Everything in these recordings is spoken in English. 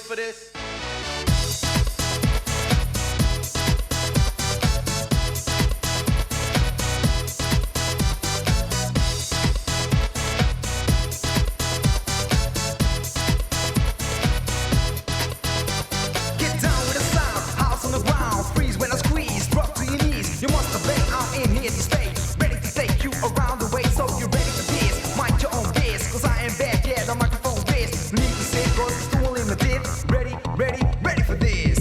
for this? Ready for this.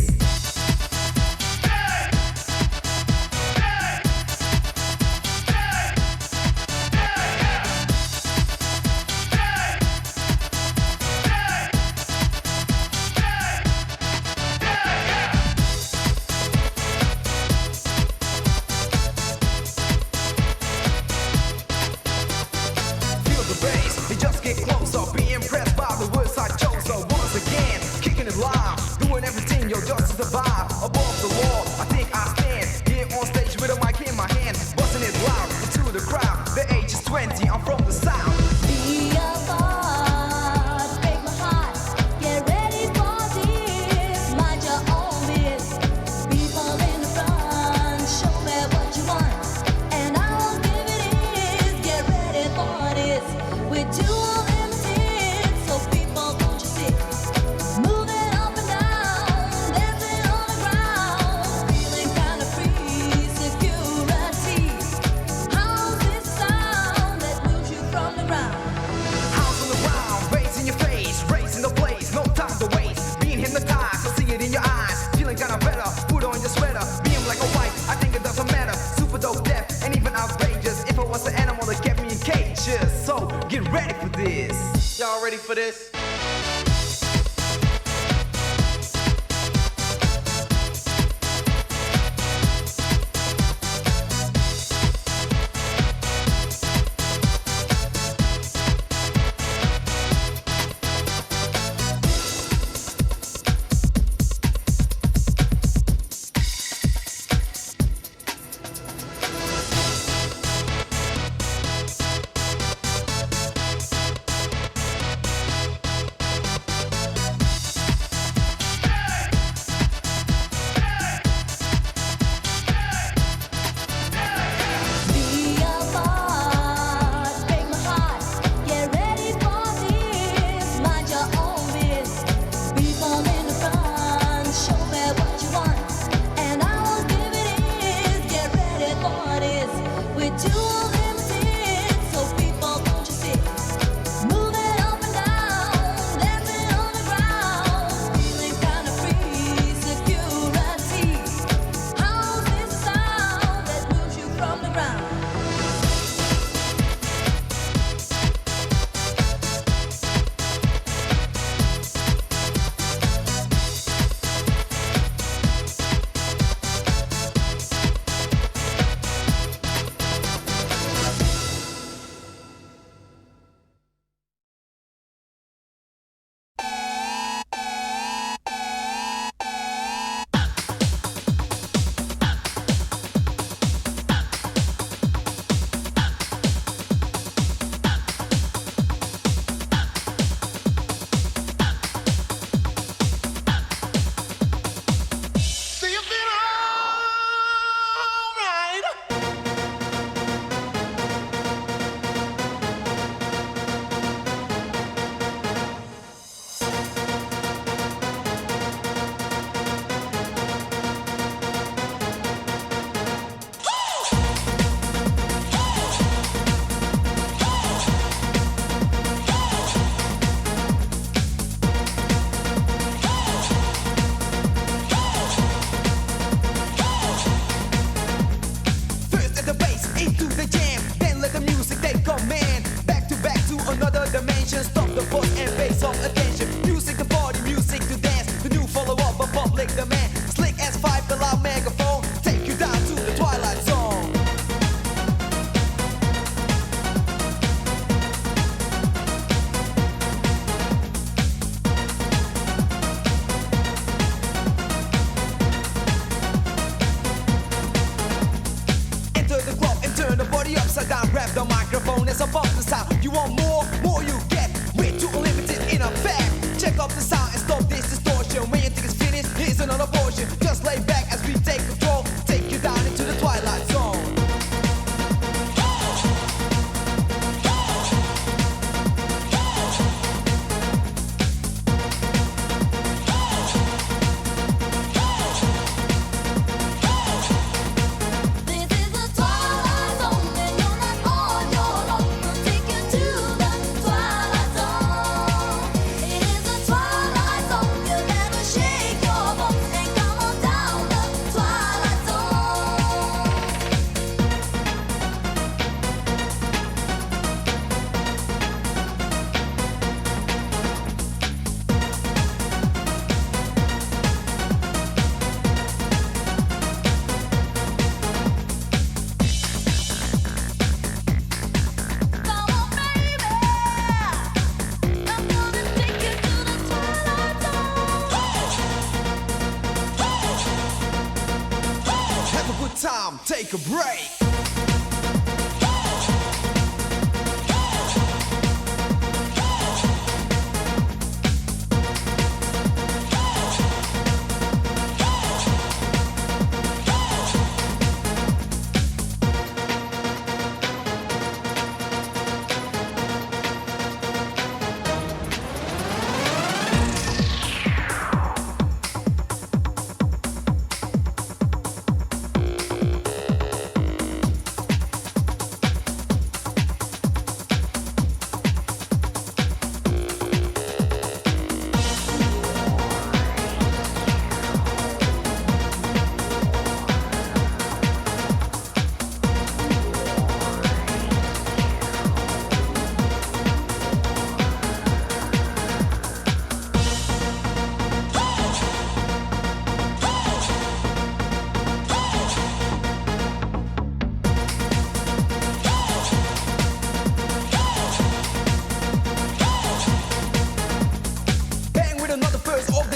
Feel the bass, you just get closer. Be impressed by the words I chose. So once again, kicking it live, doing everything, yo, just to survive. Above the law, I think I stand here on stage with a mic in my hand, busting it loud into the crowd. The age is 20, I'm from the south. Be a part, break my heart. Get ready for this. Mind your own biz. People in the front, show me what you want, and I will give it is. Get ready for this. We're too limited, so people don't you sit. Moving up and down, dancing on the ground, feeling kind of free. Security. How's this sound that moves you from the ground? House on the ground, raising your face, raising the place, no time to waste. Being hypnotized, I see it in your eyes. Feeling kinda better, put on your sweater. Being black or white, I think it doesn't matter. Super dope, deaf, and even outrageous. If I was the animal that kept me in cages. So get ready for this. Y'all ready for this? Be a part, break my heart. Get ready for this. Mind your own biz. People in the front, show me what you want, and I will give it is. Get ready for this. We're too limited, so people don't you sit. Moving up and down, dancing on the ground, feeling kind of free. Security. How's this sound that moves you from the ground? Do you feel alright? First at the bass, into the jam, then let the music take command. Back to another dimension. Stop the force and face of attention. Music to party, music to dance. The new follow-up of public demand. Slick S5, the loud megaphone, take you down to the twilight zone. Enter the club and turn the body upside down. Grab the microphone, it's above the sound. You want more you get. We're too limited in effect. Check up the sound and stop this distortion. time, take a break.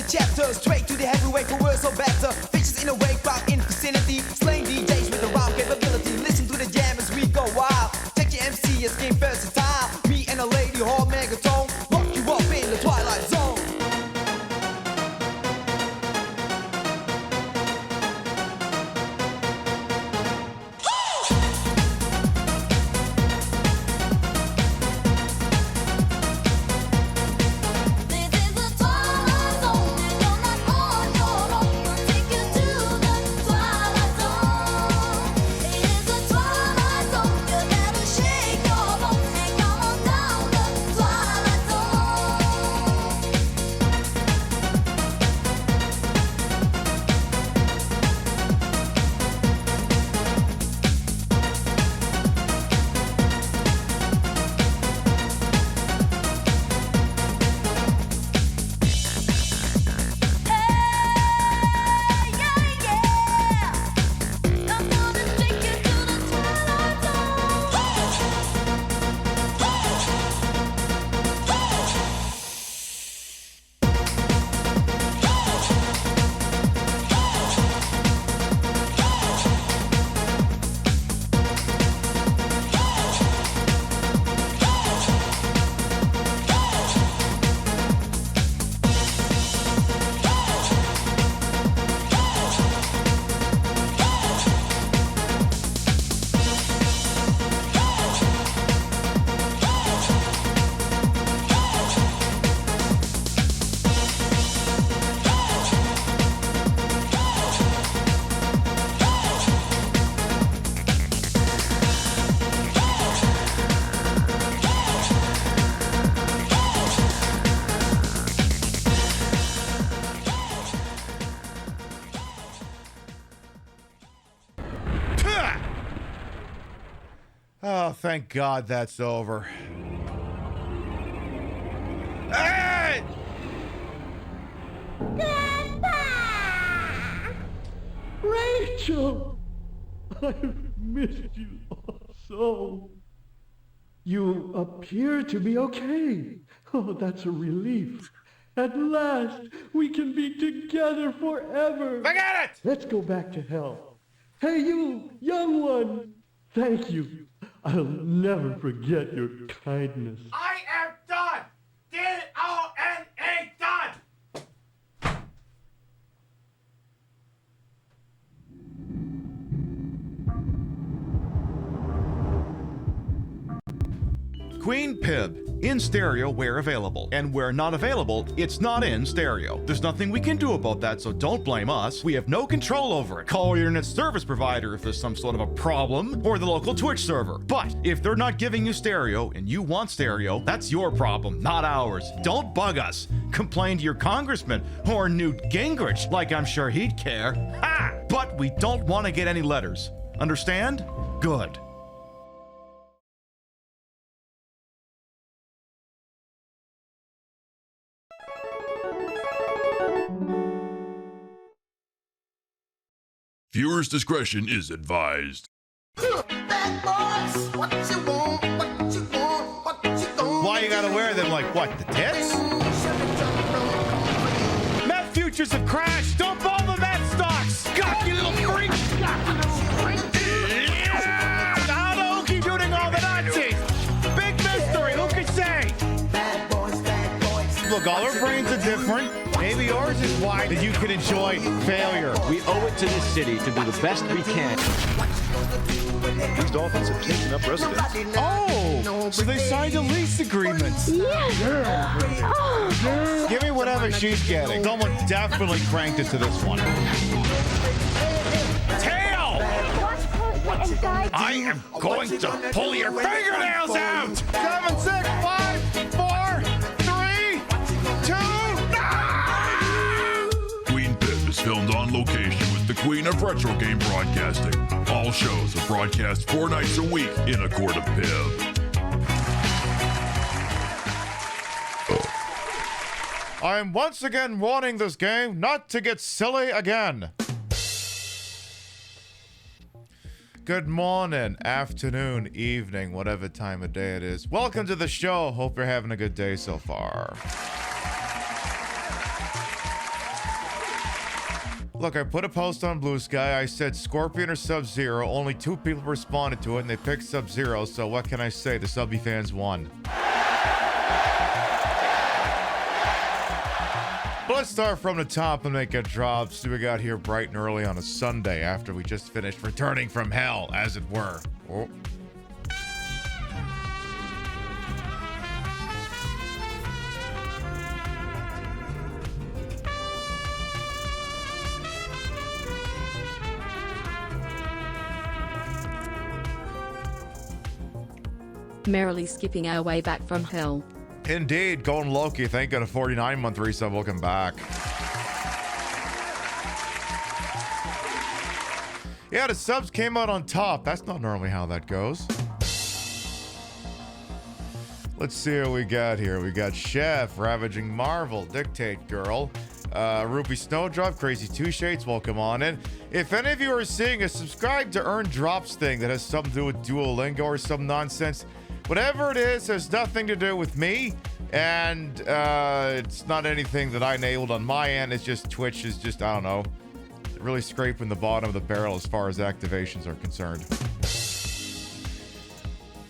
Chapter straight to the heavyweight for worse or better. Bitches in a wake park in vicinity, slaying DJs with around capability. Listen to the jam as we go wild. Check your MC as game versatile. Me and a lady hall megatone, lock you up in the twilight zone. Oh, thank God that's over. Hey! Rachel! I've missed you so. You appear to be okay. Oh, that's a relief. At last, we can be together forever. Forget it! Let's go back to hell. Hey, you, young one. Thank you. I'll never forget your kindness. I am done. D-O-N-E, done. Queen Pib, in stereo where available. And where not available, it's not in stereo. There's nothing we can do about that, so don't blame us. We have no control over it. Call your internet service provider if there's some sort of a problem, or the local Twitch server. But if they're not giving you stereo and you want stereo, that's your problem, not ours. Don't bug us. Complain to your congressman or Newt Gingrich, like I'm sure he'd care. Ha! But we don't want to get any letters. Understand? Good. Viewers' discretion is advised. Why you gotta wear them like what, the tits? Met futures have crashed! Don't follow the Met stocks! Gawk, you little freak! Look, all our brains are different. Maybe yours is why that you can enjoy failure. We owe it to this city to do the best we can. These dolphins have taken up residence. Oh, so they signed a lease agreement. Oh. Give me whatever she's getting. Someone definitely cranked it to this one. Tail! I am going to pull your fingernails out! 7, 6, 5, 4, 3, 2, Queen Pip is filmed on location with the Queen of Retro Game Broadcasting. All shows are broadcast 4 nights a week in a court of Pib. I am once again warning this game not to get silly again. Good morning, afternoon, evening, whatever time of day it is. Welcome to the show. Hope you're having a good day so far. Look, I put a post on Blue Sky. I said Scorpion or Sub-Zero. Only 2 people responded to it, and they picked Sub-Zero. So what can I say? The Subby fans won. But let's start from the top and make a drop. So we got here bright and early on a Sunday after we just finished returning from hell, as it were. Oh. Merrily skipping our way back from hell. Indeed, Golden Loki, thank God, a 49-month resub. Welcome back. Yeah, the subs came out on top. That's not normally how that goes. Let's see what we got here. We got Chef, Ravaging Marvel, Dictate Girl, Ruby Snowdrop, Crazy Two Shades, welcome on in. If any of you are seeing a subscribe to earn drops thing that has something to do with Duolingo or some nonsense, whatever it is, has nothing to do with me, and it's not anything that I enabled on my end. It's just Twitch is just, I don't know, really scraping the bottom of the barrel as far as activations are concerned.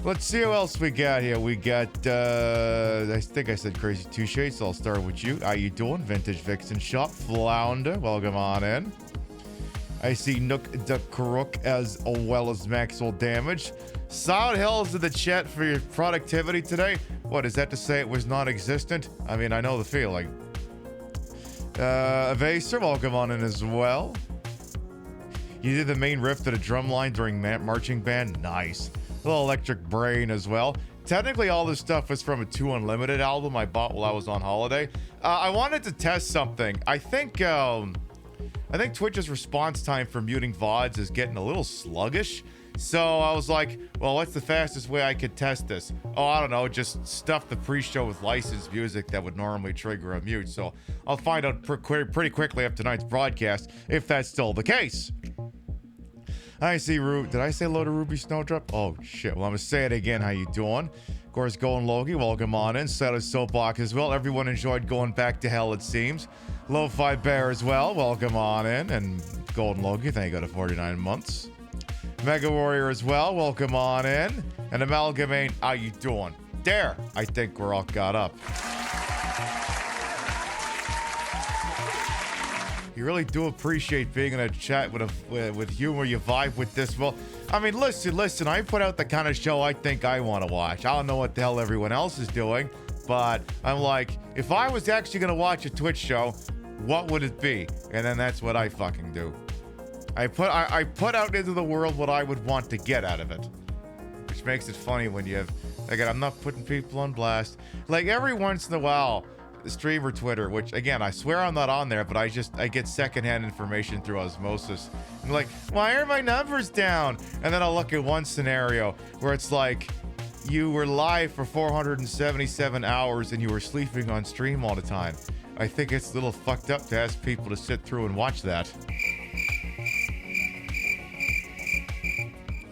Let's see who else we got here. We got, I think I said Crazy Two Shades, so I'll start with you. How you doing? Vintage Vixen Shop, Flounder, welcome on in. I see Nook the Crook as well as Maxwell Damage. Solid Hills in the chat for your productivity today. What, is that to say it was non-existent? I mean, I know the feeling. Evaser, welcome on in as well. You did the main riff to the drum line during marching band. Nice. A little Electric Brain as well. Technically, all this stuff was from a 2 Unlimited album I bought while I was on holiday. I wanted to test something. I think Twitch's response time for muting VODs is getting a little sluggish. So I was like, well, what's the fastest way I could test this? Oh, I don't know, just stuff the pre-show with licensed music that would normally trigger a mute. So I'll find out pretty quickly after tonight's broadcast if that's still the case. I see did I say hello to Ruby Snowdrop? Oh shit, well I'm gonna say it again. How you doing? Of course, Golden Loki, welcome on in. Sailor Soapbox as well. Everyone enjoyed going back to hell, it seems. Lo-Fi Bear as well, welcome on in. And Golden Loki, thank you, got 49 months. Mega Warrior as well, welcome on in. And Amalgamate, how you doing? There, I think we're all caught up. You really do appreciate being in a chat with humor. You vibe with this. Well, I mean, listen. I put out the kind of show I think I want to watch. I don't know what the hell everyone else is doing, but I'm like, if I was actually gonna watch a Twitch show, what would it be? And then that's what I fucking do. I put out into the world what I would want to get out of it, which makes it funny when you have. Again, I'm not putting people on blast. Like every once in a while, stream or Twitter, which again I swear I'm not on there, but I get secondhand information through osmosis. I'm like, why are my numbers down? And then I'll look at one scenario where it's like you were live for 477 hours and you were sleeping on stream all the time. I think it's a little fucked up to ask people to sit through and watch that.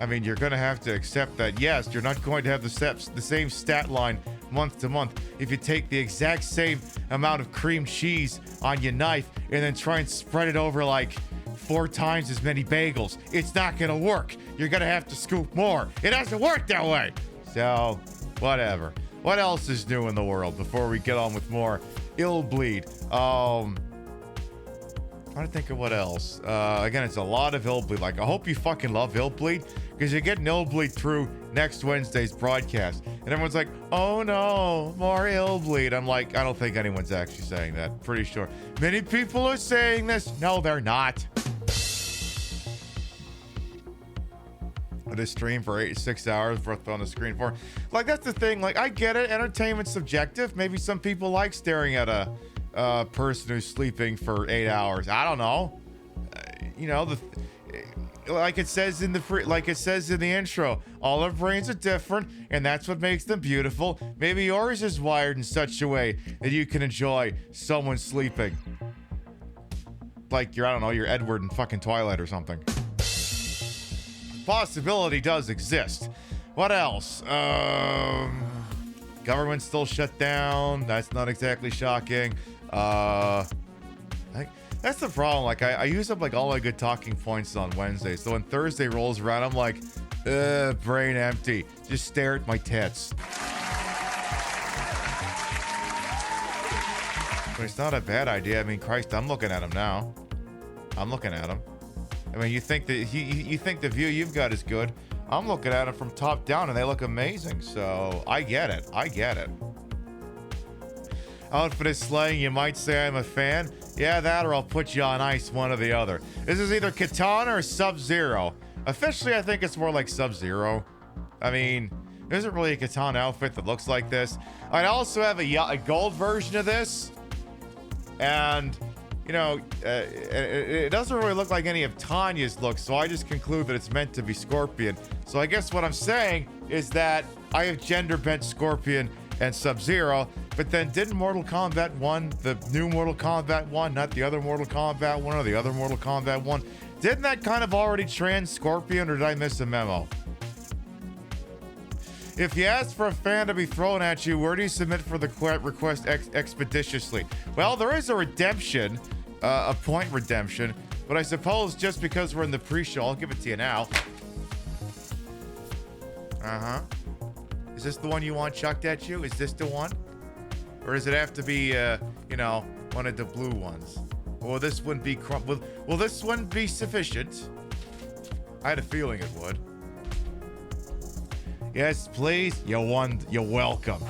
I mean, you're gonna have to accept that yes, you're not going to have the same stat line month to month. If you take the exact same amount of cream cheese on your knife and then try and spread it over like 4 times as many bagels, it's not gonna work. You're gonna have to scoop more. It doesn't work that way. So, whatever. What else is new in the world before we get on with more Illbleed. Trying to think of what else. Again, it's a lot of Illbleed. Like, I hope you fucking love Illbleed, because you're getting Illbleed through next Wednesday's broadcast. And everyone's like, oh no, more Illbleed. I'm like, I don't think anyone's actually saying that. Pretty sure. Many people are saying this. No, they're not. This stream for 6 hours worth on the screen for. Like, that's the thing. Like, I get it. Entertainment's subjective. Maybe some people like staring at a person who's sleeping for 8 hours. I don't know. Like it says in the intro, all our brains are different, and that's what makes them beautiful. Maybe yours is wired in such a way that you can enjoy someone sleeping. Like I don't know, you're Edward in fucking Twilight or something. Possibility does exist. What else? Government's still shut down. That's not exactly shocking. That's the problem. Like, I use up like all my good talking points on Wednesday. So when Thursday rolls around, I'm like, brain empty. Just stare at my tits. But it's not a bad idea. I mean, Christ, I'm looking at him now. I'm looking at him. I mean, you think that you think the view you've got is good. I'm looking at them from top down, and they look amazing. So I get it. I get it. Outfit is slaying. You might say I'm a fan. Yeah, that, or I'll put you on ice, one or the other. This is either Katana or Sub-Zero. Officially, I think it's more like Sub-Zero. I mean, there isn't really a Katana outfit that looks like this. I'd also have a gold version of this. And, you know, it doesn't really look like any of Tanya's looks, so I just conclude that it's meant to be Scorpion. So I guess what I'm saying is that I have gender-bent Scorpion and Sub-Zero, but then didn't Mortal Kombat 1, the new Mortal Kombat 1, not the other Mortal Kombat 1 or the other Mortal Kombat 1, didn't that kind of already trans Scorpion, or did I miss a memo? If you ask for a fan to be thrown at you, where do you submit for the request expeditiously? Well, there is a redemption, a point redemption, but I suppose just because we're in the pre-show, I'll give it to you now. Uh-huh. Is this the one you want chucked at you? Is this the one? Or does it have to be, you know, one of the blue ones? Or this wouldn't be will this one be sufficient? I had a feeling it would. Yes, please. You're welcome.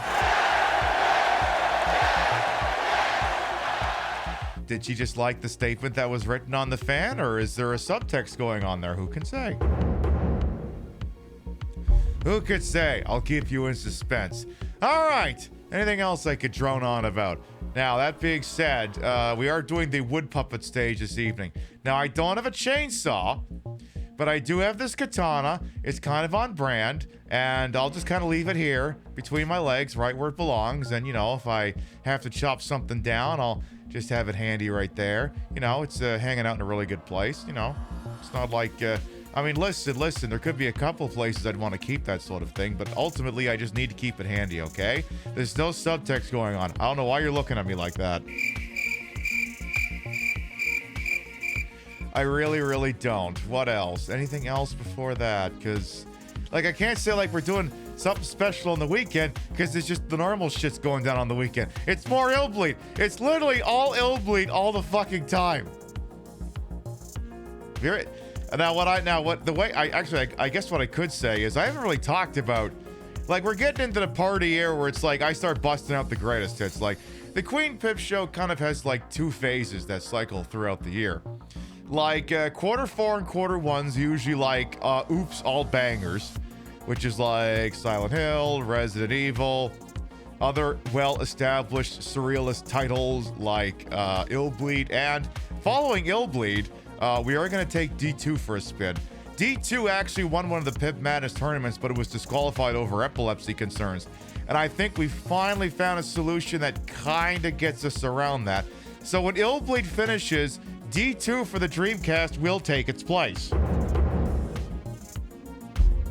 Did she just like the statement that was written on the fan, or is there a subtext going on there? Who can say? Who could say? I'll keep you in suspense. All right. Anything else I could drone on about? Now, that being said, we are doing the wood puppet stage this evening. Now, I don't have a chainsaw, but I do have this katana. It's kind of on brand, and I'll just kind of leave it here between my legs, right where it belongs. And, you know, if I have to chop something down, I'll just have it handy right there. You know, it's hanging out in a really good place. You know, it's not like... I mean, listen, there could be a couple places I'd want to keep that sort of thing, but ultimately I just need to keep it handy, okay? There's no subtext going on. I don't know why you're looking at me like that. I really, really don't. What else? Anything else before that? Because, like, I can't say, like, we're doing something special on the weekend, because it's just the normal shit's going down on the weekend. It's more Illbleed. It's literally all Illbleed all the fucking time. I guess what I could say is I haven't really talked about, like, we're getting into the party here where it's like I start busting out the greatest hits. Like, the Queen Pip show kind of has like two phases that cycle throughout the year. Like, quarter four and quarter one's usually like, oops, all bangers, which is like Silent Hill, Resident Evil, other well-established surrealist titles like Illbleed, and following Illbleed, we are going to take D2 for a spin. D2 actually won one of the Pip Madness tournaments, but it was disqualified over epilepsy concerns. And I think we finally found a solution that kind of gets us around that. So when Illbleed finishes, D2 for the Dreamcast will take its place.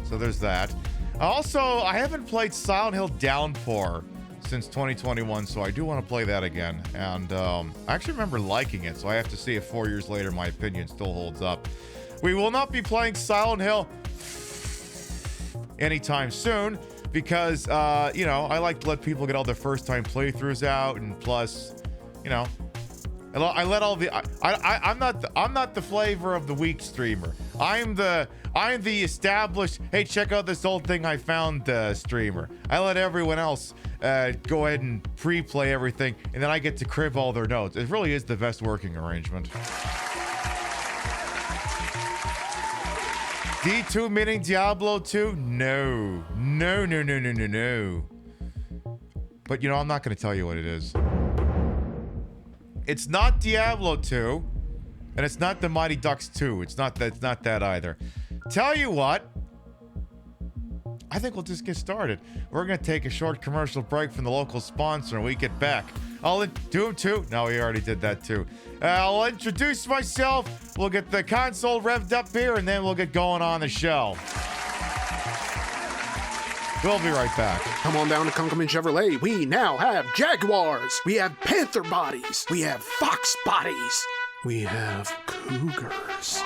So there's that. Also, I haven't played Silent Hill Downpour since 2021, so I do want to play that again. And I actually remember liking it, so I have to see if 4 years later my opinion still holds up. We will not be playing Silent Hill anytime soon because, you know, I like to let people get all their first-time playthroughs out, and plus, you know, I let all the I'm not the flavor of the week streamer. I'm the established, hey, check out this old thing I found streamer. I let everyone else go ahead and pre-play everything, and then I get to crib all their notes. It really is the best working arrangement. D2 meaning Diablo 2? No. But you know, I'm not going to tell you what it is. It's not Diablo 2, and it's not the Mighty Ducks 2. It's not that either. Tell you what, I think we'll just get started. We're going to take a short commercial break from the local sponsor, and we get back. I'll do him too. No, we already did that too. I'll introduce myself. We'll get the console revved up here, and then we'll get going on the show. We'll be right back. Come on down to Kunkelman Chevrolet. We now have Jaguars. We have Panther bodies. We have Fox bodies. We have Cougars.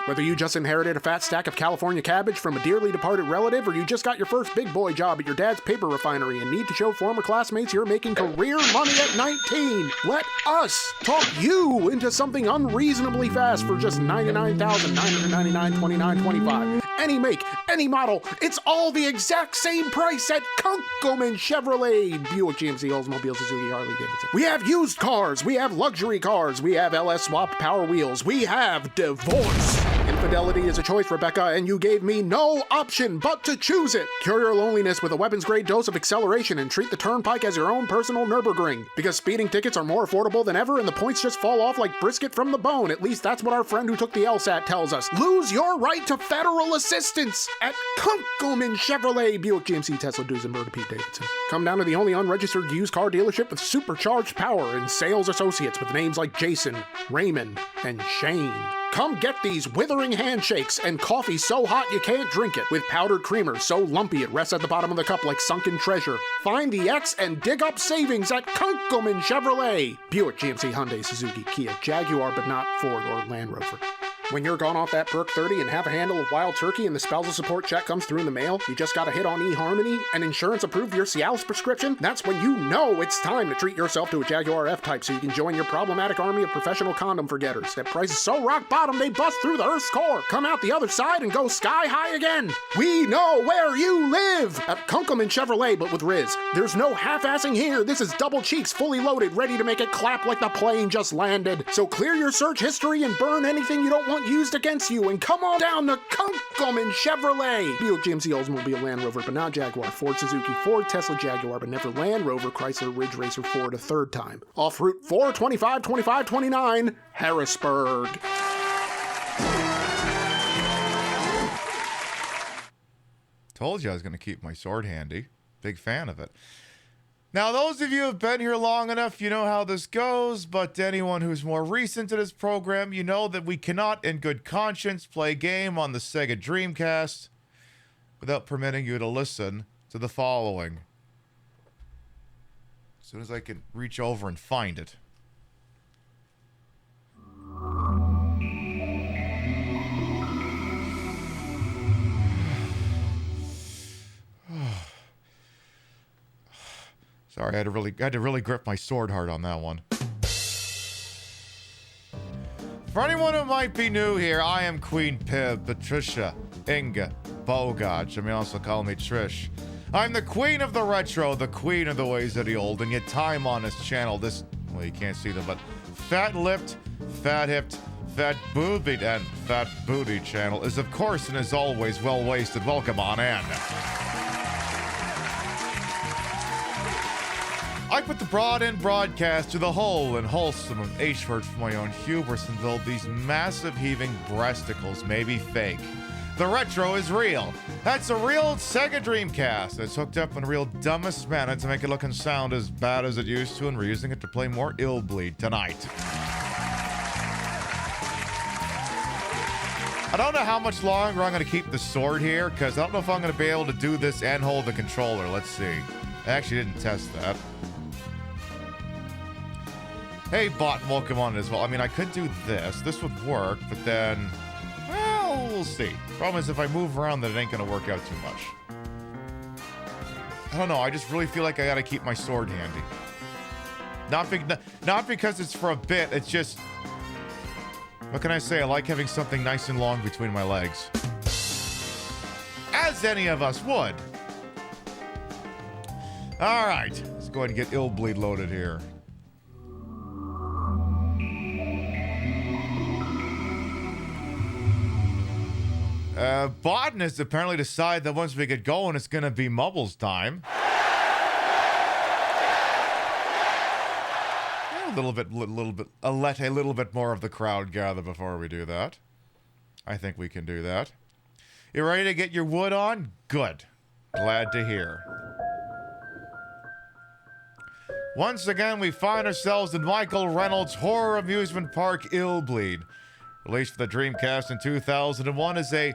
Whether you just inherited a fat stack of California cabbage from a dearly departed relative, or you just got your first big boy job at your dad's paper refinery and need to show former classmates you're making career money at 19, let us talk you into something unreasonably fast for just $99,999.29.25. Any make, any model, it's all the exact same price at Kunkelman Chevrolet, Buick, GMC, Oldsmobile, Suzuki, Harley, Davidson. We have used cars, we have luxury cars, we have LS swap power wheels, we have divorce. Infidelity is a choice, Rebecca, and you gave me no option but to choose it. Cure your loneliness with a weapons-grade dose of acceleration and treat the turnpike as your own personal Nürburgring. Because speeding tickets are more affordable than ever and the points just fall off like brisket from the bone. At least that's what our friend who took the LSAT tells us. Lose your right to federal assistance at Kunkelman Chevrolet, Buick, GMC, Tesla, Duesenberg, Pete Davidson. Come down to the only unregistered used car dealership with supercharged power and sales associates with names like Jason, Raymond, and Shane. Come get these withering handshakes and coffee so hot you can't drink it, with powdered creamer so lumpy it rests at the bottom of the cup like sunken treasure. Find the X and dig up savings at Kunkelman Chevrolet. Buick, GMC, Hyundai, Suzuki, Kia, Jaguar, but not Ford or Land Rover. When you're gone off that perk 30 and have a handle of wild turkey and the spousal support check comes through in the mail, you just got a hit on eHarmony and insurance approved your Cialis prescription, that's when you know it's time to treat yourself to a Jaguar F-Type so you can join your problematic army of professional condom forgetters. That price is so rock bottom they bust through the Earth's core. Come out the other side and go sky high again. We know where you live at Kunkelman Chevrolet, but with Riz. There's no half-assing here. This is double cheeks, fully loaded, ready to make it clap like the plane just landed. So clear your search history and burn anything you don't want used against you and come on down to Kunkelman Chevrolet. Buick, GMC, Oldsmobile, Land Rover, but not Jaguar. Ford, Suzuki, Ford, Tesla, Jaguar, but never Land Rover, Chrysler, Ridge Racer, Ford a third time. Off Route 425-2529, Harrisburg. Told you I was going to keep my sword handy. Big fan of it. Now, those of you who have been here long enough, you know how this goes, but anyone who's more recent to this program, you know that we cannot, in good conscience, play a game on the Sega Dreamcast without permitting you to listen to the following. As soon as I can reach over and find it. Sorry, I had to really grip my sword hard on that one. For anyone who might be new here, I am Queen Pib, Patricia Inga Bogach. You may also call me Trish. I'm the queen of the retro, the queen of the ways of the old, and yet time on this channel, this, well, you can't see them, but fat-lipped, fat-hipped, fat-boobied, and fat-booty channel is, of course, and as always, well-wasted. Welcome on in. I put the broad-end broadcast to the whole and wholesome of H-word for my own hubris and build these massive heaving breasticles may be fake. The retro is real. That's a real Sega Dreamcast. It's hooked up in a real dumbest manner to make it look and sound as bad as it used to, and we're using it to play more Illbleed tonight. I don't know how much longer I'm going to keep the sword here, because I don't know if I'm going to be able to do this and hold the controller. Let's see. I actually didn't test that. Hey, bot, welcome on as well. I mean, I could do this. This would work, but then, well, we'll see. Problem is, if I move around, then it ain't gonna work out too much. I don't know. I just really feel like I gotta keep my sword handy. Not because it's for a bit. It's just, what can I say? I like having something nice and long between my legs. As any of us would. All right, let's go ahead and get Illbleed loaded here. Botanists apparently decide that once we get going, it's gonna be Mubbles time. A little bit. Let a little bit more of the crowd gather before we do that. I think we can do that. You ready to get your wood on? Good. Glad to hear. Once again, we find ourselves in Michael Reynolds' horror amusement park, Illbleed. Released for the Dreamcast in 2001 is a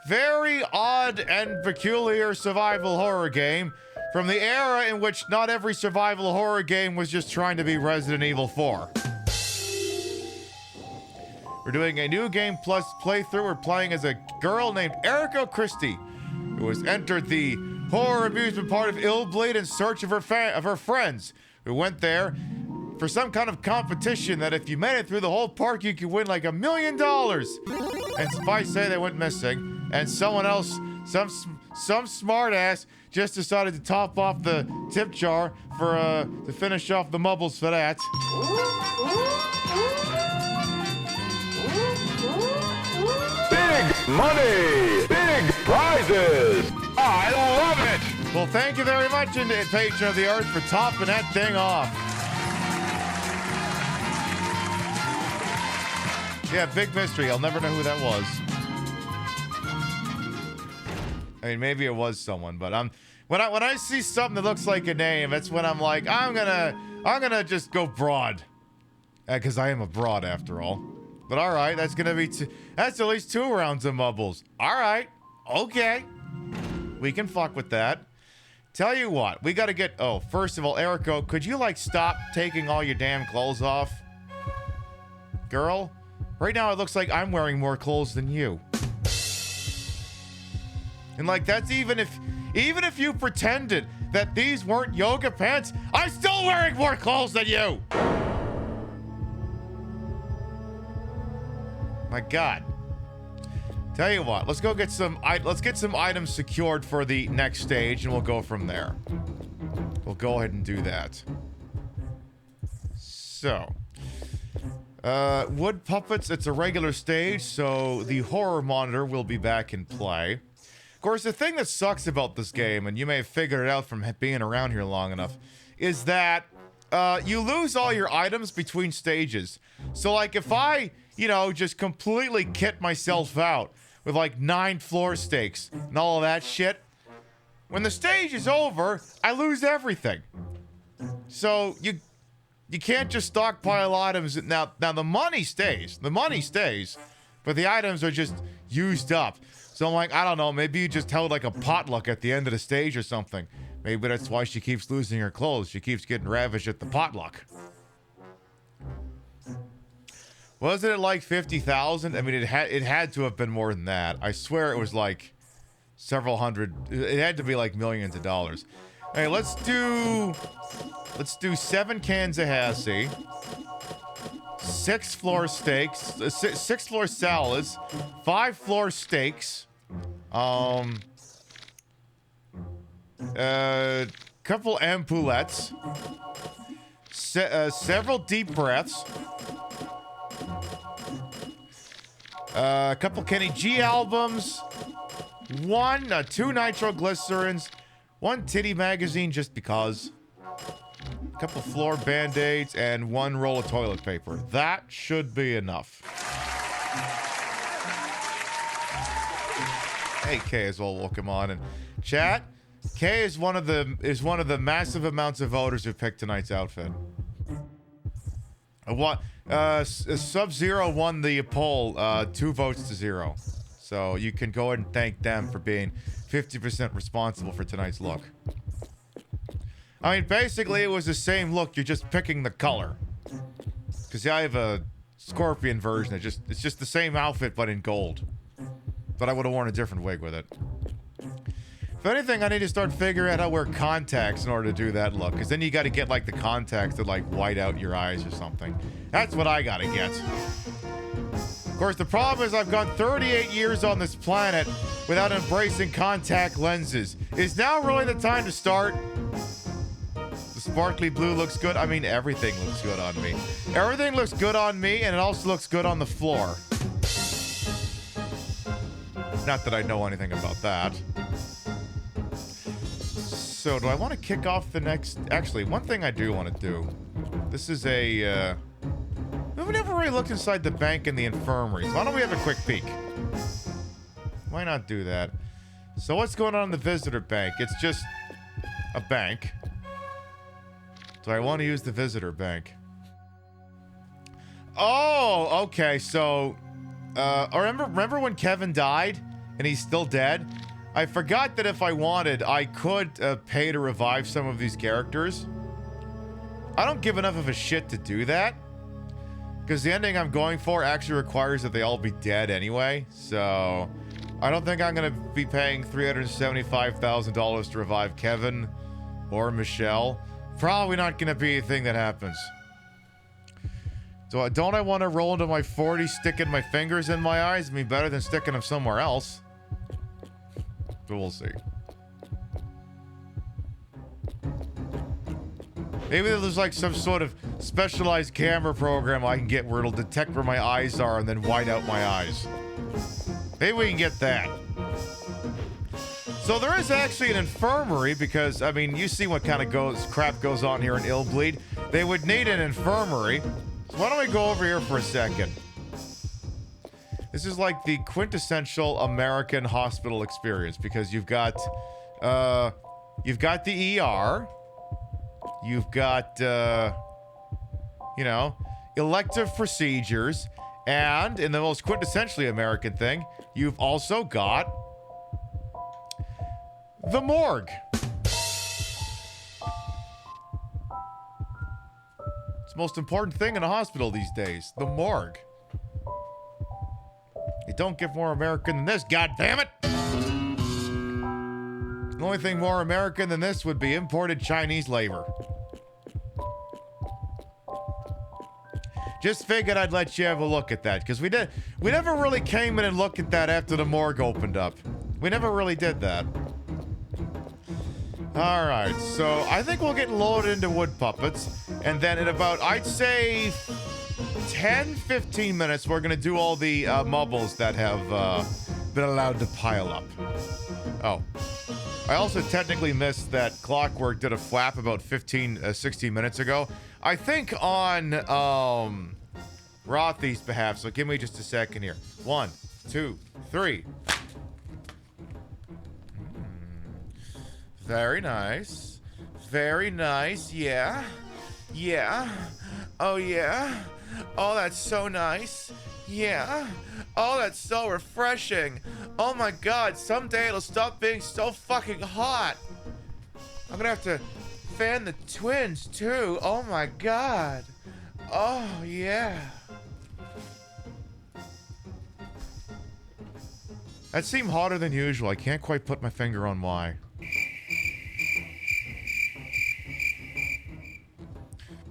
very odd and peculiar survival horror game from the era in which not every survival horror game was just trying to be Resident Evil 4. We're doing a new game plus playthrough. We're playing as a girl named Erica Christie, who has entered the horror amusement part of Illbleed in search of her friends, who went there for some kind of competition that if you made it through the whole park, you could win like $1 million. And spies say they went missing, and someone else, some smartass, just decided to top off the tip jar for to finish off the Mubbles for that. Big money! Big prizes! I love it! Well, thank you very much, Patron of the Earth, for topping that thing off. Yeah, big mystery. I'll never know who that was. I mean, maybe it was someone, but when I see something that looks like a name, that's when I'm like, I'm gonna just go broad, because I am a broad after all. But all right, that's gonna be that's at least 2 rounds of Mubbles. All right, okay, we can fuck with that. Tell you what, we gotta get. Oh, first of all, Erico, could you like stop taking all your damn clothes off, girl? Right now, it looks like I'm wearing more clothes than you. And like, that's even if you pretended that these weren't yoga pants, I'm still wearing more clothes than you. My God. Tell you what, let's get some items secured for the next stage, and we'll go from there. We'll go ahead and do that. So. Wood puppets, it's a regular stage, so the horror monitor will be back in play. Of course, the thing that sucks about this game, and you may have figured it out from being around here long enough, is that you lose all your items between stages. So, like, if I, just completely kit myself out with, like, 9 floor stakes and all of that shit, when the stage is over, I lose everything. So, you can't just stockpile items. Now the money stays. The money stays, but the items are just used up. So I'm like, I don't know, maybe you just held like a potluck at the end of the stage or something. Maybe that's why she keeps losing her clothes. She keeps getting ravished at the potluck. Wasn't it like 50,000? I mean, it had to have been more than that. I swear it was like several hundred. It had to be like millions of dollars. Hey, let's do 7 cans of Hassie, 6 floor steaks, 6 floor salads, 5 floor steaks, couple ampoulettes, several deep breaths, a couple Kenny G albums, 2 nitroglycerins, 1 titty magazine just because, a couple floor band-aids, and 1 roll of toilet paper. That should be enough. Hey, Kay as well, welcome on. And chat, Kay is one of the massive amounts of voters who picked tonight's outfit. Sub-Zero won the poll 2 votes to 0. So you can go ahead and thank them for being 50% responsible for tonight's look. I mean, basically, it was the same look. You're just picking the color. Because I have a Scorpion version. It's just the same outfit, but in gold. But I would have worn a different wig with it. If anything, I need to start figuring out how to wear contacts in order to do that look. Because then you got to get, like, the contacts that, like, white out your eyes or something. That's what I got to get. Of course, the problem is I've gone 38 years on this planet without embracing contact lenses. Is now really the time to start? The sparkly blue looks good. I mean, everything looks good on me. Everything looks good on me, and it also looks good on the floor. Not that I know anything about that. So, do I want to kick off the next... Actually, one thing I do want to do. This is a, we never really looked inside the bank and the infirmaries. Why don't we have a quick peek? Why not do that? So, what's going on in the visitor bank? It's just a bank. Do I want to use the visitor bank? Oh, okay. So, remember when Kevin died and he's still dead? I forgot that if I wanted, I could pay to revive some of these characters. I don't give enough of a shit to do that. Because the ending I'm going for actually requires that they all be dead anyway. So, I don't think I'm going to be paying $375,000 to revive Kevin or Michelle. Probably not going to be a thing that happens. So, don't I want to roll into my 40s sticking my fingers in my eyes? I mean, better than sticking them somewhere else. So we'll see. Maybe there's like some sort of specialized camera program I can get where it'll detect where my eyes are and then white out my eyes. Maybe we can get that. So there is actually an infirmary because, I mean, you see what kind of crap goes on here in Illbleed. They would need an infirmary. So why don't we go over here for a second? This is like the quintessential American hospital experience because you've got the ER, you've got, elective procedures, and in the most quintessentially American thing, you've also got the morgue. It's the most important thing in a hospital these days, the morgue. You don't get more American than this, goddammit! The only thing more American than this would be imported Chinese labor. Just figured I'd let you have a look at that, because we never really came in and looked at that after the morgue opened up. We never really did that. Alright, so I think we'll get loaded into wood puppets, and then in about, I'd say, 10-15 minutes, we're going to do all the mubbles that have been allowed to pile up. Oh. I also technically missed that Clockwork did a flap about 16 minutes ago. I think on Rothy's behalf, so give me just a second here. 1, 2, 3. Very nice. Very nice. Yeah. Yeah. Oh, yeah. Oh, that's so nice. Yeah. Oh, that's so refreshing. Oh my god, someday it'll stop being so fucking hot. I'm gonna have to fan the twins too. Oh my god. Oh, yeah. That seemed hotter than usual. I can't quite put my finger on why.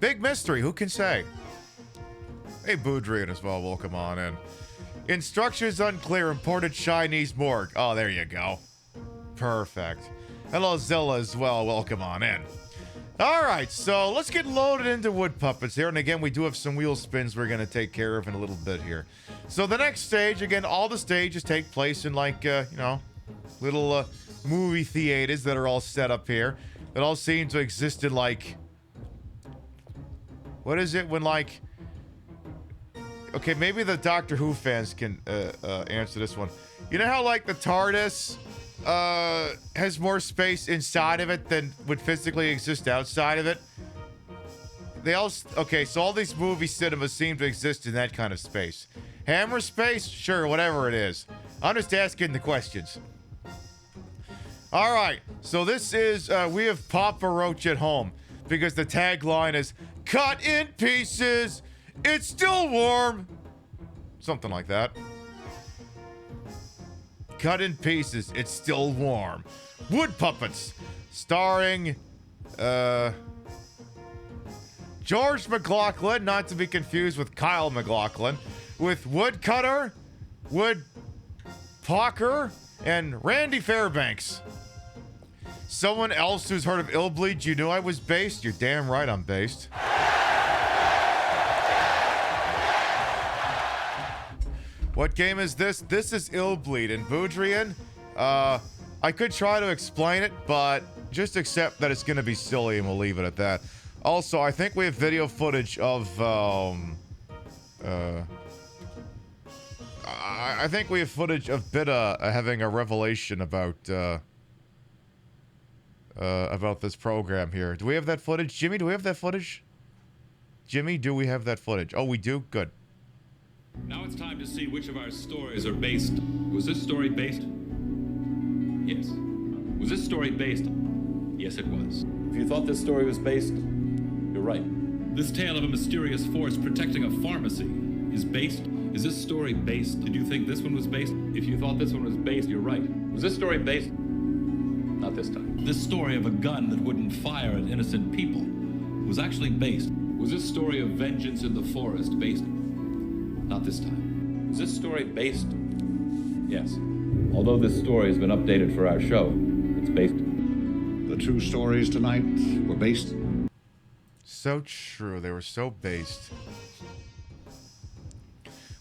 Big mystery, who can say? Hey, Boudrian as well, welcome on in. Instructions unclear, imported Chinese morgue. Oh, there you go. Perfect. Hello, Zilla as well, welcome on in. Alright, so let's get loaded into wood puppets here. And again, we do have some wheel spins we're going to take care of in a little bit here. So the next stage, again, all the stages take place in like, little movie theaters that are all set up here. That all seem to exist in like... What is it when like... Okay, maybe the Doctor Who fans can answer this one. You know how like the TARDIS has more space inside of it than would physically exist outside of it? They all... Okay, so all these movie cinemas seem to exist in that kind of space. Hammer space? Sure, whatever it is. I'm just asking the questions. Alright, so this is... we have Papa Roach at home. Because the tagline is, cut in pieces! It's still warm! Something like that. cut in pieces. It's still warm. Wood Puppets, starring George McLaughlin, not to be confused with Kyle McLaughlin, with Woodcutter, Woodpocker, and Randy Fairbanks. Someone else who's heard of Illbleed, you knew I was based? You're damn right I'm based. What game is this? This is Illbleed. And Boudrian, I could try to explain it, but just accept that it's going to be silly and we'll leave it at that. Also, I think we have video footage of, I think we have footage of Bida having a revelation about this program here. Do we have that footage? Jimmy, do we have that footage? Jimmy, do we have that footage? Oh, we do? Good. Now it's time to see which of our stories are based. Was this story based? Yes. Was this story based? Yes, it was. If you thought this story was based, you're right. This tale of a mysterious force protecting a pharmacy is based. Is this story based? Did you think this one was based? If you thought this one was based, you're right. Was this story based? Not this time. This story of a gun that wouldn't fire at innocent people was actually based. Was this story of vengeance in the forest based? Not this time. Was this story based? Yes. Although this story has been updated for our show, it's based. The two stories tonight were based. So true. They were so based.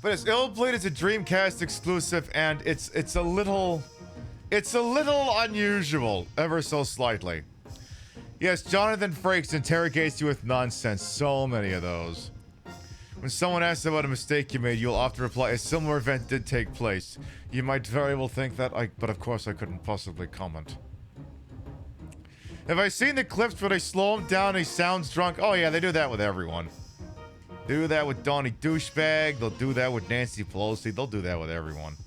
But it's Illbleed is a Dreamcast exclusive, and it's a little unusual, ever so slightly. Yes, Jonathan Frakes interrogates you with nonsense. So many of those. When someone asks about a mistake you made, you'll often reply, a similar event did take place. You might very well think that, but of course I couldn't possibly comment. Have I seen the clips where they slow him down and he sounds drunk? Oh yeah, they do that with everyone. Do that with Donnie Douchebag. They'll do that with Nancy Pelosi. They'll do that with everyone.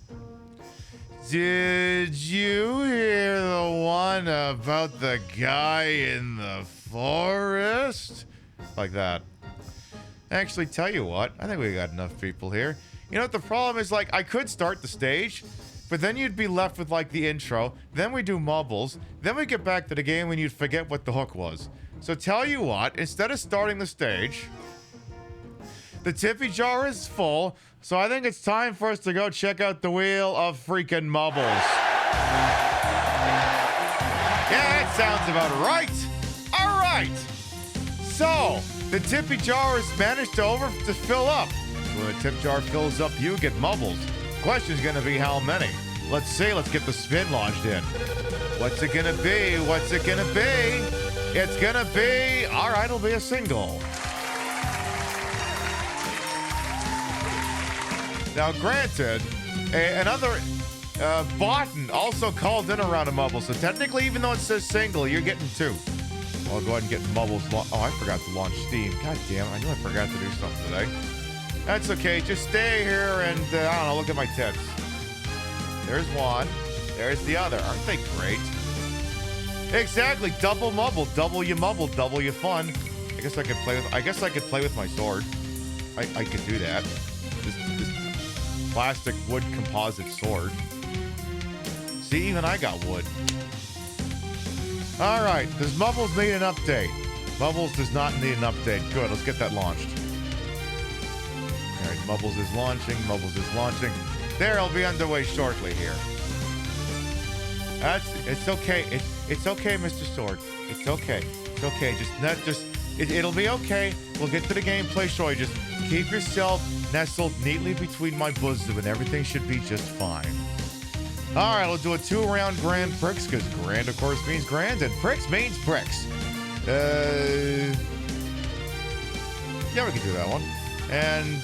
Did you hear the one about the guy in the forest? Like that. Actually, tell you what, I think we got enough people here. You know what the problem is? Like, I could start the stage, but then you'd be left with, like, the intro. Then we do mumbles. Then we get back to the game and you'd forget what the hook was. So tell you what, instead of starting the stage, the tippy jar is full, so I think it's time for us to go check out the Wheel of Freaking Mumbles. Yeah, that sounds about right. All right. So, the tippy jar has managed to fill up. When the tip jar fills up, you get mumbles. Question's gonna be how many? Let's see, let's get the spin launched in. What's it gonna be? What's it gonna be? It's gonna be, all right, it'll be a single. Now, granted, another button also called in around a mumble, so technically, even though it says single, you're getting two. I'll go ahead and get mumbles. Oh, I forgot to launch Steam. God damn it, I knew I forgot to do something today. That's okay, just stay here and, I don't know, look at my tips. There's one. There's the other. Aren't they great? Exactly, double mumble, double your fun. I guess I could play with my sword. I could do that. This plastic wood composite sword. See, even I got wood. All right, does Mumbles need an update? Mumbles does not need an update. Good, let's get that launched. All right, Mumbles is launching. There, it'll be underway shortly here. It's okay. It's okay, Mr. Sword. It's okay. It'll be okay. We'll get to the gameplay shortly. Just keep yourself nestled neatly between my bosom and everything should be just fine. All right, we'll do a 2-round Grand Prix, because Grand, of course, means Grand, and Prix means Prix. Yeah, we can do that one. And,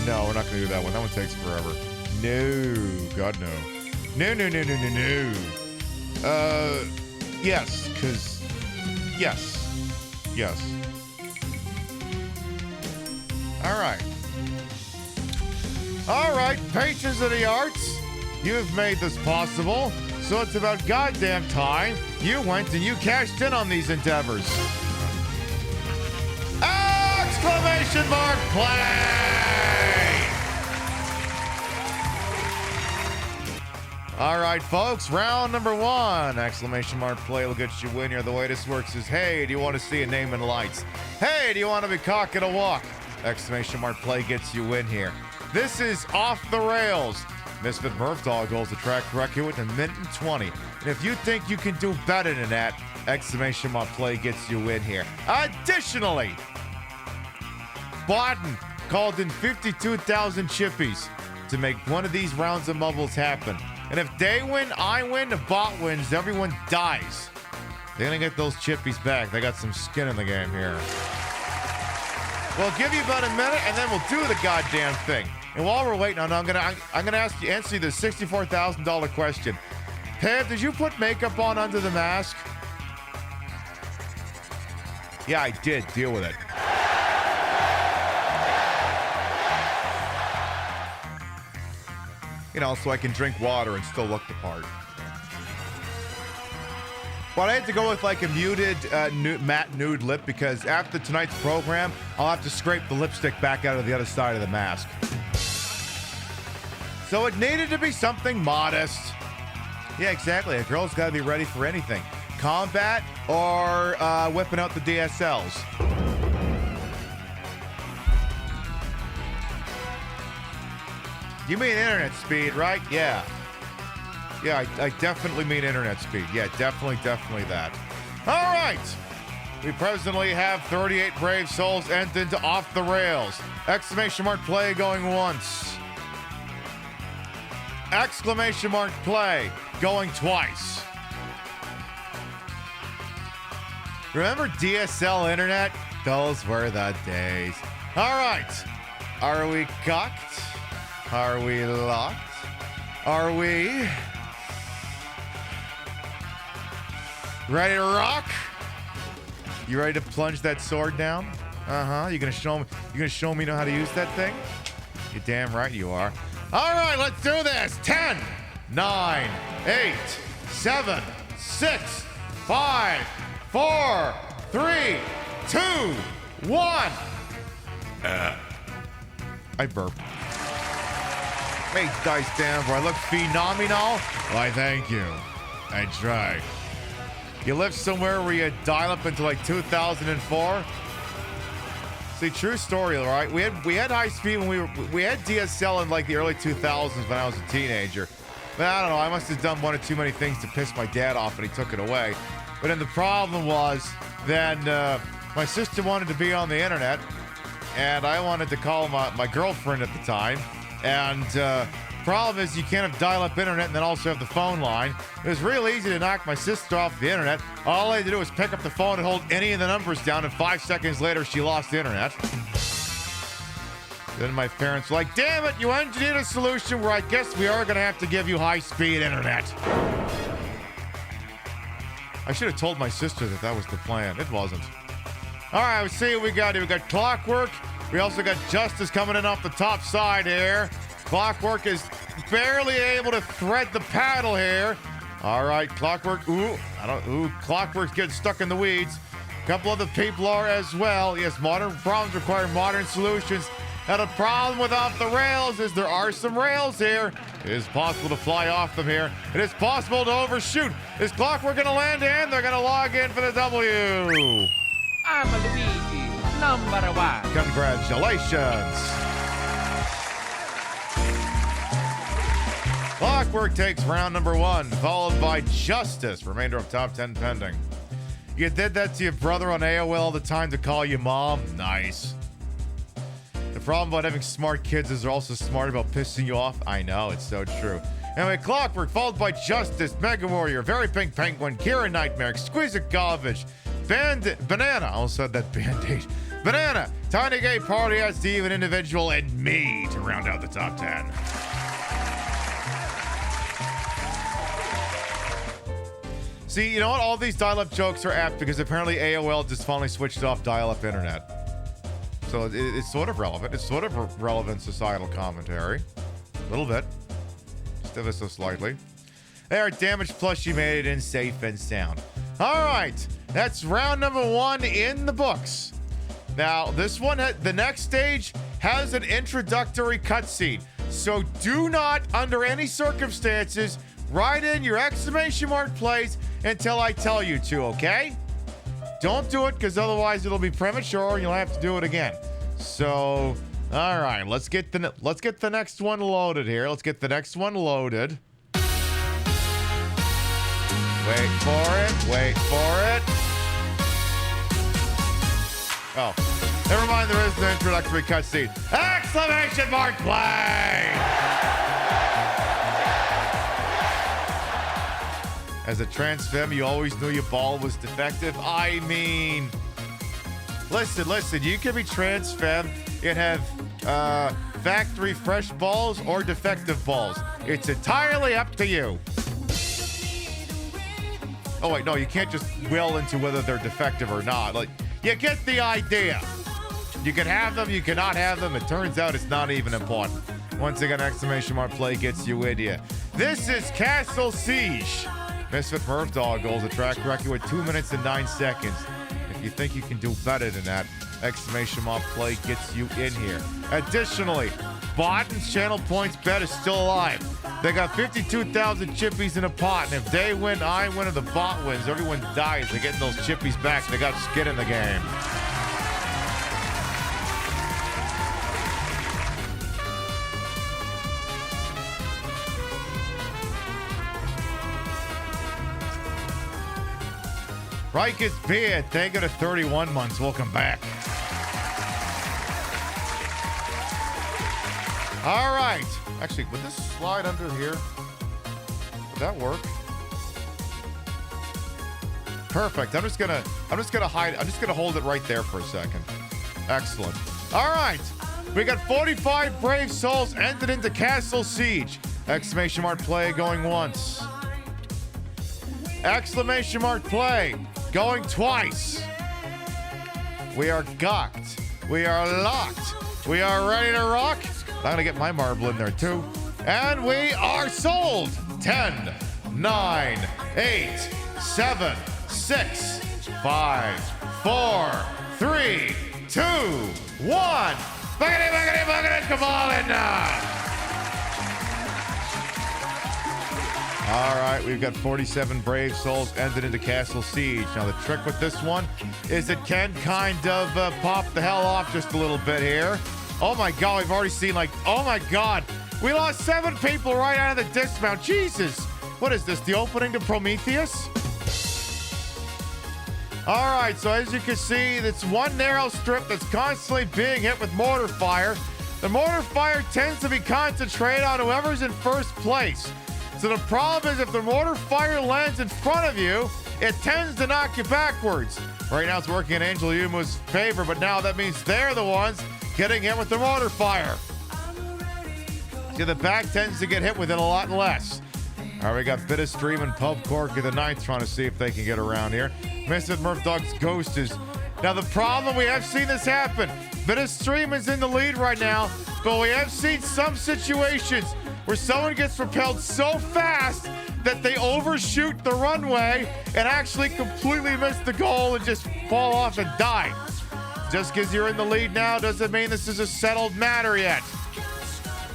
no, we're not going to do that one. That one takes forever. No. God, no. No. Yes, because, yes. All right, patrons of the arts, you've made this possible, so it's about goddamn time you went and you cashed in on these endeavors. Exclamation mark play! All right, folks, round number 1. Exclamation mark play will get you win here. The way this works is, hey, do you want to see a name in lights? Hey, do you want to be cock and a walk? Exclamation mark play gets you win here. This is Off the Rails. Misfit Murph Dog holds the track record with a minute and 20. And if you think you can do better than that, exclamation mark play gets you win here. Additionally, Bawden called in 52,000 chippies to make one of these rounds of Mubbles happen. And if they win, I win, the bot wins, everyone dies. They're gonna get those chippies back. They got some skin in the game here. We'll give you about a minute, and then we'll do the goddamn thing. And while we're waiting, I'm gonna answer you the $64,000 question. Peb, did you put makeup on under the mask? Yeah, I did. Deal with it. You know, so I can drink water and still look the part. But I had to go with like a muted matte nude lip because after tonight's program, I'll have to scrape the lipstick back out of the other side of the mask. So it needed to be something modest. Yeah, exactly. A girl's got to be ready for anything. Combat or whipping out the DSLs. You mean internet speed, right? Yeah. Yeah, I definitely mean internet speed. Yeah, definitely that. All right. We presently have 38 brave souls entered into Off the Rails. Exclamation mark play going once. Exclamation mark play going twice. Remember DSL internet? Those were the days. All right. Are we cocked? Are we locked? Are we ready to rock? You ready to plunge that sword down? Uh-huh. You gonna show me you know how to use that thing? You're damn right you are. All right, let's do this. 10, 9, 8, 7, 6, 5, 4, 3, 2, 1. I burped. Hey, Dice Danvor, I look phenomenal. Why, thank you. I try. You live somewhere where you dial up into like 2004? See, true story, all right? We had high speed when we had DSL in like the early 2000s when I was a teenager. But I don't know, I must have done one or too many things to piss my dad off and he took it away. But then the problem was then my sister wanted to be on the internet and I wanted to call my girlfriend at the time. And problem is you can't have dial-up internet and then also have the phone line. It was real easy to knock my sister off the internet. All I had to do was pick up the phone and hold any of the numbers down, and 5 seconds later, she lost the internet. Then my parents were like, damn it, you engineered a solution where I guess we are going to have to give you high-speed internet. I should have told my sister that was the plan. It wasn't. All right, let's see what we got here. We got Clockwork. We also got Justice coming in off the top side here. Clockwork is barely able to thread the paddle here. All right, Clockwork. Clockwork's getting stuck in the weeds. A couple other people are as well. Yes, modern problems require modern solutions. Now, the problem with Off the Rails is there are some rails here. It is possible to fly off them here. It is possible to overshoot. Is Clockwork going to land in? They're going to log in for the W. I'm Luigi, number 1. Congratulations. Clockwork takes round number 1, followed by Justice. Remainder of top 10 pending. You did that to your brother on AOL all the time to call you mom? Nice. The problem about having smart kids is they're also smart about pissing you off. I know, it's so true. Anyway, Clockwork, followed by Justice, Mega Warrior, Very Pink Penguin, Kira Nightmare, Exquisite Garbage, Banana, I almost said that Band-Aid. Banana, Tiny Gay Party as the Even Individual, and me to round out the top 10. See, you know what? All these dial-up jokes are apt because apparently AOL just finally switched off dial-up internet. So it's sort of relevant. It's sort of relevant societal commentary. A little bit. Just ever so slightly. There, Damage Plus, you made it in safe and sound. All right. That's round number 1 in the books. Now, this one, the next stage has an introductory cutscene. So do not, under any circumstances, write in your exclamation mark plays until I tell you to, okay? Don't do it, because otherwise it'll be premature and you'll have to do it again. So, all right, let's get the next one loaded here. Let's get the next one loaded. Wait for it. Wait for it. Oh, never mind. There is the introductory cutscene. Exclamation mark play! As a trans femme, you always knew your ball was defective. I mean, listen. You can be trans femme and have factory fresh balls or defective balls. It's entirely up to you. Oh wait, no, you can't just will into whether they're defective or not. Like, you get the idea. You can have them, you cannot have them. It turns out it's not even important. Once again, exclamation mark play gets you in you. This is Castle Siege. Misfit Murph Dog holds a track record with 2 minutes and 9 seconds. If you think you can do better than that, exclamation mark play gets you in here. Additionally, Botton's channel points bet is still alive. They got 52,000 chippies in a pot, and if they win, I win, or the bot wins, everyone dies. They're getting those chippies back. They got skin in the game. Rikus Beard, thank you to 31 months. Welcome back. All right. Actually, would this slide under here? Would that work? Perfect. I'm just gonna hide. I'm just gonna hold it right there for a second. Excellent. All right. We got 45 brave souls entered into Castle Siege. Exclamation mark play going once. Exclamation mark play going twice. We are gawked. We are locked. We are ready to rock. I'm going to get my marble in there too. And we are sold. 10, 9, 8, 7, 6, 5, 4, 3, 2, 1. Buggity, come on in now. All right, we've got 47 brave souls entered into Castle Siege. Now, the trick with this one is it can kind of pop the hell off just a little bit here. Oh, my God, we've already seen, like, oh, my God. We lost 7 people right out of the dismount. Jesus. What is this, the opening to Prometheus? All right, so as you can see, it's one narrow strip that's constantly being hit with mortar fire. The mortar fire tends to be concentrated on whoever's in first place. So the problem is if the mortar fire lands in front of you, it tends to knock you backwards. Right now it's working in Angel Yuma's favor, but now that means they're the ones getting hit with the mortar fire. See, the back tends to get hit with it a lot less. All right, we got Bit of Stream and Pub Cork of the Ninth trying to see if they can get around here. Mr. Murph Dog's Ghost is... Now the problem, we have seen this happen. Bit of Stream is in the lead right now, but we have seen some situations where someone gets propelled so fast that they overshoot the runway and actually completely miss the goal and just fall off and die. Just because you're in the lead now doesn't mean this is a settled matter yet.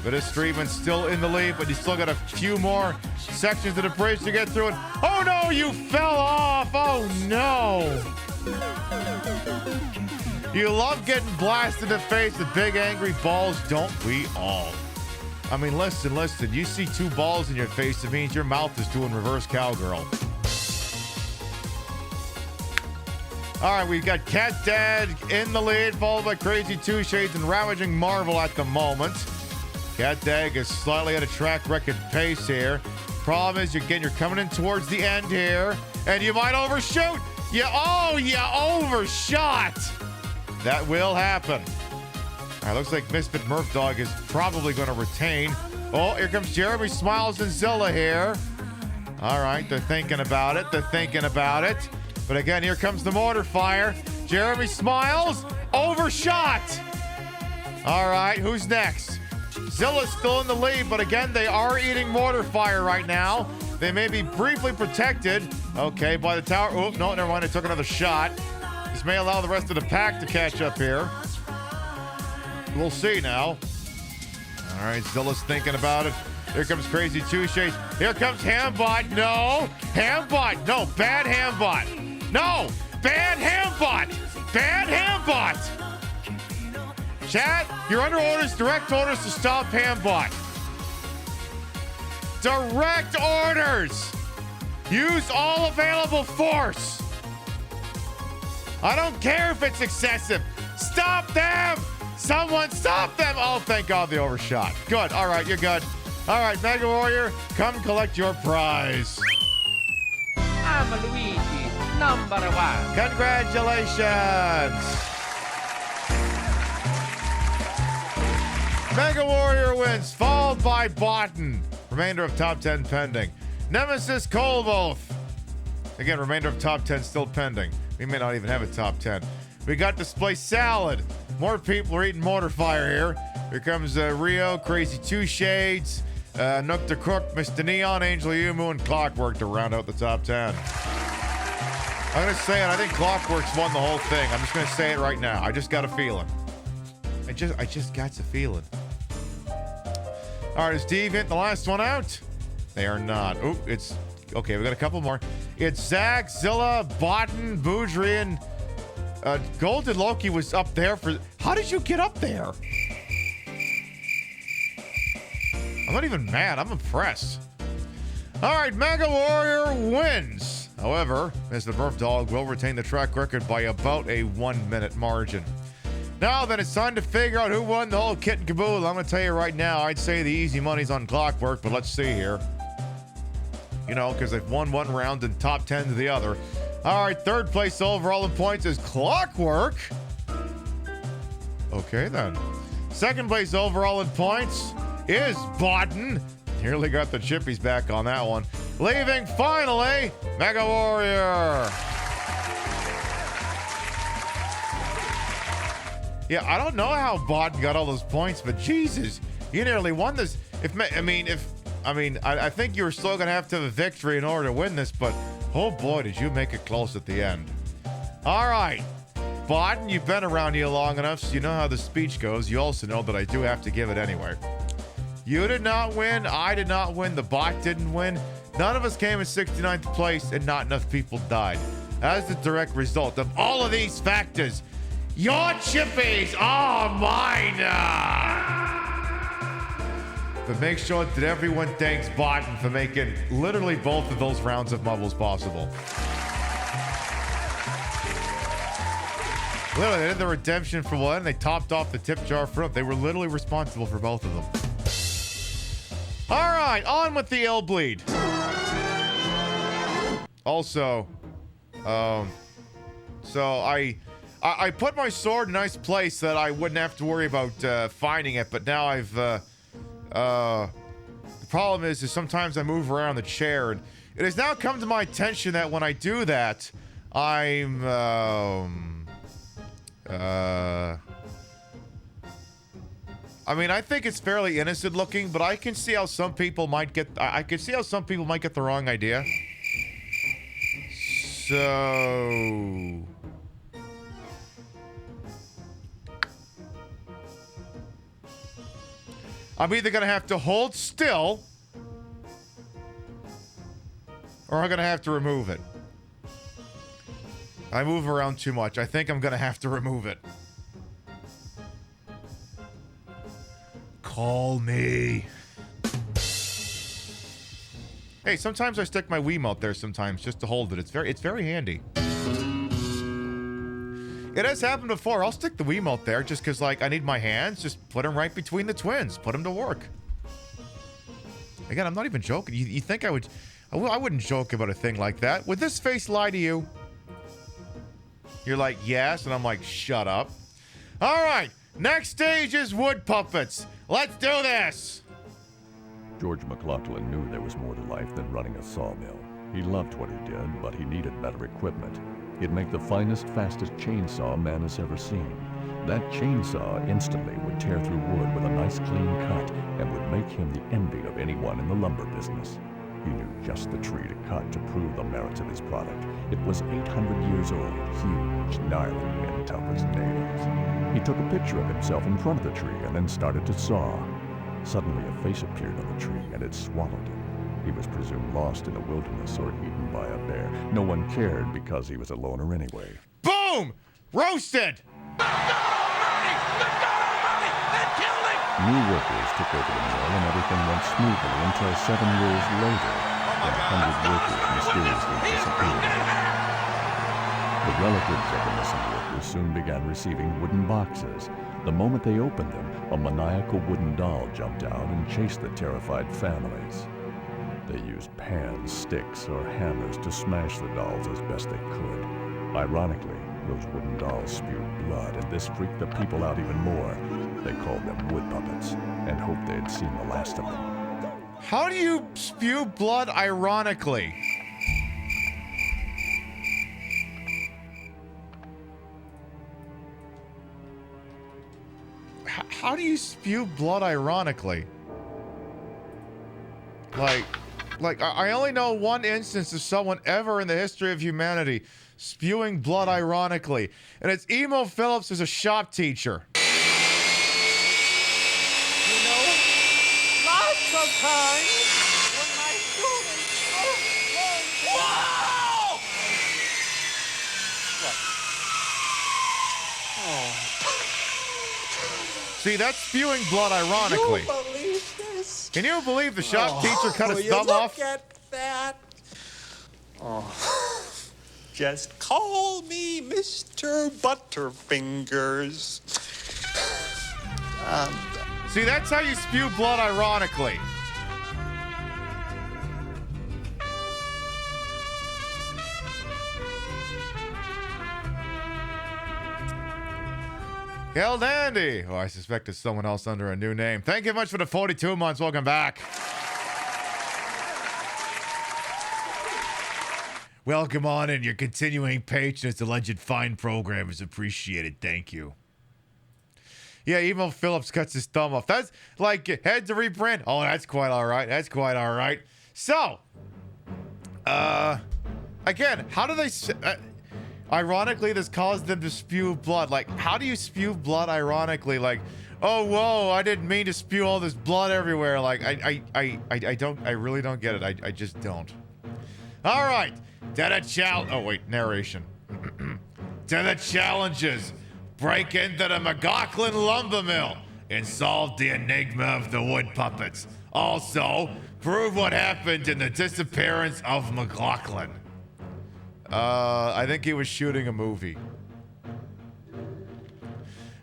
But it's Streeman's still in the lead, but he's still got a few more sections of the bridge to get through it. Oh no, you fell off! Oh no! You love getting blasted in the face with big angry balls, don't we all? I mean, listen. You see 2 balls in your face, it means your mouth is doing reverse cowgirl. All right, we've got Cat Dad in the lead, followed by Crazy Two Shades and Ravaging Marvel at the moment. Cat Dad is slightly at a track record pace here. Problem is, you're coming in towards the end here, and you might overshoot. You overshot. That will happen. All right, looks like Misfit Murph Dog is probably going to retain. Oh, here comes Jeremy Smiles and Zilla here. All right, they're thinking about it. But again, here comes the mortar fire. Jeremy Smiles, overshot. All right, who's next? Zilla's still in the lead, but again, they are eating mortar fire right now. They may be briefly protected. Okay, by the tower. Oh, no, never mind. They took another shot. This may allow the rest of the pack to catch up here. We'll see now. All right, Zilla's thinking about it. Here comes Crazy Two Shades. Here comes Hambot. No. Hambot. No. Bad Hambot. No. Bad Hambot. Bad Hambot. Chat, you're under orders, direct orders to stop Hambot. Direct orders. Use all available force. I don't care if it's excessive. Stop them. Someone stop them. Oh, thank God they overshot. Good. All right, you're good. All right, Mega Warrior, come collect your prize. I'm Luigi, number 1. Congratulations. Mega Warrior wins, followed by Botten. Remainder of top 10 pending. Nemesis Colboth. Again, remainder of top 10 still pending. We may not even have a top 10. We got Display Salad. More people are eating Mortar Fire here. Here comes Rio, Crazy Two Shades, Nook the Crook, Mr. Neon, Angel Yumu, and Clockwork to round out the top 10. I'm going to say it. I think Clockwork's won the whole thing. I'm just going to say it right now. I just got a feeling. I just got a feeling. All right, is Deviant the last one out? They are not. Oh, it's... Okay, we got a couple more. It's Zach, Zilla, Botten, Boudrian. Golden Loki was up there for... How did you get up there? I'm not even mad. I'm impressed. All right, Mega Warrior wins. However, Mr. Burf Dog will retain the track record by about a 1-minute margin. Now then, it's time to figure out who won the whole kit and caboodle. I'm going to tell you right now, I'd say the easy money's on Clockwork, but let's see here. You know, because they've won one round and top 10 to the other. All right, third place overall in points is Clockwork. Okay, then. Second place overall in points is Botten. Nearly got the chippies back on that one. Leaving, finally, Mega Warrior. Yeah, I don't know how Botten got all those points, but Jesus, you nearly won this. I think you were still going to have a victory in order to win this, but oh boy, did you make it close at the end. All right, Botten, you've been around here long enough, so you know how the speech goes. You also know that I do have to give it anyway. You did not win. I did not win. The bot didn't win. None of us came in 69th place, and not enough people died. As the direct result of all of these factors, your chippies are mine. But make sure that everyone thanks Botten for making literally both of those rounds of Mubbles possible. Literally, they did the redemption for one. They topped off the tip jar front. They were literally responsible for both of them. All right, on with the Illbleed. Also, so I put my sword in a nice place so that I wouldn't have to worry about finding it, but now I've, the problem is sometimes I move around the chair, and it has now come to my attention that when I do that, I'm, I think it's fairly innocent looking, but I can see how some people might get, I can see how some people might get the wrong idea. So... I'm either going to have to hold still, or I'm going to have to remove it. I move around too much. I think I'm going to have to remove it. Call me. Hey, sometimes I stick my Wiimote there sometimes just to hold it. It's very handy. It has happened before. I'll stick the Wiimote there just because, like, I need my hands. Just put them right between the twins. Put them to work. Again, I'm not even joking. You think I would... I wouldn't joke about a thing like that. Would this face lie to you? You're like, yes. And I'm like, shut up. All right. Next stage is wood puppets. Let's do this. George McLaughlin knew there was more to life than running a sawmill. He loved what he did, but he needed better equipment. He'd make the finest, fastest chainsaw man has ever seen. That chainsaw instantly would tear through wood with a nice clean cut and would make him the envy of anyone in the lumber business. He knew just the tree to cut to prove the merits of his product. It was 800 years old, huge, gnarly, and tough as nails. He took a picture of himself in front of the tree and then started to saw. Suddenly a face appeared on the tree, and it swallowed him. He was presumed lost in a wilderness or eaten by a bear. No one cared because he was a loner anyway. Boom! Roasted! New workers took over the mill and everything went smoothly until 7 years later, when 100 workers mysteriously disappeared. The relatives of the missing workers soon began receiving wooden boxes. The moment they opened them, a maniacal wooden doll jumped out and chased the terrified families. They used pans, sticks, or hammers to smash the dolls as best they could. Ironically, those wooden dolls spewed blood, and this freaked the people out even more. They called them wood puppets and hoped they had seen the last of them. How do you spew blood ironically? How do you spew blood ironically? Like, I only know one instance of someone ever in the history of humanity spewing blood ironically, and it's Emo Phillips, who's a shop teacher. You know, lots of times when my students Whoa! What? See, that's spewing blood ironically. Can you believe this? Can you believe the shop teacher cut his thumb off? Look at that. Oh. Just call me Mr. Butterfingers. See, that's how you spew blood ironically. Hell Dandy. Oh, I suspect it's someone else under a new name. Thank you much for the 42 months. Welcome back. Welcome on, and your continuing patronage to Legend Fine program is appreciated. Thank you. Yeah, Emo Phillips cuts his thumb off. That's like head to reprint. Oh, that's quite all right. That's quite all right. So, again, how do they? Ironically, this caused them to spew blood. Like, how do you spew blood ironically? Like, oh, whoa, I didn't mean to spew all this blood everywhere. Like, I really don't get it. I just don't. All right. To the challenge. Oh, wait, narration. To the challenges. Break into the McLaughlin lumber mill and solve the enigma of the wood puppets. Also, prove what happened in the disappearance of McLaughlin. I think he was shooting a movie.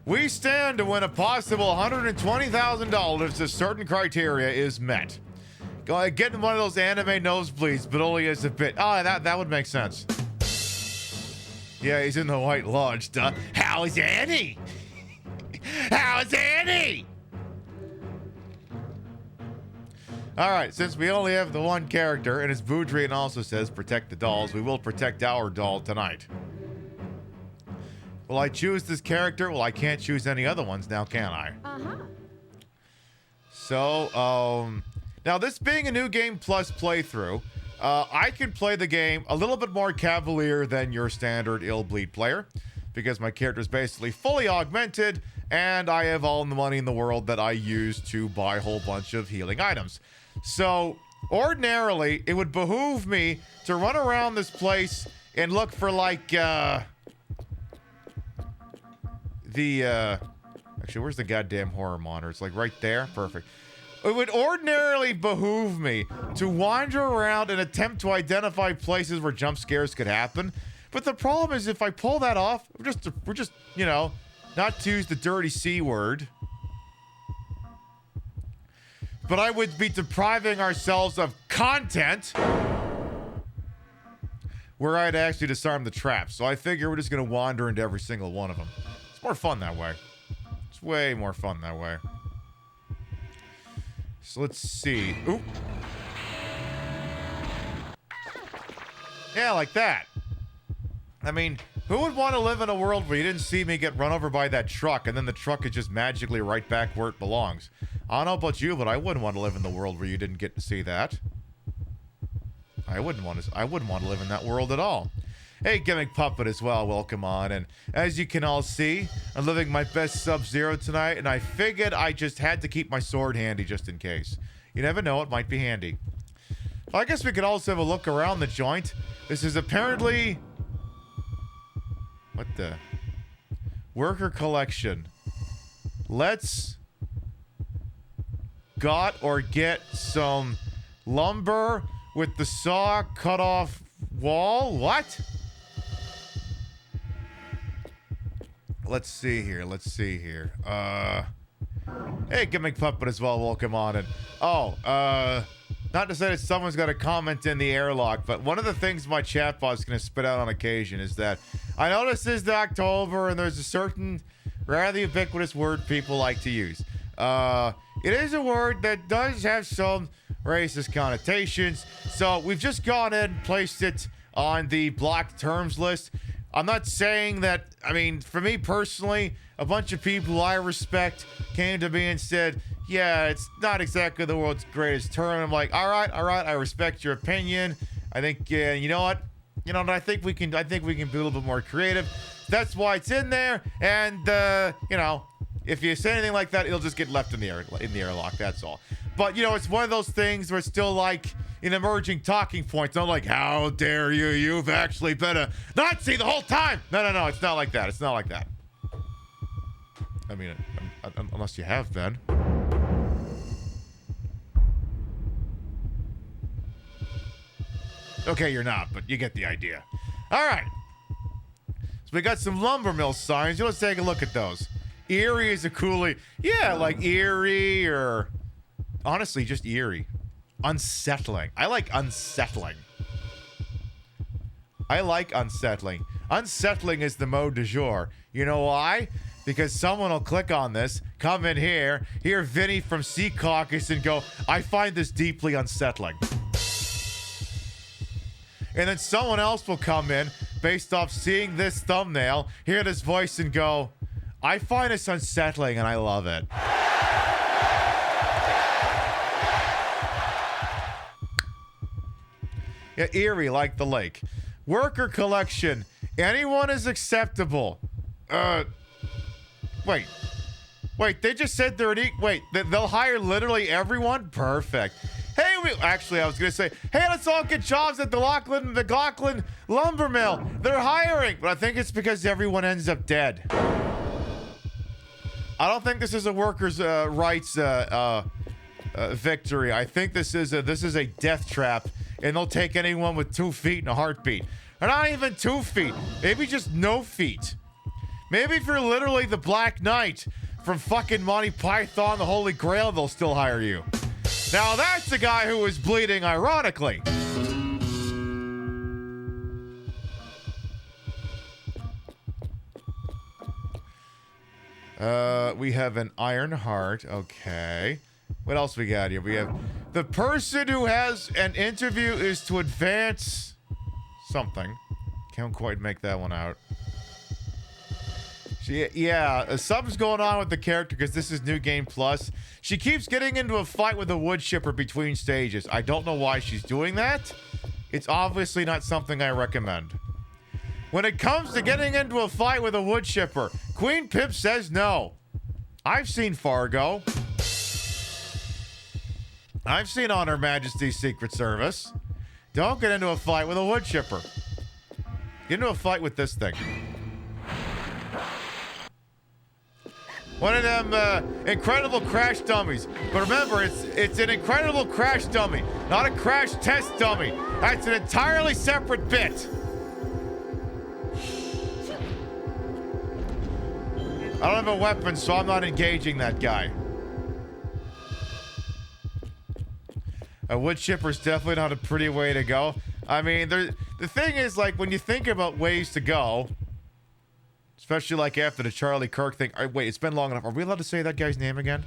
We stand to win a possible $120,000 if certain criteria is met. Getting one of those anime nosebleeds, but only as a bit. Oh, that would make sense. Yeah, he's in the White Lodge. Duh. How's Annie? How's Annie? All right, since we only have the one character, and as Boudrian also says, protect the dolls, we will protect our doll tonight. Will I choose this character? Well, I can't choose any other ones now, can I? Uh-huh. So, now this being a new game plus playthrough, I can play the game a little bit more cavalier than your standard Illbleed player, because my character is basically fully augmented, and I have all the money in the world that I use to buy a whole bunch of healing items. So, ordinarily, it would behoove me to run around this place and look for, like, actually, where's the goddamn horror monitor? It's, like, right there? Perfect. It would ordinarily behoove me to wander around and attempt to identify places where jump scares could happen. But the problem is, if I pull that off, we're just, you know, not to use the dirty C word, but I would be depriving ourselves of content where I'd actually disarm the traps. So I figure we're just going to wander into every single one of them. It's more fun that way. It's way more fun that way. So let's see. Oop. Yeah, like that. I mean, who would want to live in a world where you didn't see me get run over by that truck and then the truck is just magically right back where it belongs? I don't know about you, but I wouldn't want to live in the world where you didn't get to see that. I wouldn't want to live in that world at all. Hey, Gimmick Puppet as well, welcome on. And as you can all see, I'm living my best Sub-Zero tonight, and I figured I just had to keep my sword handy just in case. You never know, it might be handy. Well, I guess we could also have a look around the joint. This is apparently... What the... Worker collection. Let's... Got or get some lumber with the saw cut off wall? What? Let's see here. Let's see here. Hey, Gimmick Puppet as well. Welcome on. And not to say that someone's got a comment in the airlock, but one of the things my chatbot's going to spit out on occasion is that I noticed this is October and there's a certain rather ubiquitous word people like to use. It is a word that does have some racist connotations, so we've just gone ahead and placed it on the blocked terms list. I'm not saying that, I mean, for me personally, a bunch of people I respect came to me and said, yeah, it's not exactly the world's greatest term. I'm like, all right, I respect your opinion. I think, you know what? I think we can be a little bit more creative. That's why it's in there, and, if you say anything like that, it'll just get left in the airlock, that's all. But, it's one of those things where it's still like an emerging talking point. It's not like, how dare you, you've actually been a Nazi the whole time. No, it's not like that. It's not like that. I mean, unless you have been. Okay, you're not, but you get the idea. All right. So we got some lumber mill signs. Let's take a look at those. Eerie is a coolie. Yeah, like eerie or... Honestly, just eerie. Unsettling. I like unsettling. Unsettling is the mode du jour. You know why? Because someone will click on this, come in here, hear Vinny from Sea Caucus and go, I find this deeply unsettling. And then someone else will come in, based off seeing this thumbnail, hear this voice and go, I find this unsettling and I love it. Yeah, eerie like the lake. Worker collection. Anyone is acceptable. Wait, they just said they're they'll hire literally everyone? Perfect. Hey, I was gonna say, hey, let's all get jobs at the Gocklin lumber mill. They're hiring, but I think it's because everyone ends up dead. I don't think this is a workers' rights victory. I think this is a death trap, and they'll take anyone with 2 feet in a heartbeat. Or not even 2 feet, maybe just no feet. Maybe if you're literally the Black Knight from fucking Monty Python, the Holy Grail, they'll still hire you. Now that's the guy who was bleeding, ironically. We have an Iron Heart. Okay. What else we got here? We have the person who has an interview is to advance something. Can't quite make that one out. Something's going on with the character because this is New Game Plus. She keeps getting into a fight with a wood chipper between stages. I don't know why she's doing that. It's obviously not something I recommend. When it comes to getting into a fight with a wood chipper, Queen Pip says no. I've seen Fargo. I've seen On Her Majesty's Secret Service. Don't get into a fight with a wood chipper. Get into a fight with this thing. One of them incredible crash dummies. But remember, it's an incredible crash dummy, not a crash test dummy. That's an entirely separate bit. I don't have a weapon, so I'm not engaging that guy. A wood chipper's definitely not a pretty way to go. I mean, the thing is, like, when you think about ways to go, especially like after the Charlie Kirk thing. Wait, it's been long enough. Are we allowed to say that guy's name again?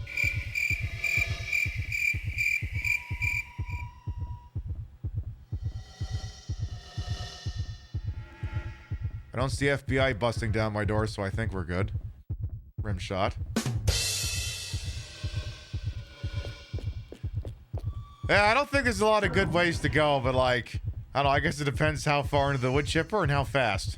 I don't see FBI busting down my door, so I think we're good. Rim shot. Yeah, I don't think there's a lot of good ways to go, but like, I don't know, I guess it depends how far into the wood chipper and how fast.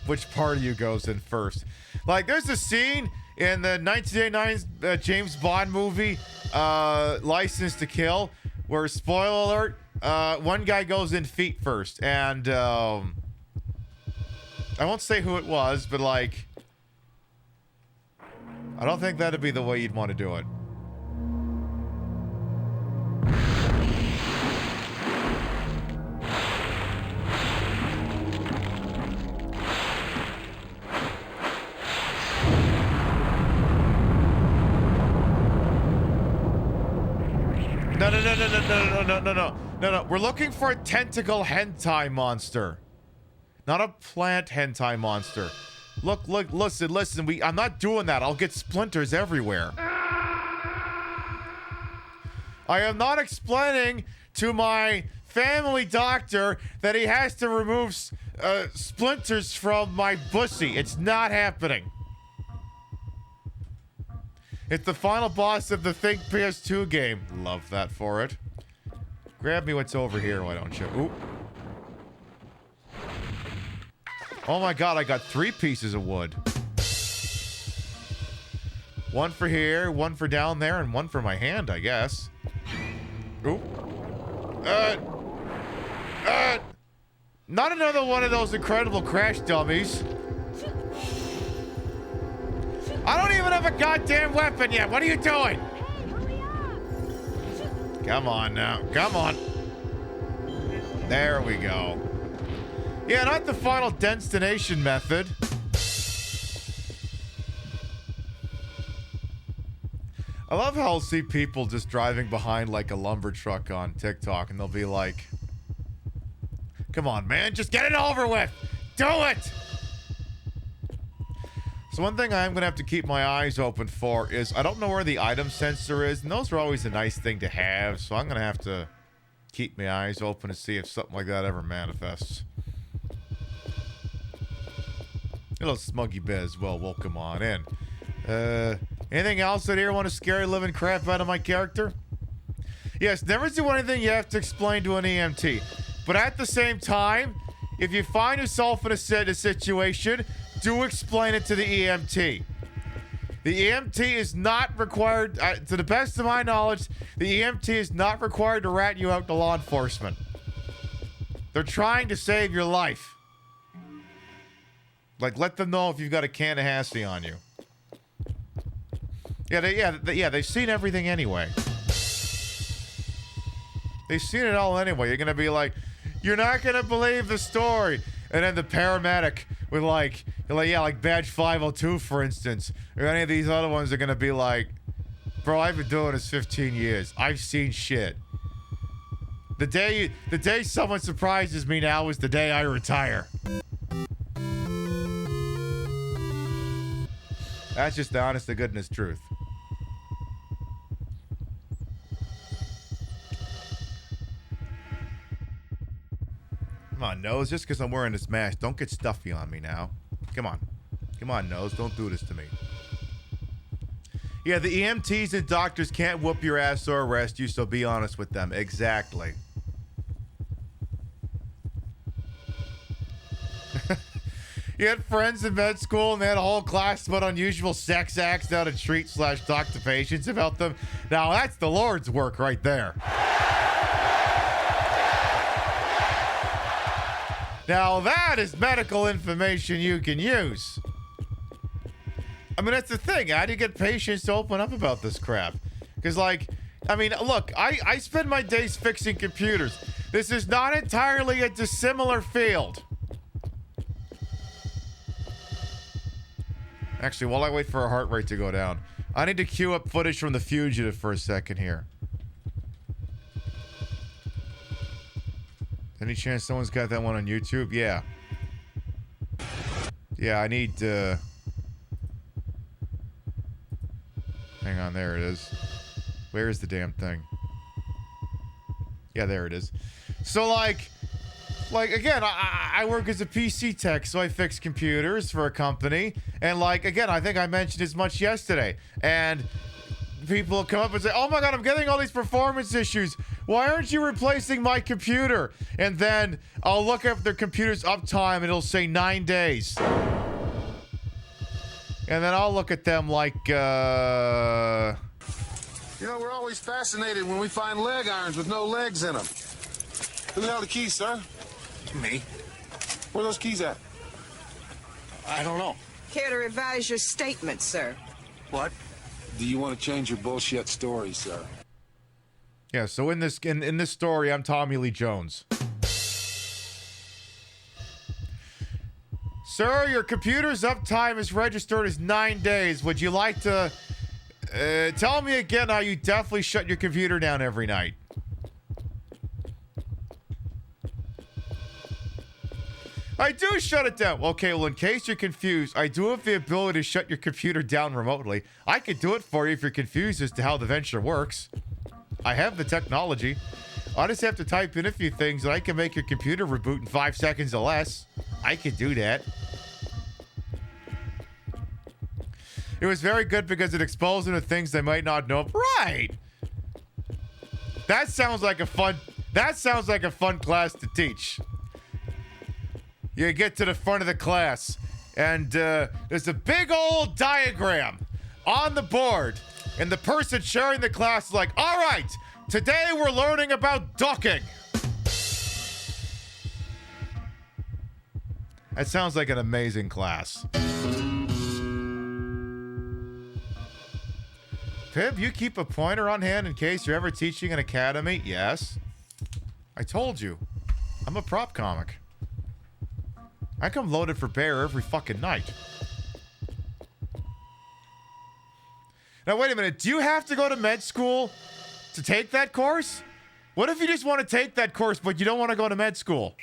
Which part of you goes in first. Like, there's a scene in the 1989 James Bond movie, License to Kill, where, spoiler alert, one guy goes in feet first. And, I won't say who it was, but, like, I don't think that'd be the way you'd want to do it. No. We're looking for a tentacle hentai monster. Not a plant hentai monster. Look, listen. I'm not doing that. I'll get splinters everywhere. I am not explaining to my family doctor that he has to remove splinters from my pussy. It's not happening. It's the final boss of the Think PS2 game. Love that for it. Grab me what's over here, why don't you? Ooh. Oh my god, I got 3 pieces of wood. One for here, one for down there, and one for my hand, I guess. Ooh. Not another one of those incredible crash dummies. I don't even have a goddamn weapon yet. What are you doing? Come on now. Come on. There we go. Yeah, not the final destination method. I love how I'll see people just driving behind like a lumber truck on TikTok and they'll be like, come on, man, just get it over with. Do it. So one thing I'm going to have to keep my eyes open for is I don't know where the item sensor is, and those are always a nice thing to have, so I'm going to have to keep my eyes open to see if something like that ever manifests. Hello, Smuggy Biz. Well, welcome on in. Anything else out here want to scare the living crap out of my character? Yes, never do anything you have to explain to an EMT. But at the same time, if you find yourself in a situation, do explain it to the EMT. The EMT is not required, to the best of my knowledge, the EMT is not required to rat you out to law enforcement. They're trying to save your life. Like, let them know if you've got a can of Hassy on you. Yeah, they've seen everything anyway. They've seen it all anyway. You're gonna be like, you're not gonna believe the story. And then the paramedic with like badge 502, for instance, or any of these other ones are gonna be like, bro, I've been doing this 15 years. I've seen shit. The day someone surprises me now is the day I retire. That's just the honest to goodness truth. Come on, Nose. Just because I'm wearing this mask, don't get stuffy on me now. Come on. Come on, Nose. Don't do this to me. Yeah, the EMTs and doctors can't whoop your ass or arrest you, so be honest with them. Exactly. You had friends in med school and they had a whole class about unusual sex acts how to treat/talk to patients about them. Now, that's the Lord's work right there. Now that is medical information you can use. I mean, that's the thing. How do you get patients to open up about this crap? Because, like, I mean, look, I spend my days fixing computers. This is not entirely a dissimilar field. Actually, while I wait for our heart rate to go down, I need to queue up footage from The Fugitive for a second here. Any chance someone's got that one on YouTube? Yeah. Yeah, I need hang on, there it is. Where is the damn thing? Yeah, there it is. So, like again, I work as a PC tech, so I fix computers for a company. And, like, again, I think I mentioned as much yesterday. And people will come up and say, oh my god, I'm getting all these performance issues. Why aren't you replacing my computer? And then I'll look up their computer's uptime and it'll say 9 days. And then I'll look at them like, You know, we're always fascinated when we find leg irons with no legs in them. Who the hell the keys, sir? Me? Where are those keys at? I don't know. Care to revise your statement, sir? What? Do you want to change your bullshit story, sir? yeah, so in this story, I'm Tommy Lee Jones. Sir, your computer's uptime is registered as 9 days. Would you like to tell me again how you definitely shut your computer down every night? I do shut it down. Okay, well, in case you're confused, I do have the ability to shut your computer down remotely. I could do it for you if you're confused as to how the venture works. I have the technology. I just have to type in a few things and I can make your computer reboot in 5 seconds or less. I could do that. It was very good because it exposed them to things they might not know. Right. That sounds like a fun class to teach. You get to the front of the class and there's a big old diagram on the board and the person sharing the class is like, all right, today we're learning about ducking. That sounds like an amazing class. Pib, you keep a pointer on hand in case you're ever teaching an academy? Yes. I told you. I'm a prop comic. I come loaded for bear every fucking night. Now, wait a minute. Do you have to go to med school to take that course? What if you just want to take that course, but you don't want to go to med school?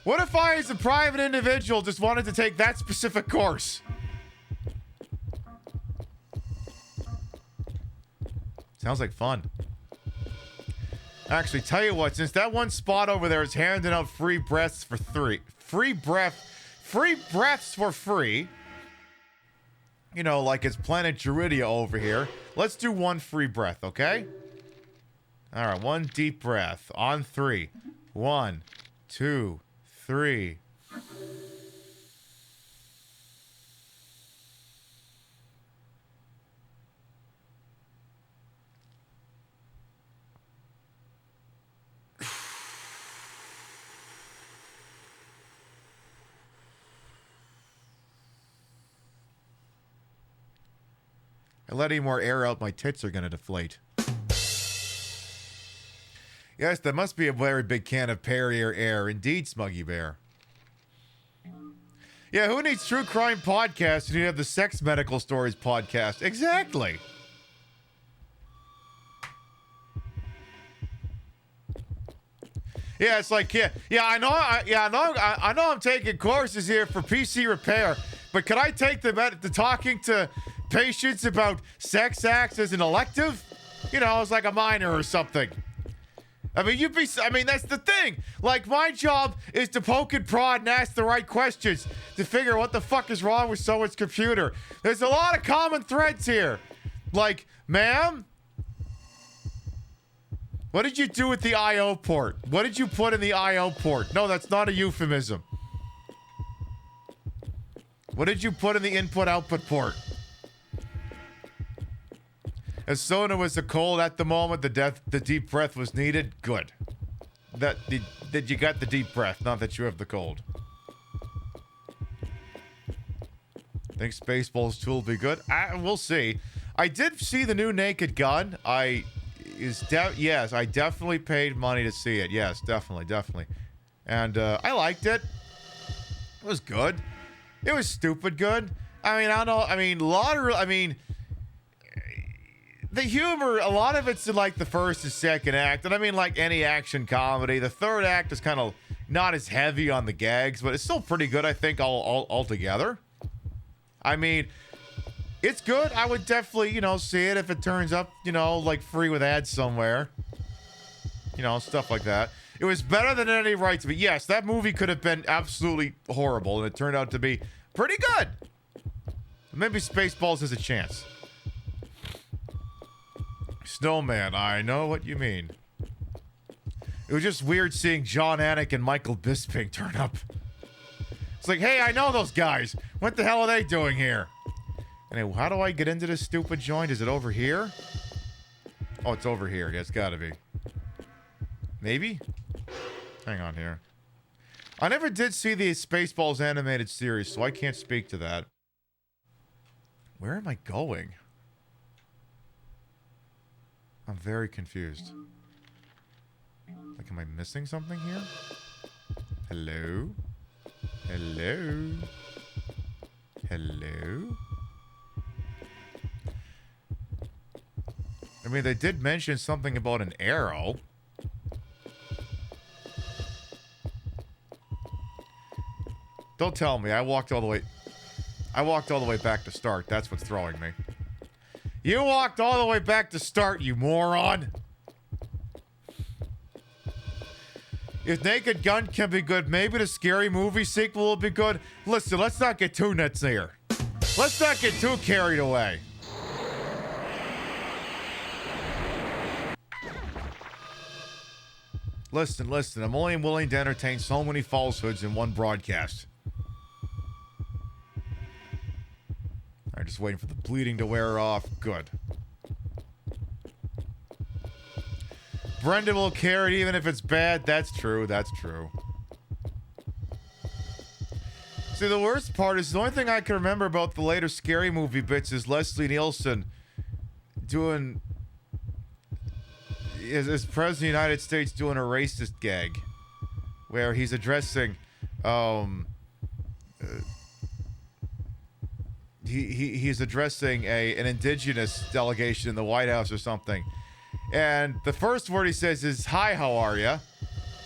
What if I, as a private individual, just wanted to take that specific course? Sounds like fun. Actually, tell you what, since that one spot over there is handing out free breaths for free. Free breaths for free. You know, like it's Planet Geridia over here. Let's do one free breath, okay? All right, one deep breath on 3. 1, 2, 3. I let any more air out, my tits are gonna deflate. Yes, that must be a very big can of Perrier air. Indeed, Smuggy Bear. Yeah, who needs true crime podcasts when you have the sex medical stories podcast? Exactly. Yeah, it's like, I know I'm taking courses here for PC repair, but could I take them at the talking to patients about sex acts as an elective? You know, it's like a minor or something. I mean, that's the thing. Like, my job is to poke and prod and ask the right questions to figure out what the fuck is wrong with someone's computer. There's a lot of common threads here. Like, ma'am, what did you do with the I/O port? What did you put in the I/O port? No, that's not a euphemism. What did you put in the input-output port? As Sona was a cold at the moment, the deep breath was needed. Good. That you got the deep breath, not that you have the cold. Think Spaceballs 2 will be good? We'll see. I did see the new Naked Gun. Yes, I definitely paid money to see it. Yes, definitely. And I liked it. It was good. It was stupid good. I mean, I don't know. I mean, the humor, a lot of it's in like the first and second act. And I mean, like any action comedy, the third act is kind of not as heavy on the gags, but it's still pretty good, I think, all together. I mean, it's good. I would definitely, see it if it turns up, like free with ads somewhere. Stuff like that. It was better than any rights, but yes, that movie could have been absolutely horrible, and it turned out to be pretty good. Maybe Spaceballs has a chance. Snowman, I know what you mean. It was just weird seeing John Anik and Michael Bisping turn up. It's like, hey, I know those guys. What the hell are they doing here? Anyway, how do I get into this stupid joint? Is it over here? Oh, it's over here. Yeah, it's gotta be. Maybe? Hang on here. I never did see the Spaceballs animated series, so I can't speak to that. Where am I going? I'm very confused. Like, am I missing something here? Hello? Hello? Hello? I mean, they did mention something about an arrow. Don't tell me. I walked all the way back to start. That's what's throwing me. You walked all the way back to start, you moron. If Naked Gun can be good, maybe the Scary Movie sequel will be good. Listen, let's not get too nuts here. Let's not get too carried away. Listen. I'm only willing to entertain so many falsehoods in one broadcast. Alright, just waiting for the bleeding to wear off. Good. Brendan will carry it even if it's bad. That's true. That's true. See, the worst part is the only thing I can remember about the later Scary Movie bits is Leslie Nielsen doing... as President of the United States doing a racist gag. Where he's addressing... He's addressing an indigenous delegation in the White House or something. And the first word he says is, "Hi, how are ya?"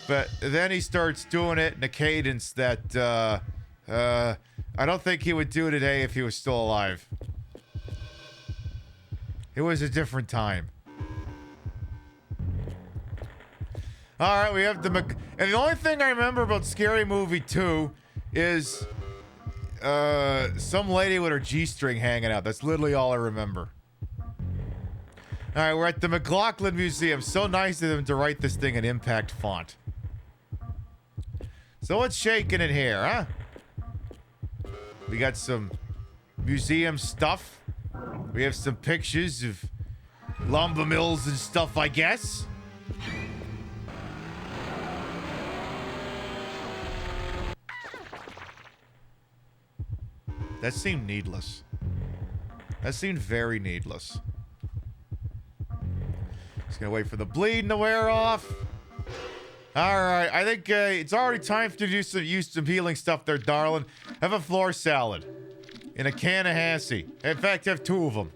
But then he starts doing it in a cadence that, I don't think he would do today if he was still alive. It was a different time. Alright, we have the and the only thing I remember about Scary Movie 2 is, some lady with her G-string hanging out. That's literally all I remember. Alright, we're at the McLaughlin Museum. So nice of them to write this thing in impact font. So what's shaking in here, huh? We got some museum stuff. We have some pictures of lumber mills and stuff, I guess. That seemed needless. That seemed very needless. Just gonna wait for the bleeding to wear off. Alright, I think it's already time to use some healing stuff there, darling. Have a floor salad. In a can of Hansi. In fact, have 2 of them.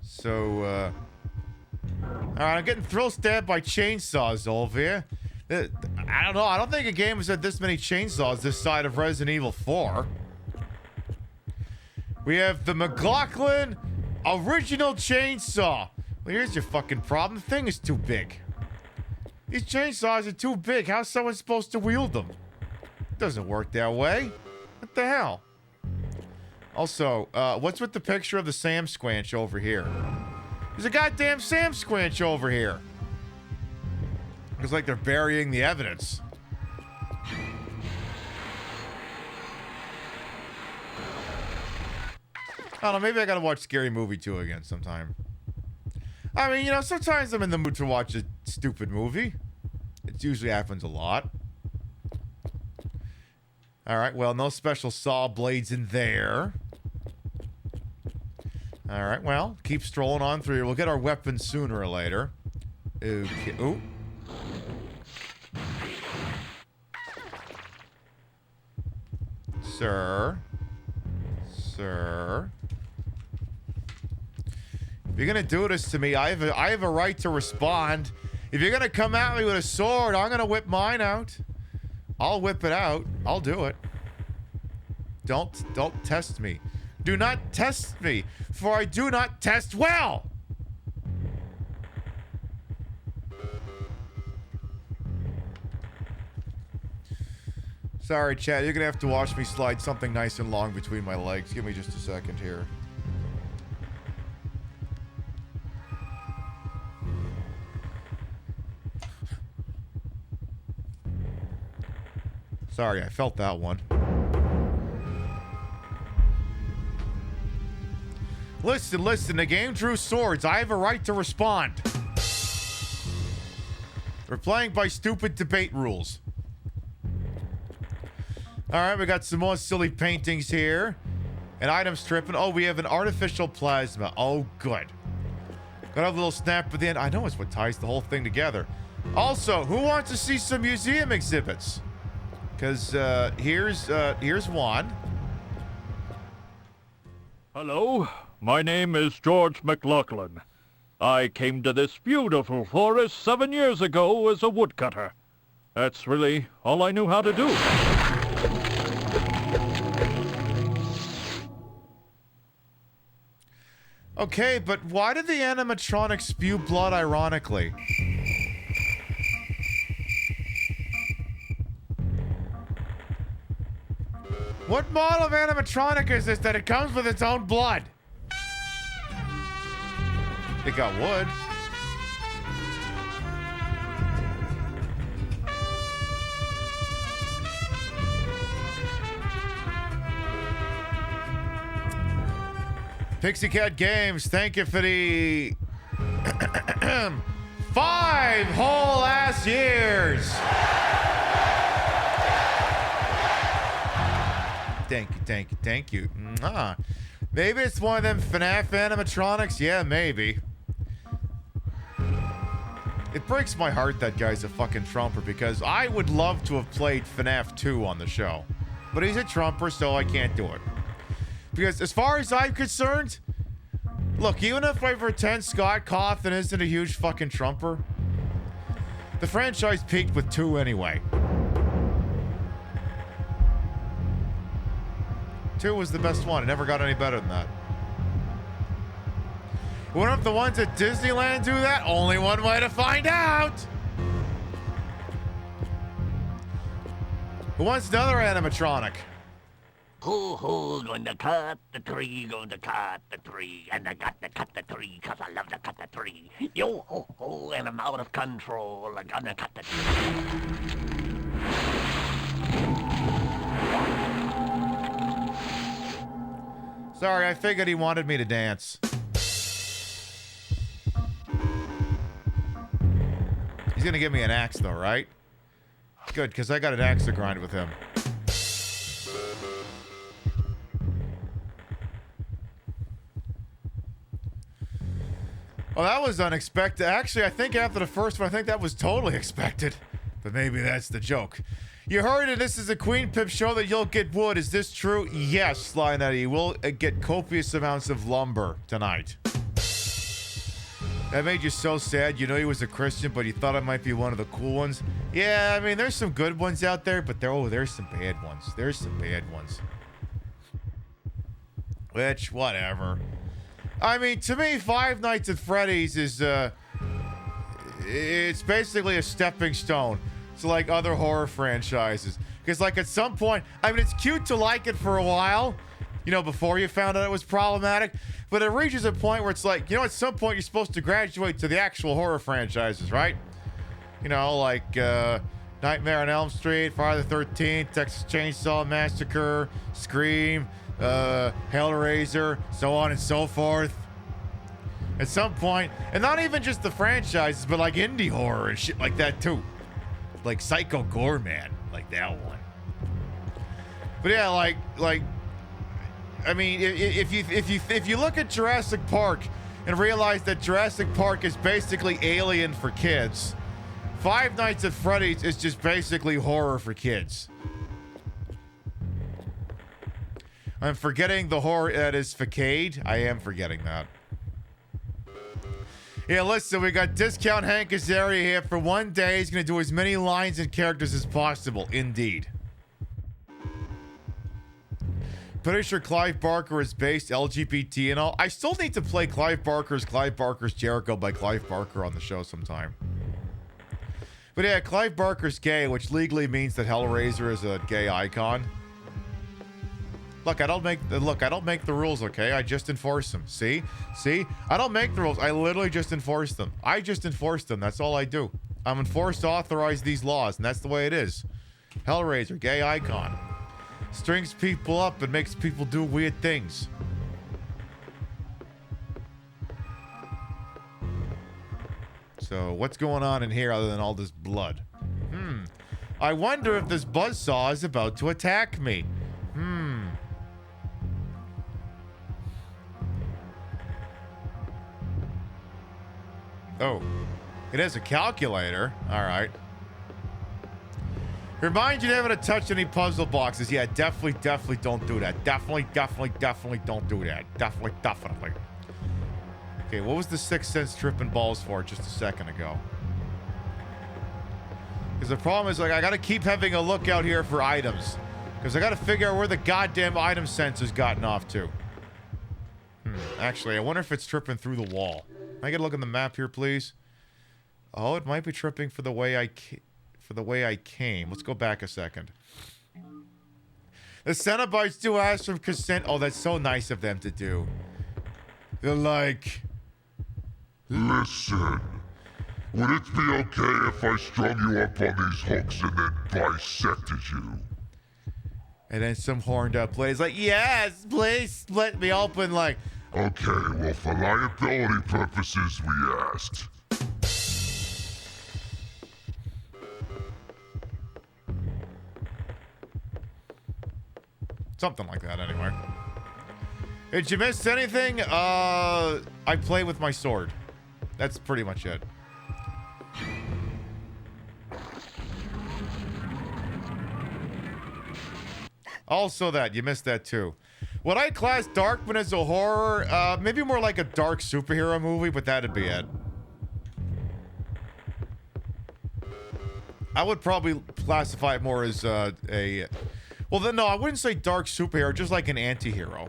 So, alright, I'm getting thrill stabbed by chainsaws over here. I don't know. I don't think a game has had this many chainsaws this side of Resident Evil 4. We have the McLaughlin original chainsaw. Well, here's your fucking problem. The thing is too big. These chainsaws are too big. How's someone supposed to wield them? It doesn't work that way. What the hell? Also, what's with the picture of the Sam Squanch over here? There's a goddamn Sam Squanch over here. Looks like they're burying the evidence. I don't know, maybe I gotta watch Scary Movie 2 again sometime. I mean, you know, sometimes I'm in the mood to watch a stupid movie. It usually happens a lot. Alright, well, no special saw blades in there. Alright, well, keep strolling on through here. We'll get our weapons sooner or later. Okay. Ooh. Sir. If you're gonna do this to me, I have a right to respond. If you're gonna come at me with a sword, I'm gonna whip mine out. I'll whip it out. I'll do it. Don't test me. Do not test me, for I do not test well. Sorry, chat. You're gonna have to watch me slide something nice and long between my legs. Give me just a second here. Sorry, I felt that one. Listen, the game drew swords. I have a right to respond. We're playing by stupid debate rules. Alright, we got some more silly paintings here. An item stripping. Oh, we have an artificial plasma. Oh, good. Got a little snap at the end. I know it's what ties the whole thing together. Also, who wants to see some museum exhibits? Because here's one. Hello, my name is George McLaughlin. I came to this beautiful forest 7 years ago as a woodcutter. That's really all I knew how to do. Okay, but why did the animatronic spew blood ironically? What model of animatronic is this that it comes with its own blood? It got wood. Pixie Cat Games, thank you for the 5 whole ass years. Thank you. Maybe it's one of them FNAF animatronics. Yeah, maybe. It breaks my heart that guy's a fucking Trumper because I would love to have played FNAF 2 on the show. But he's a Trumper, so I can't do it. Because as far as I'm concerned, look, even if I pretend Scott Cawthon isn't a huge fucking Trumper, the franchise peaked with 2 anyway. 2 was the best one. It never got any better than that. What if the ones at Disneyland do that? Only one way to find out. Who wants another animatronic? Ho, going to cut the tree, and I got to cut the tree, 'cause I love to cut the tree. Yo, ho, and I'm out of control, I'm gonna cut the tree. Sorry, I figured he wanted me to dance. He's gonna give me an axe though, right? Good, because I got an axe to grind with him. Well, that was unexpected. Actually, I think after the first one, I think that was totally expected. But maybe that's the joke. You heard it. This is a Queen Pip show that you'll get wood. Is this true? Yes, Lionel. You will get copious amounts of lumber tonight. That made you so sad. You know he was a Christian, but you thought I might be one of the cool ones. Yeah, I mean, there's some good ones out there, but there's some bad ones. There's some bad ones. Which, whatever. I mean, to me, Five Nights at Freddy's is, it's basically a stepping stone to, like, other horror franchises. Because, like, at some point, I mean, it's cute to like it for a while, you know, before you found out it was problematic. But it reaches a point where it's like, you know, at some point you're supposed to graduate to the actual horror franchises, right? You know, like, Nightmare on Elm Street, Friday the 13th, Texas Chainsaw Massacre, Scream, Hellraiser, so on and so forth. At some point, and not even just the franchises, but like indie horror and shit like that too. Like Psycho Goreman, like that one. But yeah, like I mean, if you look at Jurassic Park and realize that Jurassic Park is basically Alien for kids, Five Nights at Freddy's is just basically horror for kids. I'm forgetting the horror that is Facade. I am forgetting that. Yeah, listen, we got Discount Hank Azaria here for 1 day. He's going to do as many lines and characters as possible. Indeed. Pretty sure Clive Barker is based LGBT and all. I still need to play Clive Barker's Jericho by Clive Barker on the show sometime. But yeah, Clive Barker's gay, which legally means that Hellraiser is a gay icon. Look, I don't make the rules, okay? I just enforce them. See? I don't make the rules. I literally just enforce them. I just enforce them. That's all I do. I'm enforced to authorize these laws, and that's the way it is. Hellraiser, gay icon. Strings people up and makes people do weird things. So, what's going on in here other than all this blood? I wonder if this buzzsaw is about to attack me. Oh, it has a calculator. All right. Remind you never to touch any puzzle boxes. Yeah, definitely don't do that. Definitely don't do that. Definitely. Okay, what was the 6 cents tripping balls for just a second ago? Because the problem is, like, I gotta keep having a look out here for items. Because I gotta figure out where the goddamn item sensor's gotten off to. Actually, I wonder if it's tripping through the wall. Can I get a look at the map here, please? Oh, it might be tripping for the way I came. Let's go back a second. The Cenobites do ask for consent. Oh, that's so nice of them to do. They're like... Listen, would it be okay if I strung you up on these hooks and then bisected you? And then some horned up lady's like, yes, please split me open, like... Okay, well, for liability purposes, we asked. Something like that, anyway. Did you miss anything? I play with my sword. That's pretty much it. Also that, you missed that too. Would I class Darkman as a horror? Maybe more like a dark superhero movie, but that'd be it. I would probably classify it more as well, then no, I wouldn't say dark superhero, just like an anti-hero.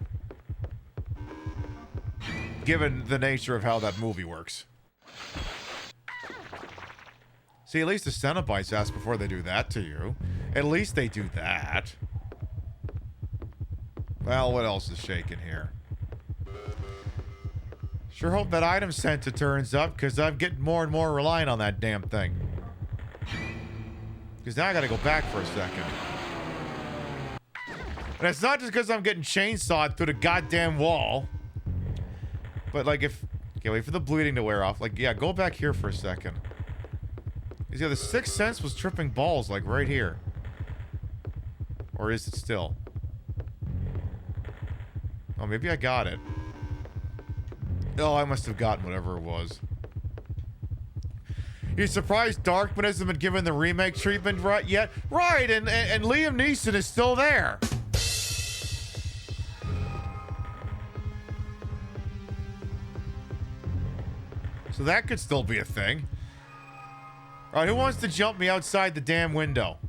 Given the nature of how that movie works. See, at least the Cenobites ask before they do that to you. At least they do that. Well, what else is shaking here? Sure hope that item sensor turns up, because I'm getting more and more reliant on that damn thing. Because now I gotta go back for a second. And it's not just because I'm getting chainsawed through the goddamn wall. But, like, if... Okay, wait for the bleeding to wear off. Like, yeah, go back here for a second. Because, yeah, the 6th sense was tripping balls, like, right here. Or is it still? Oh, maybe I got it. Oh, I must have gotten whatever it was. You're surprised Darkman hasn't been given the remake treatment yet? Right, and Liam Neeson is still there. So that could still be a thing. Alright, who wants to jump me outside the damn window?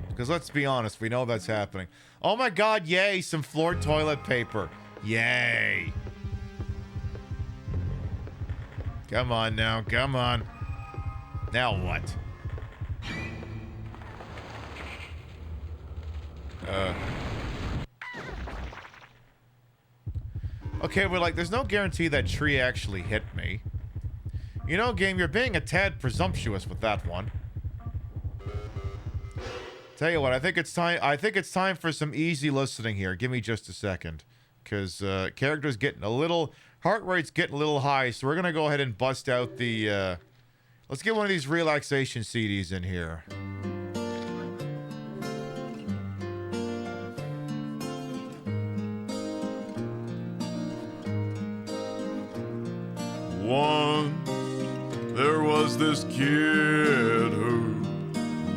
Because let's be honest, we know that's happening. Oh my god, yay, some floor toilet paper. Yay. Come on now, come on. Now what? Okay, but like, there's no guarantee that tree actually hit me. You know, game, you're being a tad presumptuous with that one. Tell you what, I think it's time for some easy listening here. Give me just a second. Because character's getting a little... Heart rate's getting a little high, so we're going to go ahead and bust out the... let's get one of these relaxation CDs in here. Once there was this kid who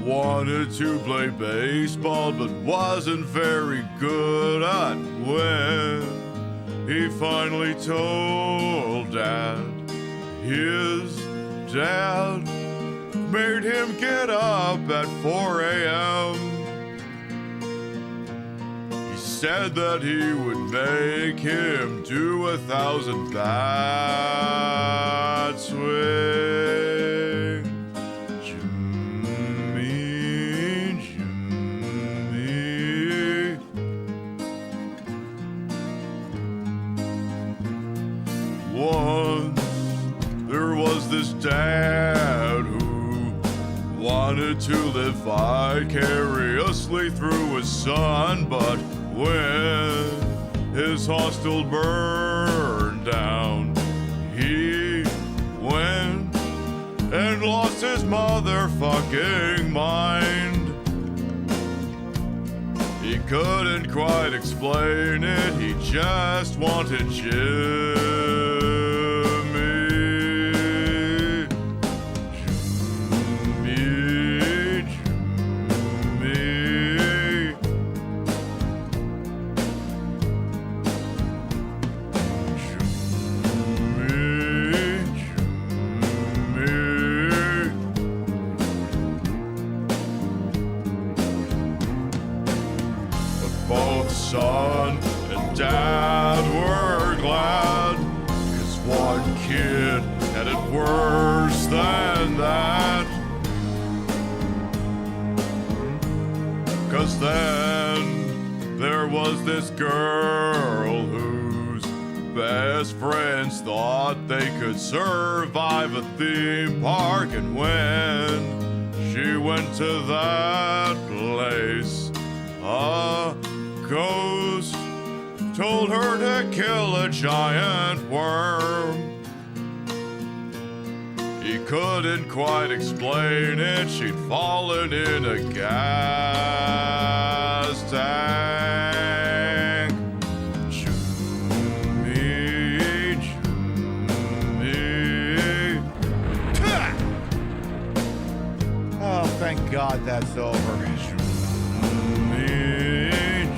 wanted to play baseball but wasn't very good at when he finally told Dad. His dad made him get up at 4 a.m. He said that he would make him do 1,000 bat swings. Once there was this dad who wanted wanted to live vicariously through his son, but when his hostel burned down, he went and lost his motherfucking mind. He couldn't quite explain it, he just wanted Jimmy. Son and Dad were glad, 'cause one kid had it worse than that. 'Cause then there was this girl whose best friends thought they could survive a theme park, and when she went to that place, ghost told her to kill a giant worm. He couldn't quite explain it, she'd fallen in a gas tank. Jimmy, Jimmy. Oh, thank God that's over.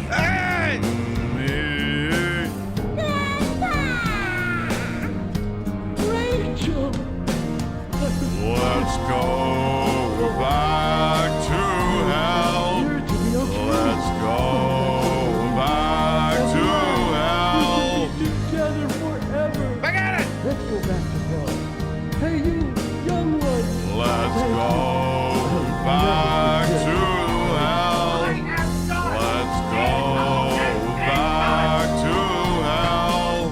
Hey! Rachel! Let's go back to hell. Let's go back to hell. Together forever. Back at it! Let's go back to hell. Hey, you young one. Let's go back to hell. Let's go back to hell.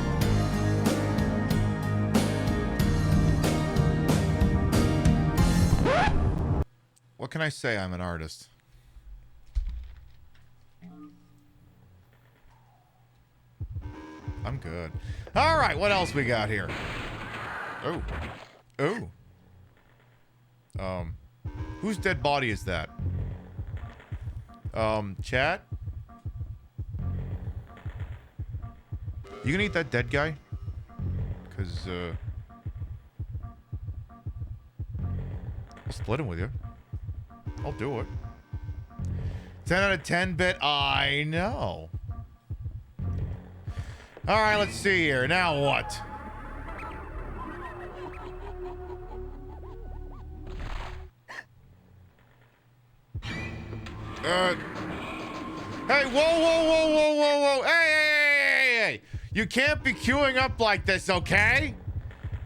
What can I say? I'm an artist. I'm good. All right, what else we got here? Oh. Oh. Whose dead body is that? Chat? You gonna eat that dead guy? Cause, I'll split him with you. I'll do it. 10 out of 10 bit? I know. Alright, let's see here. Now what? Hey, whoa. Hey. You can't be queuing up like this, okay?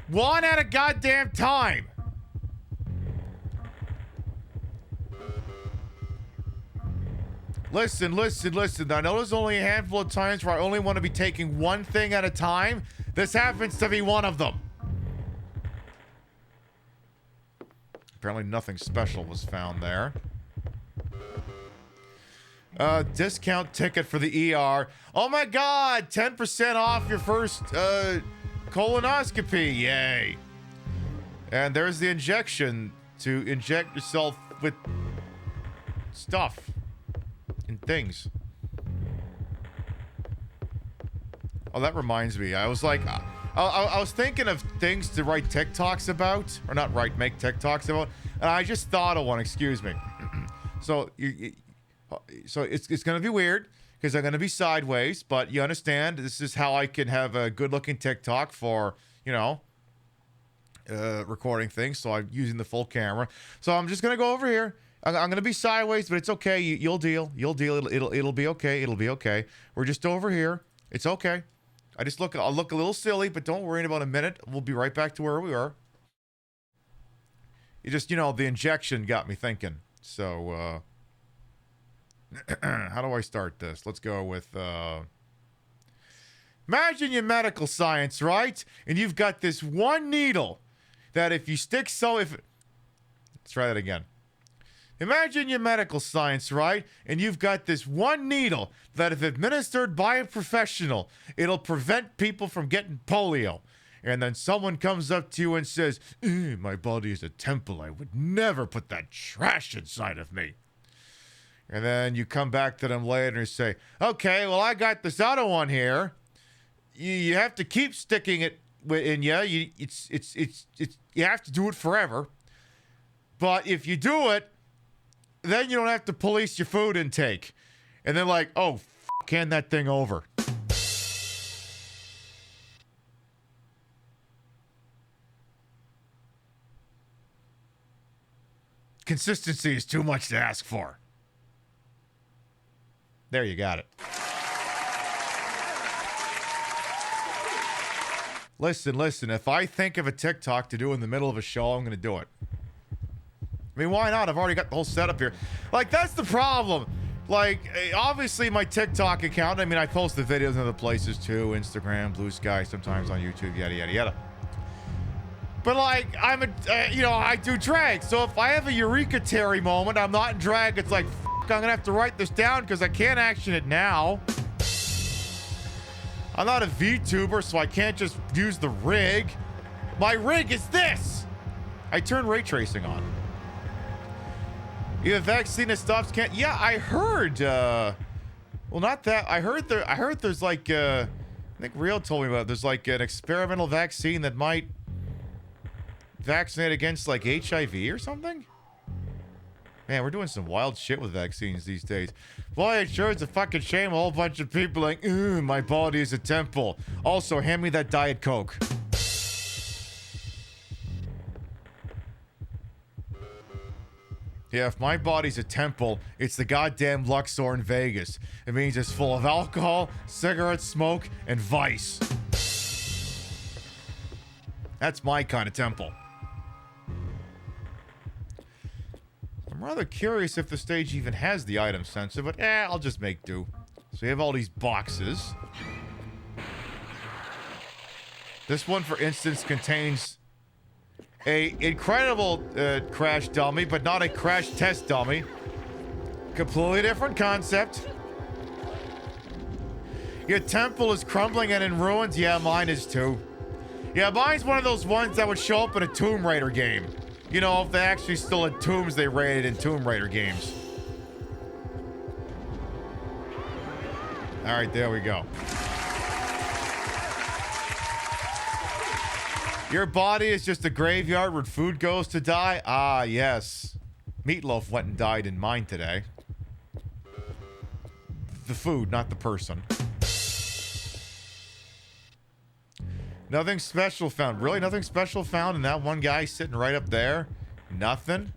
One at a goddamn time. Listen. I know there's only a handful of times where I only want to be taking one thing at a time. This happens to be one of them. Apparently nothing special was found there. Discount ticket for the ER. Oh my God, 10% off your first colonoscopy. Yay. And there's the injection to inject yourself with stuff and things. Oh, that reminds me. I was like, I was thinking of things to write TikToks about, or not write, make TikToks about, and I just thought of one. Excuse me. So it's gonna be weird because I'm gonna be sideways, but you understand this is how I can have a good-looking TikTok for, you know, recording things. So I'm using the full camera. So I'm just gonna go over here. I'm gonna be sideways, but it's okay. You'll deal. It'll be okay. It'll be okay. We're just over here. It's okay. I'll look a little silly, but don't worry. In about a minute, we'll be right back to where we were. You just, the injection got me thinking. So, how do I start this? Let's go with, imagine your medical science, right? And you've got this one needle that if you stick let's try that again. Imagine your medical science, right? And you've got this one needle that if administered by a professional, it'll prevent people from getting polio. And then someone comes up to you and says, my body is a temple. I would never put that trash inside of me. And then you come back to them later and say, okay, well, I got this other one here. You have to keep sticking it in you. You have to do it forever. But if you do it, then you don't have to police your food intake. And they're like, oh, hand that thing over. Consistency is too much to ask for. There, you got it. Listen. If I think of a TikTok to do in the middle of a show, I'm going to do it. I mean, why not? I've already got the whole setup here. Like, that's the problem. Like, obviously, my TikTok account, I mean, I post the videos in other places too. Instagram, Blue Sky, sometimes on YouTube, yada, yada, yada. But, like, I'm I do drag. So if I have a Eureka-tary moment, I'm not in drag, it's like, I'm going to have to write this down because I can't action it now. I'm not a VTuber, so I can't just use the rig. My rig is this. I turn ray tracing on. You have vaccine that stops can't. Yeah, I heard. Well, not that. I heard there's like. I think Rio told me about it. There's like an experimental vaccine that might vaccinate against like HIV or something. Man, we're doing some wild shit with vaccines these days. Boy, it sure is a fucking shame. A whole bunch of people like, my body is a temple. Also, hand me that Diet Coke. Yeah, if my body's a temple, it's the goddamn Luxor in Vegas. It means it's full of alcohol, cigarette smoke, and vice. That's my kind of temple. I'm rather curious if the stage even has the item sensor, but I'll just make do. So you have all these boxes. This one, for instance, contains a incredible crash dummy, but not a crash test dummy. Completely different concept. Your temple is crumbling and in ruins. Yeah, mine is too. Yeah, mine's one of those ones that would show up in a Tomb Raider game. You know, if they actually still had tombs they raided in Tomb Raider games. Alright, there we go. Your body is just a graveyard where food goes to die? Ah, yes. Meatloaf went and died in mine today. The food, not the person. Nothing special found. Really? Nothing special found in that one guy sitting right up there? Nothing?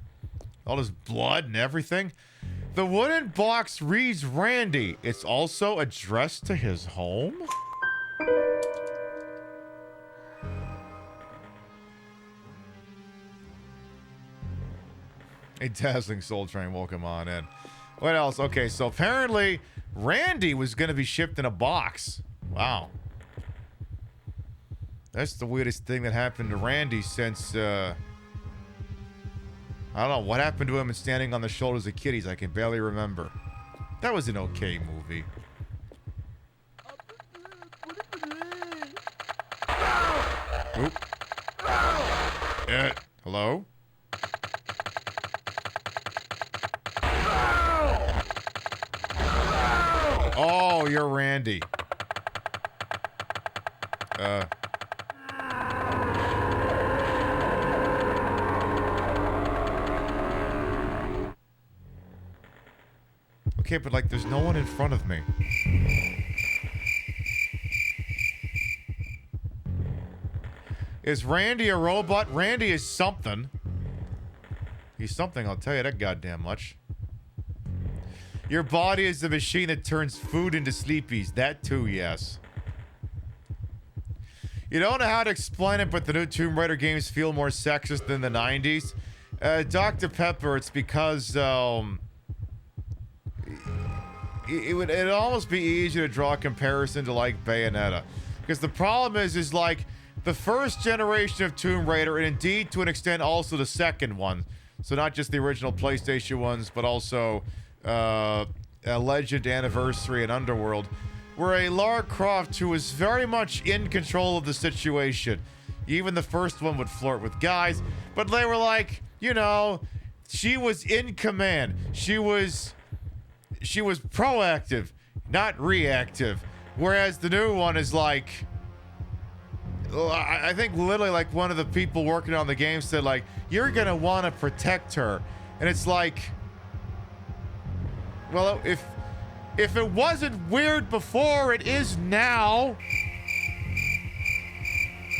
All his blood and everything? The wooden box reads Randy. It's also addressed to his home? A dazzling soul train will come on in. What else? Okay, so apparently Randy was going to be shipped in a box. Wow. That's the weirdest thing that happened to Randy since, I don't know, what happened to him in Standing on the Shoulders of Kitties? I can barely remember. That was an okay movie. Oop. Hello? Oh, you're Randy. Okay, but like, there's no one in front of me. Is Randy a robot? Randy is something. He's something, I'll tell you that goddamn much. Your body is the machine that turns food into sleepies. That too, yes. You don't know how to explain it, but the new Tomb Raider games feel more sexist than the 90s. Dr. Pepper, it's because, it'd almost be easier to draw a comparison to, like, Bayonetta. Because the problem is like, the first generation of Tomb Raider, and indeed, to an extent, also the second one, So not just the original PlayStation ones, but also a Legend, Anniversary, and Underworld, were a Lara Croft who was very much in control of the situation. Even the first one would flirt with guys, but they were like, you know, she was in command. She was proactive, not reactive. Whereas the new one is like, I think literally like one of the people working on the game said like, you're gonna want to protect her. And it's like, well, if it wasn't weird before, it is now.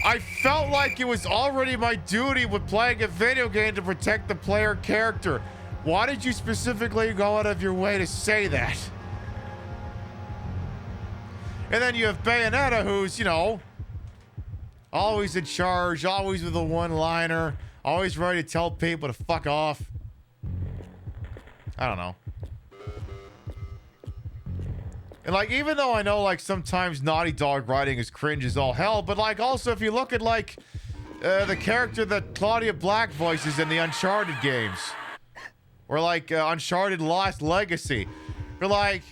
I felt like it was already my duty with playing a video game to protect the player character. Why did you specifically go out of your way to say that? And then you have Bayonetta, who's, you know, always in charge, always with a one-liner, always ready to tell people to fuck off. I don't know. And like, even though I know like sometimes Naughty Dog writing is cringe as all hell, but like also if you look at like the character that Claudia Black voices in the Uncharted games, or like Uncharted Lost Legacy, or like,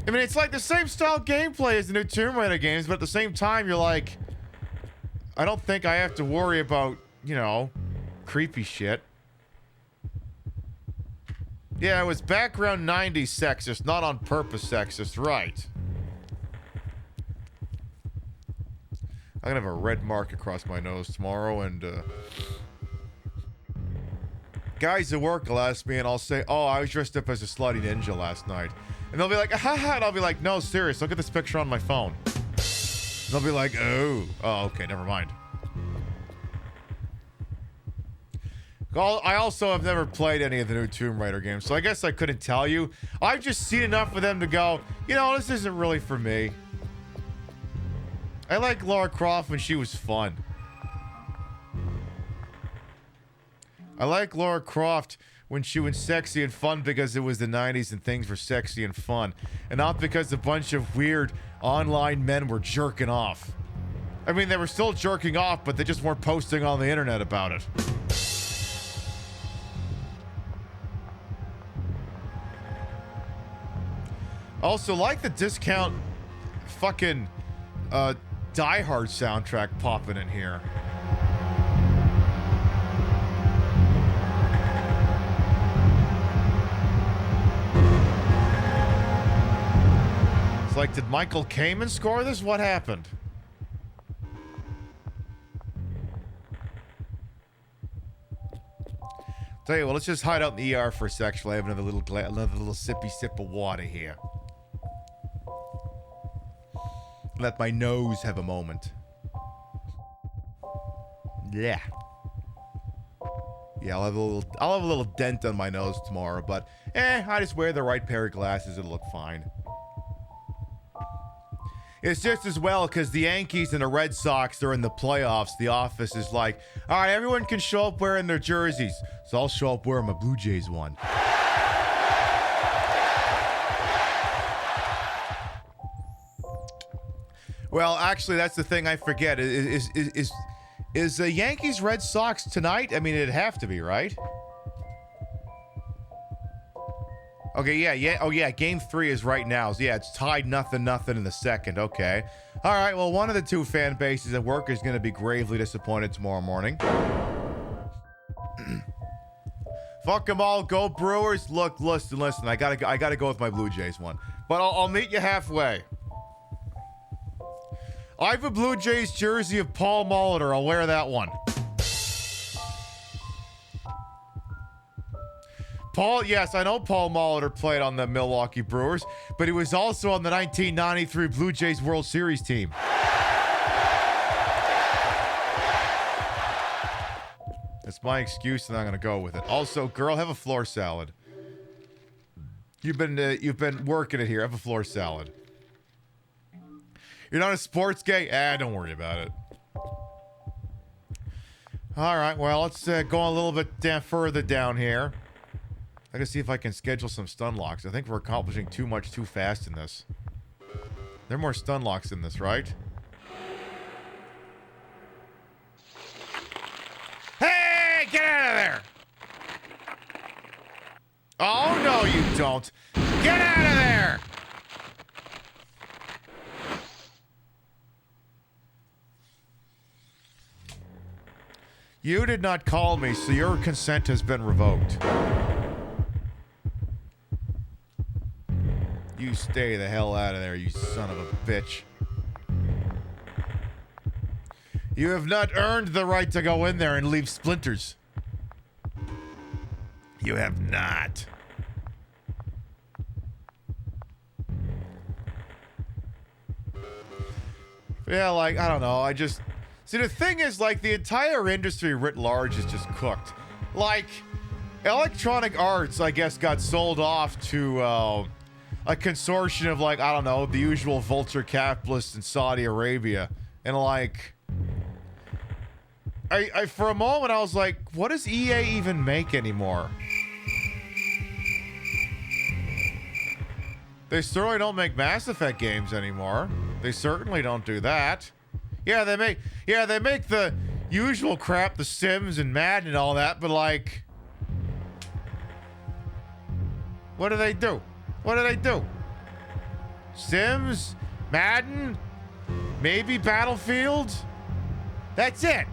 I mean, it's like the same style gameplay as the new Tomb Raider games, but at the same time you're like, I don't think I have to worry about, you know, creepy shit. Yeah, it was background 90s sexist, not on purpose sexist, right. I'm gonna have a red mark across my nose tomorrow, and guys at work will ask me and I'll say, oh, I was dressed up as a slutty ninja last night. And they'll be like, haha, and I'll be like, no, serious, look at this picture on my phone. And they'll be like, oh, okay, never mind. I also have never played any of the new Tomb Raider games, so I guess I couldn't tell you. I've just seen enough of them to go, you know, this isn't really for me. I like Lara Croft when she was fun. I like Lara Croft when she was sexy and fun because it was the 90s and things were sexy and fun. And not because a bunch of weird online men were jerking off. I mean, they were still jerking off, but they just weren't posting on the internet about it. Also, like the discount fucking Die Hard soundtrack popping in here. It's like, did Michael Kamen score this? What happened? Tell you what, let's just hide out in the ER for a sec. I have another little sippy sip of water here. Let my nose have a moment. Yeah. Yeah, I'll have a little dent on my nose tomorrow, but I just wear the right pair of glasses, it'll look fine. It's just as well because the Yankees and the Red Sox, they're in the playoffs. The office is like, all right, everyone can show up wearing their jerseys, so I'll show up wearing my Blue Jays one. Well, actually, that's the thing I forget. Is the Yankees Red Sox tonight? I mean, it'd have to be, right? Okay, yeah. Oh, yeah, game 3 is right now. So, yeah, it's tied 0-0 in the second. Okay. All right, well, one of the two fan bases at work is going to be gravely disappointed tomorrow morning. Fuck them all. Go Brewers. Look, listen. I gotta go with my Blue Jays one. But I'll meet you halfway. I have a Blue Jays jersey of Paul Molitor. I'll wear that one. Yes, I know Paul Molitor played on the Milwaukee Brewers, but he was also on the 1993 Blue Jays World Series team. That's my excuse, and I'm gonna go with it. Also, girl, have a floor salad. You've been working it here. Have a floor salad. You're not a sports guy? Don't worry about it. All right, well, let's go a little bit further down here. I gotta see if I can schedule some stun locks. I think we're accomplishing too much too fast in this. There are more stun locks in this, right? Hey, get out of there! Oh, no, you don't. Get out of there! You did not call me, so your consent has been revoked. You stay the hell out of there, you son of a bitch. You have not earned the right to go in there and leave splinters. You have not. Yeah, like, I don't know, I just... See, the thing is, like, the entire industry writ large is just cooked. Like, Electronic Arts, I guess, got sold off to, a consortium of, like, I don't know, the usual vulture capitalists in Saudi Arabia. And, like... I for a moment, I was like, what does EA even make anymore? They certainly don't make Mass Effect games anymore. They certainly don't do that. Yeah, they make the usual crap, The Sims and Madden and all that, but like... What do they do? What do they do? Sims? Madden? Maybe Battlefield? That's it.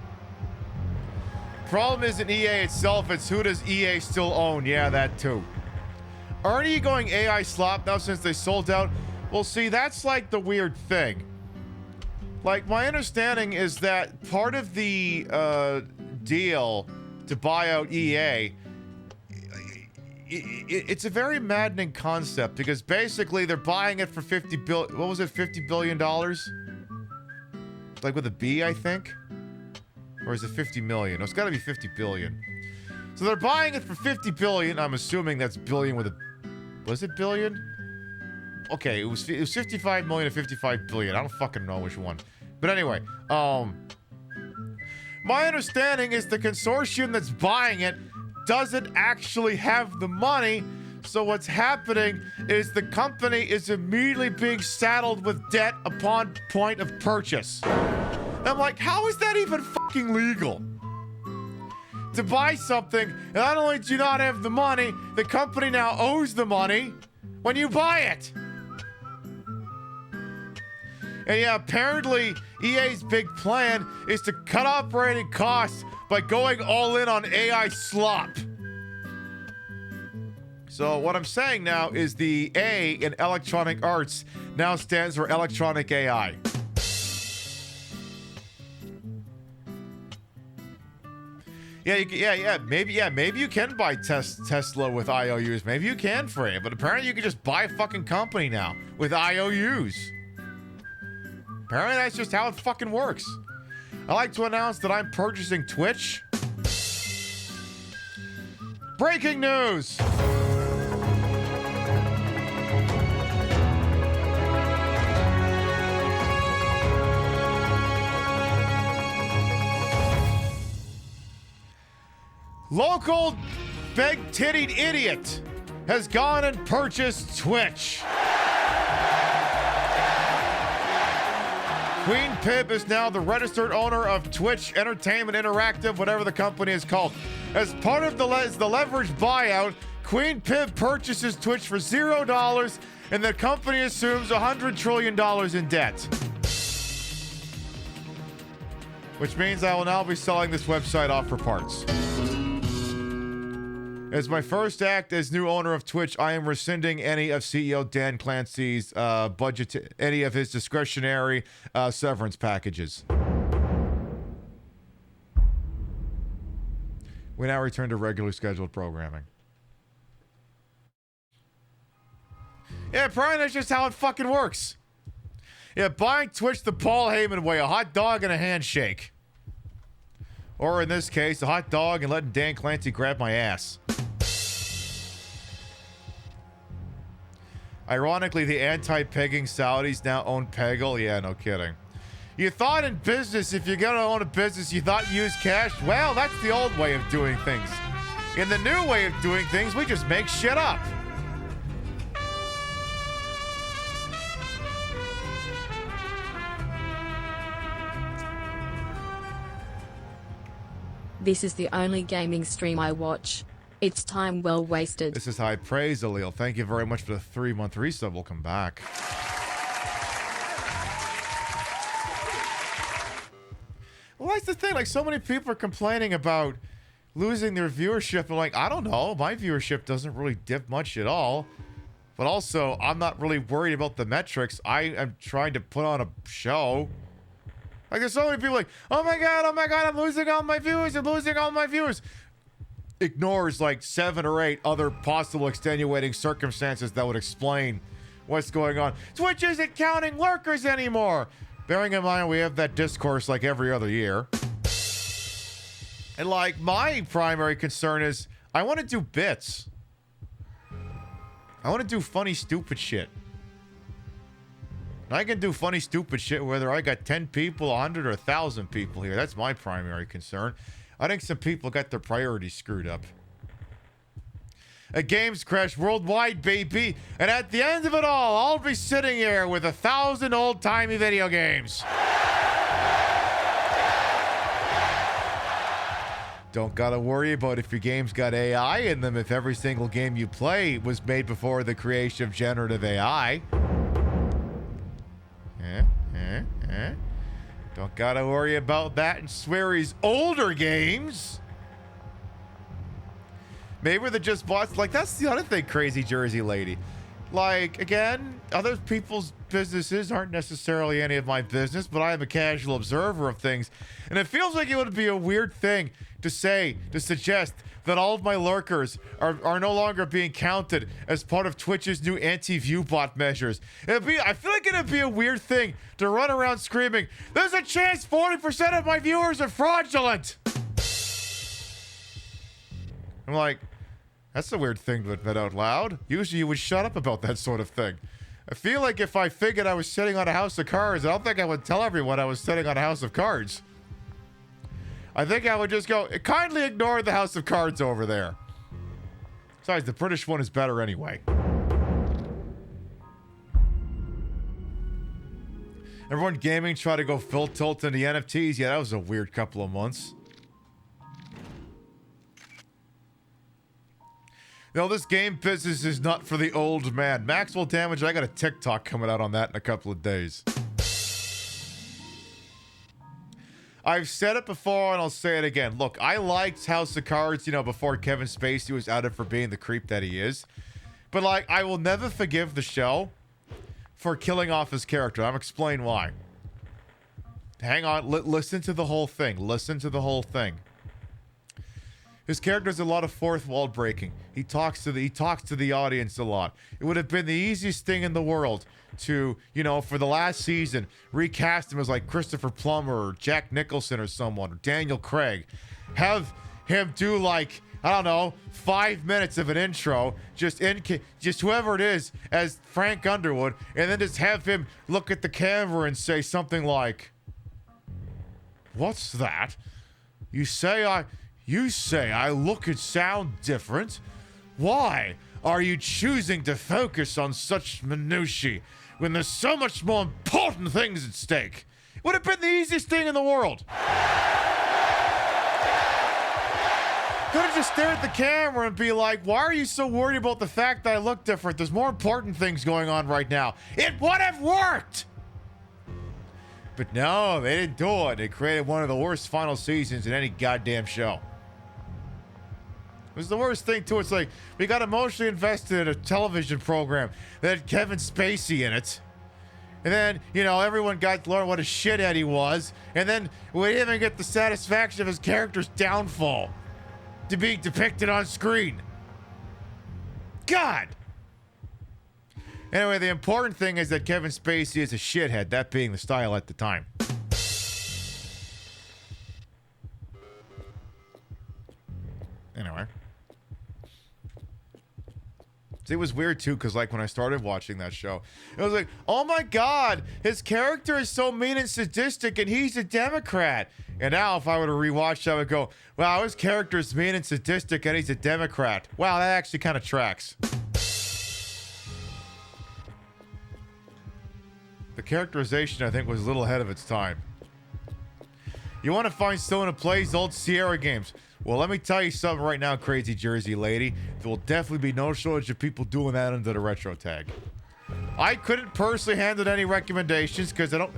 Problem isn't EA itself, it's who does EA still own? Yeah, that too. Aren't you going AI slop now since they sold out? Well, see, that's like the weird thing. Like, my understanding is that part of the deal to buy out EA, it's a very maddening concept because basically they're buying it for $50 billion? Like with a B, I think? Or is it 50 million? No, it's gotta be 50 billion. So they're buying it for 50 billion. I'm assuming that's billion with a... Was it billion? Okay, it was 55 million to 55 billion. I don't fucking know which one. But anyway, my understanding is the consortium that's buying it doesn't actually have the money. So what's happening is the company is immediately being saddled with debt upon point of purchase. I'm like, how is that even fucking legal? To buy something, not only do you not have the money, the company now owes the money when you buy it. And yeah, apparently EA's big plan is to cut operating costs by going all in on AI slop. So what I'm saying now is the A in Electronic Arts now stands for Electronic AI. Yeah, maybe you can buy Tesla with IOUs. Maybe you can, Frey, but apparently you can just buy a fucking company now with IOUs. Apparently that's just how it fucking works. I'd like to announce that I'm purchasing Twitch. Breaking news! Local big-tittied idiot has gone and purchased Twitch. Queen Pib is now the registered owner of Twitch Entertainment Interactive, whatever the company is called. As part of the leverage buyout, Queen Pib purchases Twitch for $0, and the company assumes $100 trillion in debt. Which means I will now be selling this website off for parts. As my first act as new owner of Twitch, I am rescinding any of CEO Dan Clancy's budget, any of his discretionary severance packages. We now return to regularly scheduled programming. Yeah, Brian, that's just how it fucking works. Yeah, buying Twitch the Paul Heyman way, a hot dog and a handshake. Or in this case, a hot dog and letting Dan Clancy grab my ass. Ironically, the anti-pegging Saudis now own Peggle. Yeah, no kidding. You thought in business, if you're gonna own a business, you thought you use cash? Well, that's the old way of doing things. In the new way of doing things, we just make shit up. This is the only gaming stream I watch. It's time well wasted. This is high praise, Alil. Thank you very much for the 3-month resub. We'll come back. Well, that's the thing. Like, so many people are complaining about losing their viewership. I'm like, I don't know. My viewership doesn't really dip much at all. But also, I'm not really worried about the metrics. I am trying to put on a show. Like, there's so many people like, oh my god, I'm losing all my viewers. Ignores like 7 or 8 other possible extenuating circumstances that would explain what's going on. Twitch isn't counting lurkers anymore. Bearing in mind we have that discourse like every other year. And like, my primary concern is I want to do bits. I want to do funny, stupid shit. I can do funny, stupid shit whether I got 10 people, 100, or 1,000 people here. That's my primary concern. I think some people got their priorities screwed up. A games crash worldwide, baby. And at the end of it all, I'll be sitting here with 1,000 old-timey video games. Don't gotta worry about if your game's got AI in them if every single game you play was made before the creation of generative AI. Don't gotta worry about that in Sweary's older games. Maybe they're just bots. Like, that's the other thing, Crazy Jersey Lady. Like, again, other people's businesses aren't necessarily any of my business, but I am a casual observer of things. And it feels like it would be a weird thing to suggest that all of my lurkers are no longer being counted as part of Twitch's new anti-view bot measures. I feel like it'd be a weird thing to run around screaming, there's a chance 40% of my viewers are fraudulent! I'm like, that's a weird thing to admit out loud. Usually you would shut up about that sort of thing. I feel like if I figured I was sitting on a house of cards, I don't think I would tell everyone I was sitting on a house of cards. I think I would just go, kindly ignore the house of cards over there. Besides, the British one is better anyway. Everyone gaming tried to go full tilt into NFTs. Yeah, that was a weird couple of months. No, this game business is not for the old man. Maxwell Damage, I got a TikTok coming out on that in a couple of days. I've said it before and I'll say it again. Look, I liked House of Cards, before Kevin Spacey was outed for being the creep that he is. But, like, I will never forgive the show for killing off his character. I'll explain why. Hang on, listen to the whole thing. Listen to the whole thing. His character has a lot of fourth wall breaking. He talks to the audience a lot. It would have been the easiest thing in the world to, for the last season, recast him as like Christopher Plummer or Jack Nicholson or someone, or Daniel Craig. Have him do like, I don't know, 5 minutes of an intro, just whoever it is as Frank Underwood, and then just have him look at the camera and say something like, "What's that? You say I look and sound different? Why are you choosing to focus on such minutiae when there's so much more important things at stake?" It would have been the easiest thing in the world. Could have just stared at the camera and be like, why are you so worried about the fact that I look different? There's more important things going on right now. It would have worked! But no, they didn't do it. They created one of the worst final seasons in any goddamn show. It was the worst thing, too. It's like, we got emotionally invested in a television program that had Kevin Spacey in it. And then, everyone got to learn what a shithead he was. And then we didn't even get the satisfaction of his character's downfall to be depicted on screen. God! Anyway, the important thing is that Kevin Spacey is a shithead, that being the style at the time. Anyway. It was weird too, because like when I started watching that show, it was like, oh my god, his character is so mean and sadistic and he's a Democrat. And now if I were to rewatch that, I would go, wow, his character is mean and sadistic and he's a Democrat. Wow, that actually kind of tracks. The characterization, I think, was a little ahead of its time. You want to find someone who plays old Sierra games? Well, let me tell you something right now, Crazy Jersey Lady. There will definitely be no shortage of people doing that under the retro tag. I couldn't personally handle any recommendations because I don't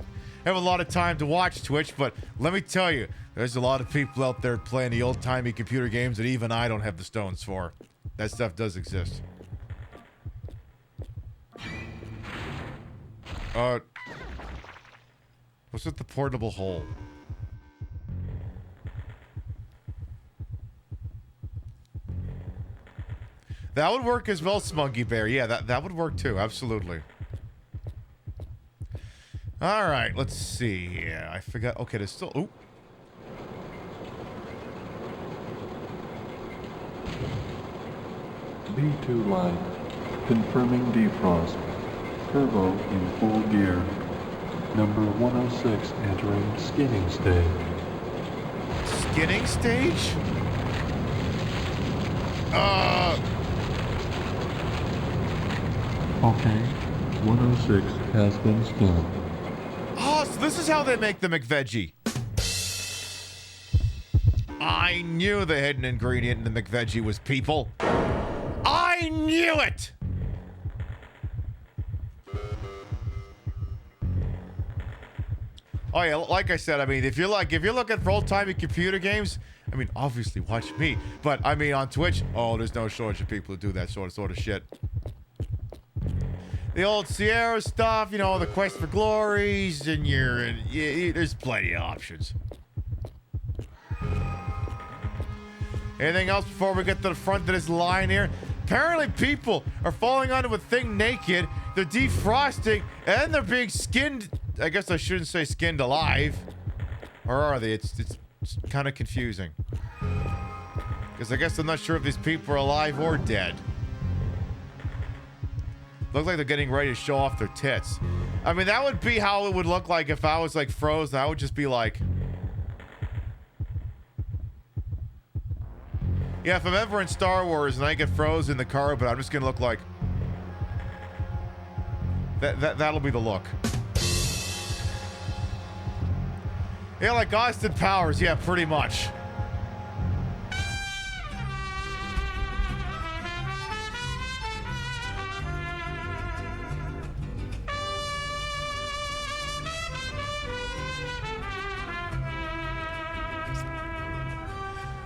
have a lot of time to watch Twitch, but let me tell you, there's a lot of people out there playing the old-timey computer games that even I don't have the stones for. That stuff does exist. What's with the portable hole? That would work as well, Smuggy Bear. Yeah, that would work too. Absolutely. All right, let's see. Yeah, I forgot. Okay, there's still. Ooh. B2 line. Confirming defrost. Turbo in full gear. Number 106 entering skinning stage. Skinning stage? Okay. 106 has been skinned. Oh, so this is how they make the McVeggie. I knew the hidden ingredient in the McVeggie was people. I knew it! Oh yeah, like I said, I mean, if you're looking for old-timey computer games, I mean, obviously watch me. But I mean, on Twitch, oh, there's no shortage of people who do that sort of shit. The old Sierra stuff, you know, the Quest for Glories, and there's plenty of options. Anything else before we get to the front of this line here? Apparently people are falling onto a thing naked, they're defrosting, and they're being skinned. I guess I shouldn't say skinned alive. Or are they? It's kind of confusing. Because I guess I'm not sure if these people are alive or dead. Look like they're getting ready to show off their tits. I mean, that would be how it would look like if I was like frozen. I would just be like... Yeah, if I'm ever in Star Wars and I get frozen in the car, but I'm just gonna look like... That'll be the look. Yeah, like Austin Powers. Yeah, pretty much.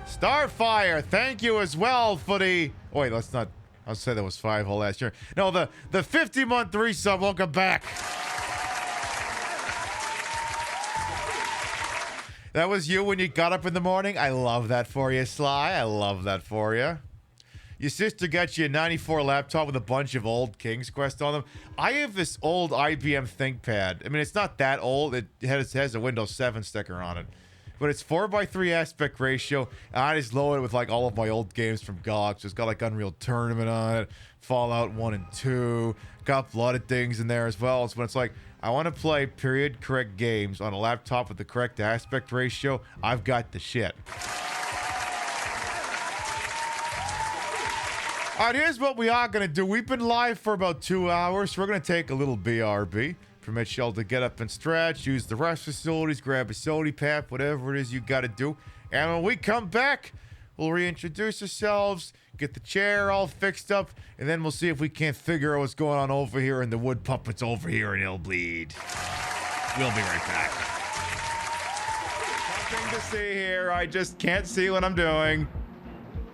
Starfire, thank you as well for the... Oh, wait, let's not... I'll say that was 5 whole last year. No, the 50-month resub. Welcome back. That was you when you got up in the morning? I love that for you, Sly. I love that for you. Your sister got you a 94 laptop with a bunch of old King's Quest on them. I have this old IBM ThinkPad. I mean, it's not that old. It has a Windows 7 sticker on it. But it's 4:3 aspect ratio. And I just load it with like all of my old games from GOG. So it's got like Unreal Tournament on it, Fallout 1 and 2. Got a lot of things in there as well. So when it's like, I want to play period correct games on a laptop with the correct aspect ratio, I've got the shit. All right, here's what we are going to do. We've been live for about 2 hours. So we're going to take a little BRB. Permit y'all to get up and stretch, use the rest facilities, grab a sody pap, whatever it is you got to do. And when we come back, we'll reintroduce ourselves, get the chair all fixed up, and then we'll see if we can't figure out what's going on over here in the wood puppets over here in Illbleed. We'll be right back. Nothing to see here. I just can't see what I'm doing.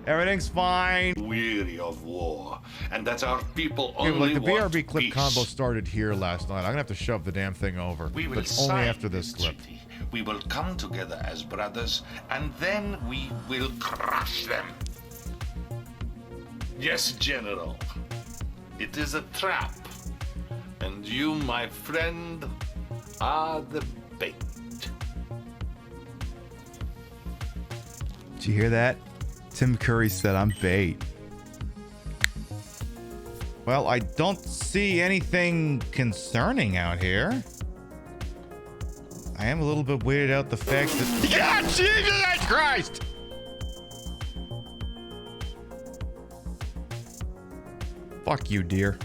Everything's fine. Weary of war, and that our people Okay, only like the want BRB clip peace. combo started here last night. I'm gonna have to shove the damn thing over. We will But only sign after this clip. treaty. We will come together as brothers, and then we will crush them. Yes, General. It is a trap, and you, my friend, are the bait. Did you hear that? Tim Curry said I'm bait. Well, I don't see anything concerning out here. I am a little bit weirded out the fact that... Yeah, Jesus Christ! Fuck you, dear.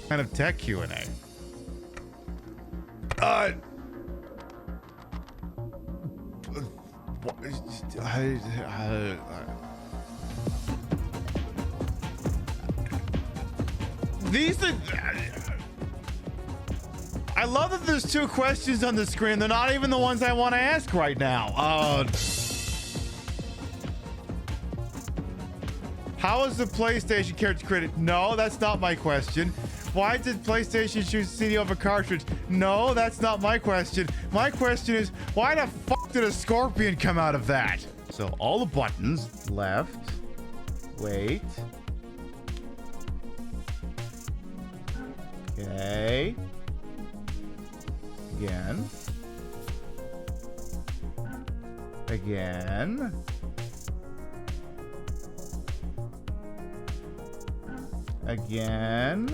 Kind of tech Q&A. These are... I love that there's two questions on the screen. They're not even the ones I want to ask right now. How is the PlayStation character created? No, that's not my question. Why did PlayStation choose CD over cartridge? No, that's not my question. My question is, why the fuck did a scorpion come out of that? So all the buttons, left, wait. Okay. Again. Again. Again.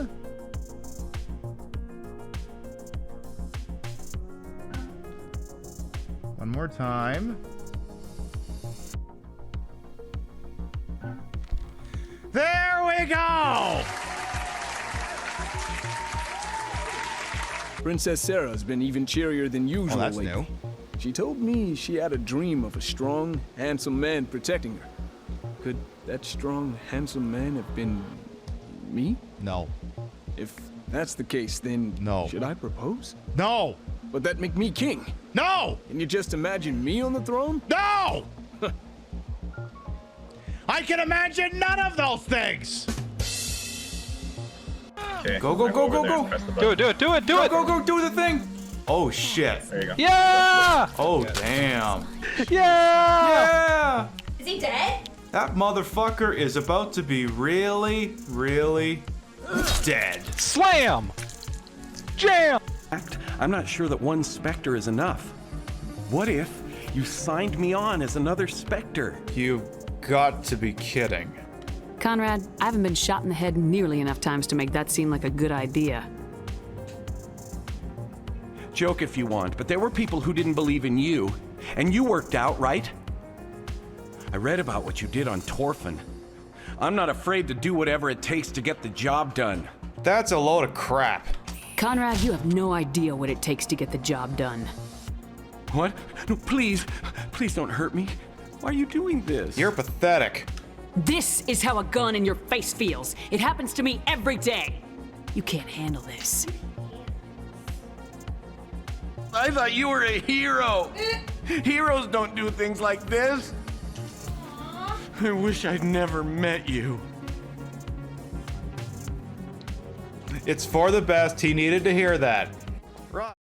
One more time. There we go! Princess Sarah's been even cheerier than usual that's lately. new. She told me she had a dream of a strong, handsome man protecting her. Could that strong, handsome man have been me? No. If that's the case, then no. Should I propose? No. Would that make me king? No. Can you just imagine me on the throne? No. I can imagine none of those things. Okay, go, go, go, go, go. Do it, do it, do it, do it. Go, go, go, do the thing. Oh, shit. There you go. Yeah! Oh, damn. Yeah! Yeah! Is he dead? That motherfucker is about to be really, really dead. Slam! Jam! I'm not sure that one Spectre is enough. What if you signed me on as another Spectre? You've got to be kidding. Conrad, I haven't been shot in the head nearly enough times to make that seem like a good idea. Joke if you want, but there were people who didn't believe in you, and you worked out, right? I read about what you did on Torfin. I'm not afraid to do whatever it takes to get the job done. That's a load of crap. Conrad, you have no idea what it takes to get the job done. What? No, please. Please don't hurt me. Why are you doing this? You're pathetic. This is how a gun in your face feels. It happens to me every day. You can't handle this. I thought you were a hero. Heroes don't do things like this. I wish I'd never met you. It's for the best. He needed to hear that. Right.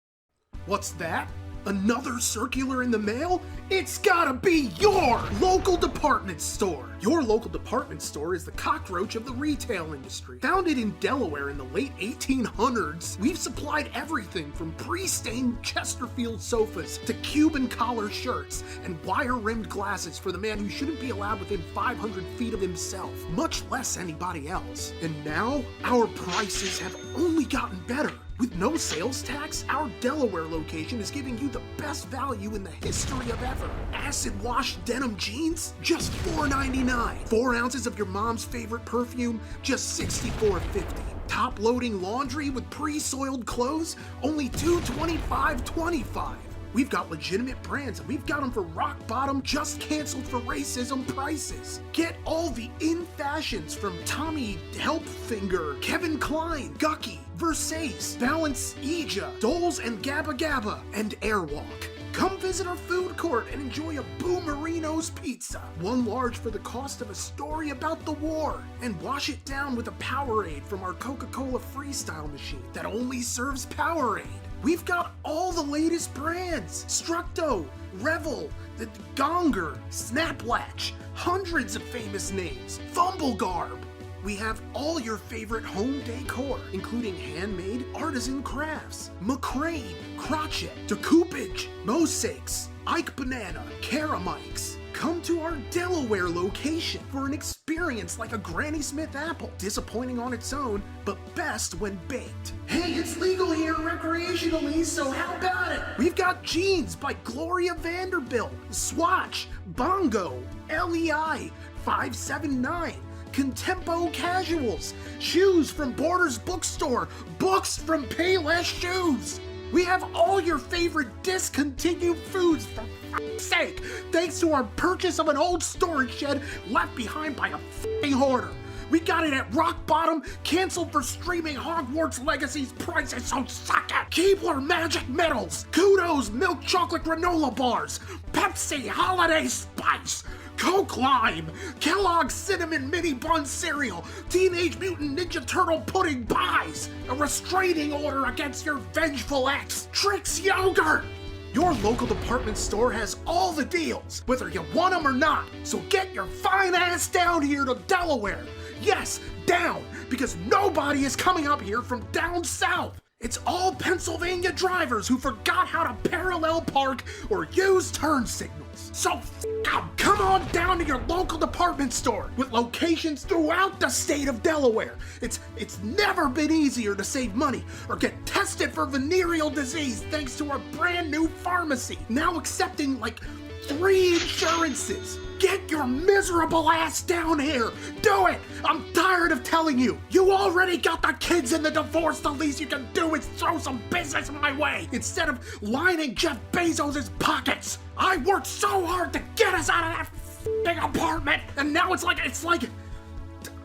What's that? Another circular in the mail? It's gotta be your local department store. Your local department store is the cockroach of the retail industry. Founded in Delaware in the late 1800s, we've supplied everything from pre-stained Chesterfield sofas to Cuban collar shirts and wire-rimmed glasses for the man who shouldn't be allowed within 500 feet of himself, much less anybody else. And now, our prices have only gotten better. With no sales tax, our Delaware location is giving you the best value in the history of ever. Acid wash denim jeans, just $4.99. 4 ounces of your mom's favorite perfume, just $64.50. Top loading laundry with pre-soiled clothes, only $225.25. We've got legitimate brands, and we've got them for rock bottom, just canceled for racism prices. Get all the in fashions from Tommy Helpfinger, Kevin Klein, Gucky, Versace, Balance Ija, Doles and Gabba Gabba, and Airwalk. Come visit our food court and enjoy a Boomerino's pizza. 1 large for the cost of a story about the war. And wash it down with a Powerade from our Coca-Cola Freestyle machine that only serves Powerade. We've got all the latest brands. Structo, Revel, the Gonger, Snaplatch, hundreds of famous names. Fumblegarb. We have all your favorite home decor, including handmade artisan crafts, McCrane, Crotchet, Decoupage, Mosaics, Ike Banana, Keramikes. Come to our Delaware location for an experience like a Granny Smith apple, disappointing on its own, but best when baked. Hey, it's legal here recreationally, so how about it? We've got jeans by Gloria Vanderbilt, Swatch, Bongo, LEI, 579, Contempo Casuals, shoes from Borders Bookstore, books from Payless Shoes. We have all your favorite discontinued foods, for f***'s sake, thanks to our purchase of an old storage shed left behind by a f***ing hoarder. We got it at rock bottom, canceled for streaming Hogwarts Legacy's prices, so suck it! Keebler Magic Metals, Kudos Milk Chocolate Granola Bars, Pepsi Holiday Spice, Coke Lime, Kellogg's Cinnamon Mini Bun Cereal, Teenage Mutant Ninja Turtle Pudding Pies, a restraining order against your vengeful ex, Trix Yogurt! Your local department store has all the deals, whether you want them or not, so get your fine ass down here to Delaware. Yes, down, because nobody is coming up here from down south. It's all Pennsylvania drivers who forgot how to parallel park or use turn signals. So f*** 'em. Come on down to your local department store with locations throughout the state of Delaware. It's never been easier to save money or get tested for venereal disease thanks to our brand new pharmacy, now accepting like 3 insurances. Get your miserable ass down here. Do it. I'm tired of telling you. You already got the kids in the divorce. The least you can do is throw some business my way instead of lining Jeff Bezos' pockets. I worked so hard to get us out of that f***ing apartment, and now it's like,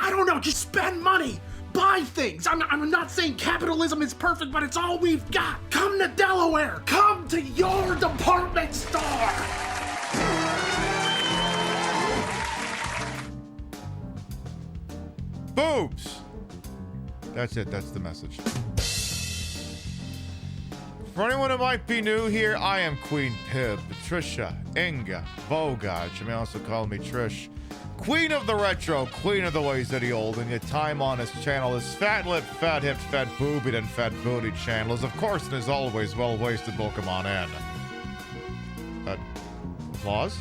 I don't know, just spend money. Buy things. I'm not saying capitalism is perfect, but it's all we've got. Come to Delaware. Come to your department store. Boobs! That's it, that's the message. For anyone who might be new here, I am Queen Pib, Patricia Inga Bogach. You may also call me Trish. Queen of the retro, queen of the ways of the old, and your time on this channel is fat lip, fat hipped, fat boobied, and fat booty channel is, of course, and as always, well-wasted. Welcome on in. Applause?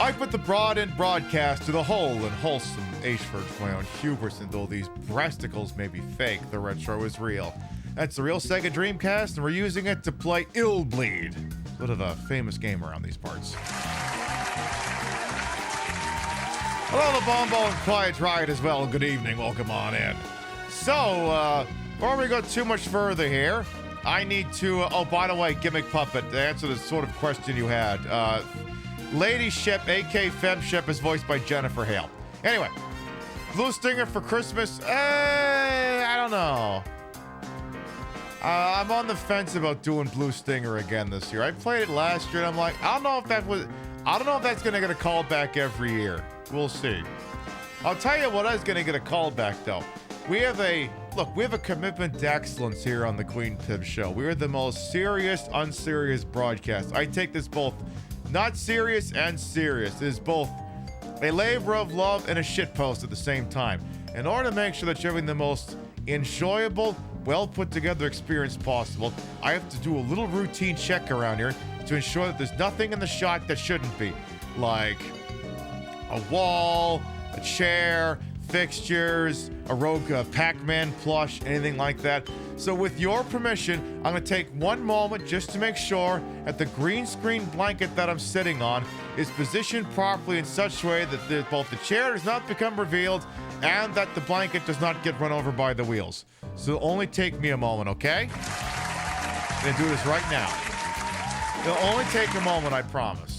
I put the broad end broadcast to the whole and wholesome Ashford for my own hubris, and though these breasticles may be fake, the retro is real. That's the real Sega Dreamcast, and we're using it to play Illbleed. Sort of a famous game around these parts. Hello, the Bombo and Quiet Riot as well. Good evening. Welcome on in. So, before we go too much further here, I need to... oh, by the way, Gimmick Puppet, to answer the sort of question you had. Lady Ship, a.k.a. Fem Ship, is voiced by Jennifer Hale. Anyway, Blue Stinger for Christmas? I don't know. I'm on the fence about doing Blue Stinger again this year. I played it last year, and I'm like, I don't know if that's gonna get a callback every year. We'll see. I'll tell you what is gonna get a callback though. We have a commitment to excellence here on the Queen Pib Show. We are the most serious, unserious broadcast. I take this both not serious and serious. It is both a labor of love and a shitpost at the same time. In order to make sure that you're having the most enjoyable, well put together experience possible, I have to do a little routine check around here to ensure that there's nothing in the shot that shouldn't be. Like a wall, a chair, fixtures, a rogue Pac-Man plush, anything like that. So with your permission, I'm going to take one moment just to make sure that the green screen blanket that I'm sitting on is positioned properly in such a way that both the chair does not become revealed and that the blanket does not get run over by the wheels. So it'll only take me a moment, okay? I'm going to do this right now. It'll only take a moment, I promise.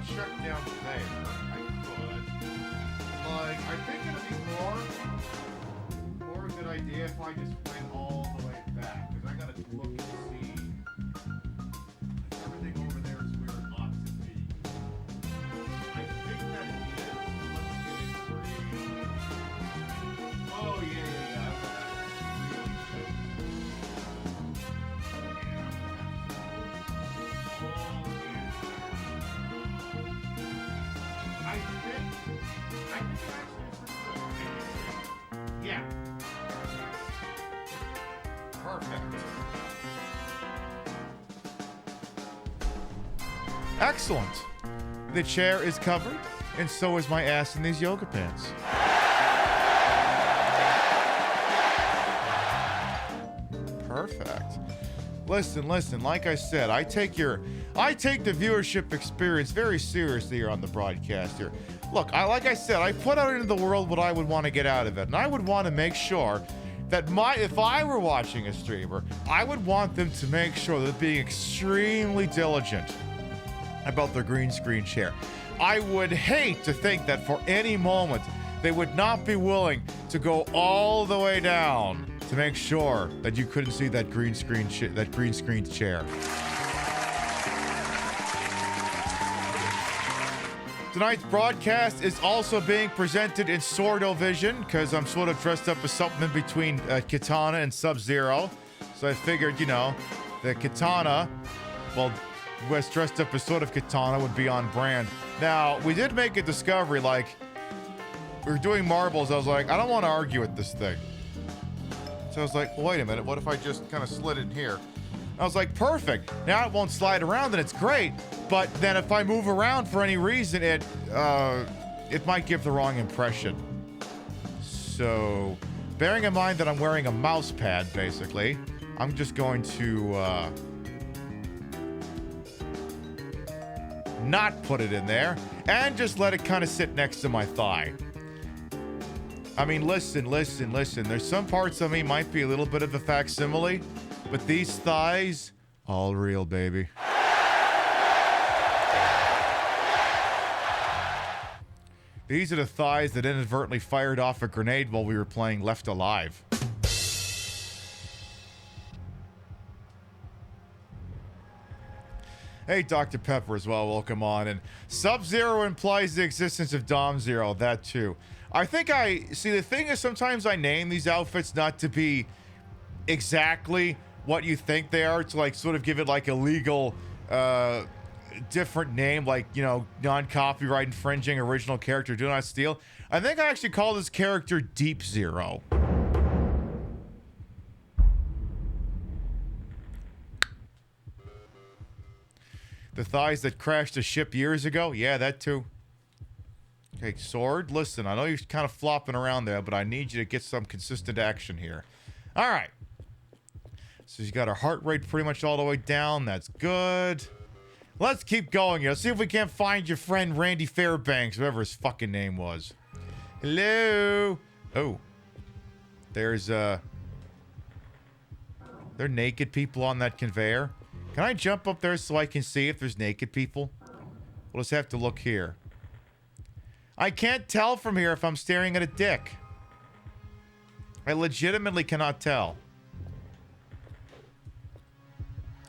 Check down there. I could. Like, I think it'd be more a good idea if I just went all the way back, because I gotta look and see if everything over there is where it ought to be. I think that it is. Let's get it free. Oh, yeah. Excellent. The chair is covered, and so is my ass in these yoga pants. Perfect. Listen, like I said, I take the viewership experience very seriously here on the broadcast here. Look, like I said, I put out into the world what I would want to get out of it, and I would want to make sure that if I were watching a streamer, I would want them to make sure that they're being extremely diligent about their green screen chair. I would hate to think that for any moment they would not be willing to go all the way down to make sure that you couldn't see that green screen chair. Tonight's broadcast is also being presented in Sordo Vision because I'm sort of dressed up as something in between Katana and Sub-Zero. So I figured, the Katana, was dressed up as sort of Katana would be on brand. Now, we did make a discovery, like, we were doing marbles. I was like, I don't want to argue with this thing. So I was like, well, wait a minute, what if I just kind of slid in here? I was like, perfect. Now it won't slide around and it's great. But then if I move around for any reason, it might give the wrong impression. So, bearing in mind that I'm wearing a mouse pad, basically, I'm just going to not put it in there and just let it kind of sit next to my thigh. I mean, listen. There's some parts of me might be a little bit of a facsimile, but these thighs, all real, baby. These are the thighs that inadvertently fired off a grenade while we were playing Left Alive. Hey, Dr. Pepper as well, welcome on. And Sub-Zero implies the existence of Dom Zero, that too. I think the thing is sometimes I name these outfits not to be exactly what you think they are, to like sort of give it like a legal, different name, like, non-copyright infringing original character, do not steal. I think I actually call this character Deep Zero. The thighs that crashed a ship years ago? Yeah, that too. Okay, Sword, listen, I know you're kind of flopping around there, but I need you to get some consistent action here. All right. So she's got her heart rate pretty much all the way down. That's good. Let's keep going here. Let's see if we can't find your friend Randy Fairbanks, whatever his fucking name was. Hello? Oh. There's, There are naked people on that conveyor. Can I jump up there so I can see if there's naked people? We'll just have to look here. I can't tell from here if I'm staring at a dick. I legitimately cannot tell.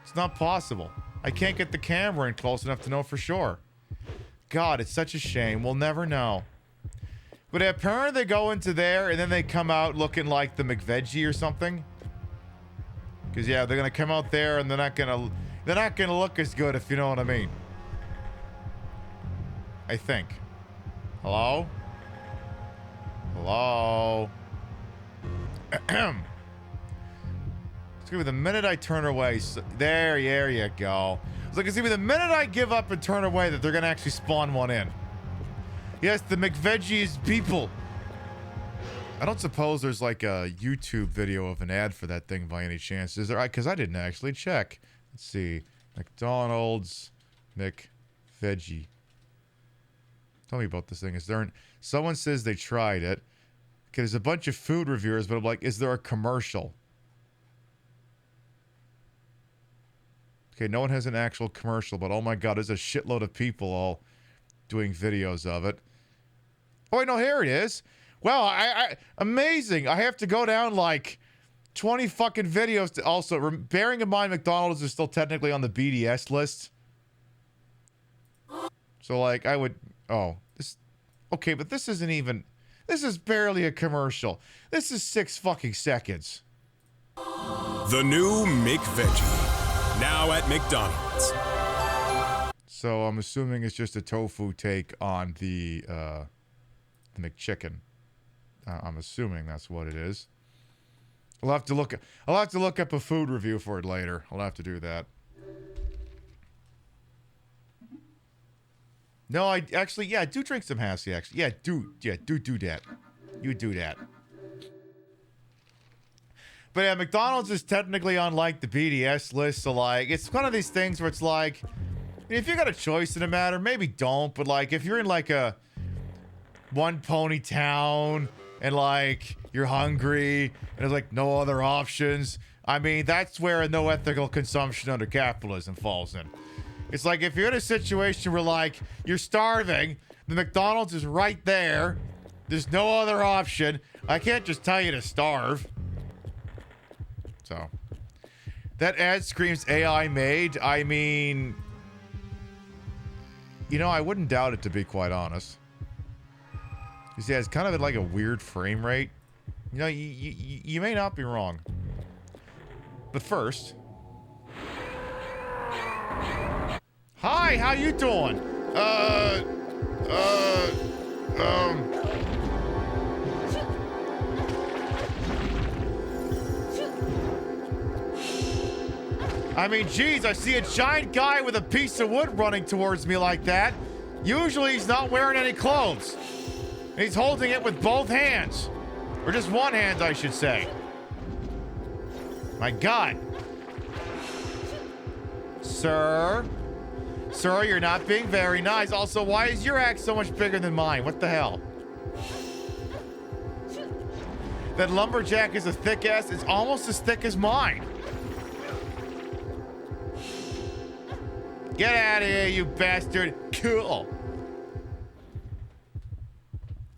It's not possible. I can't get the camera in close enough to know for sure. God, it's such a shame. We'll never know. But apparently they go into there and then they come out looking like the McVeggie or something. Because yeah, they're gonna come out there and they're not gonna look as good, if you know what I mean. I think. Hello? Hello? It's gonna be the minute I turn away. There you go. It's like it's gonna be the minute I give up and turn away that they're gonna actually spawn one in. Yes, the McVeggie's people. I don't suppose there's like a YouTube video of an ad for that thing by any chance. Is there? Because I didn't actually check. Let's see. McDonald's McVeggie. Tell me about this thing. Is there someone says they tried it. Okay, there's a bunch of food reviewers, but I'm like, is there a commercial? Okay, no one has an actual commercial, but oh my god, there's a shitload of people all doing videos of it. Oh wait, no, here it is. Well, amazing. I have to go down like 20 fucking videos to also, bearing in mind McDonald's is still technically on the BDS list. So like I would, okay, but this isn't even, this is barely a commercial. This is 6 fucking seconds. The new McVeggie, now at McDonald's. So I'm assuming it's just a tofu take on the McChicken. I'm assuming that's what it is. I'll have to look up a food review for it later. I'll have to do that. No, I actually, yeah, do drink some Hassie, actually. Yeah, do that. You do that. But yeah, McDonald's is technically on, like, the BDS list, so, like, it's one of these things where it's like, if you got a choice in a matter, maybe don't, but, like, if you're in, like, a one pony town, and, like, you're hungry, and there's, like, no other options, I mean, that's where no ethical consumption under capitalism falls in. It's like, if you're in a situation where, like, you're starving, the McDonald's is right there, there's no other option, I can't just tell you to starve. So, that ad screams AI made. I mean, you know, I wouldn't doubt it, to be quite honest. You see, it's kind of like a weird frame rate. You know, you may not be wrong. But first... Hi, how you doing? I mean, geez, I see a giant guy with a piece of wood running towards me like that. Usually he's not wearing any clothes. He's holding it with both hands. Or just one hand, I should say. My God. Sir? Sir, you're not being very nice. Also, why is your axe so much bigger than mine? What the hell? That lumberjack is a thick ass. It's almost as thick as mine. Get out of here, you bastard. Cool.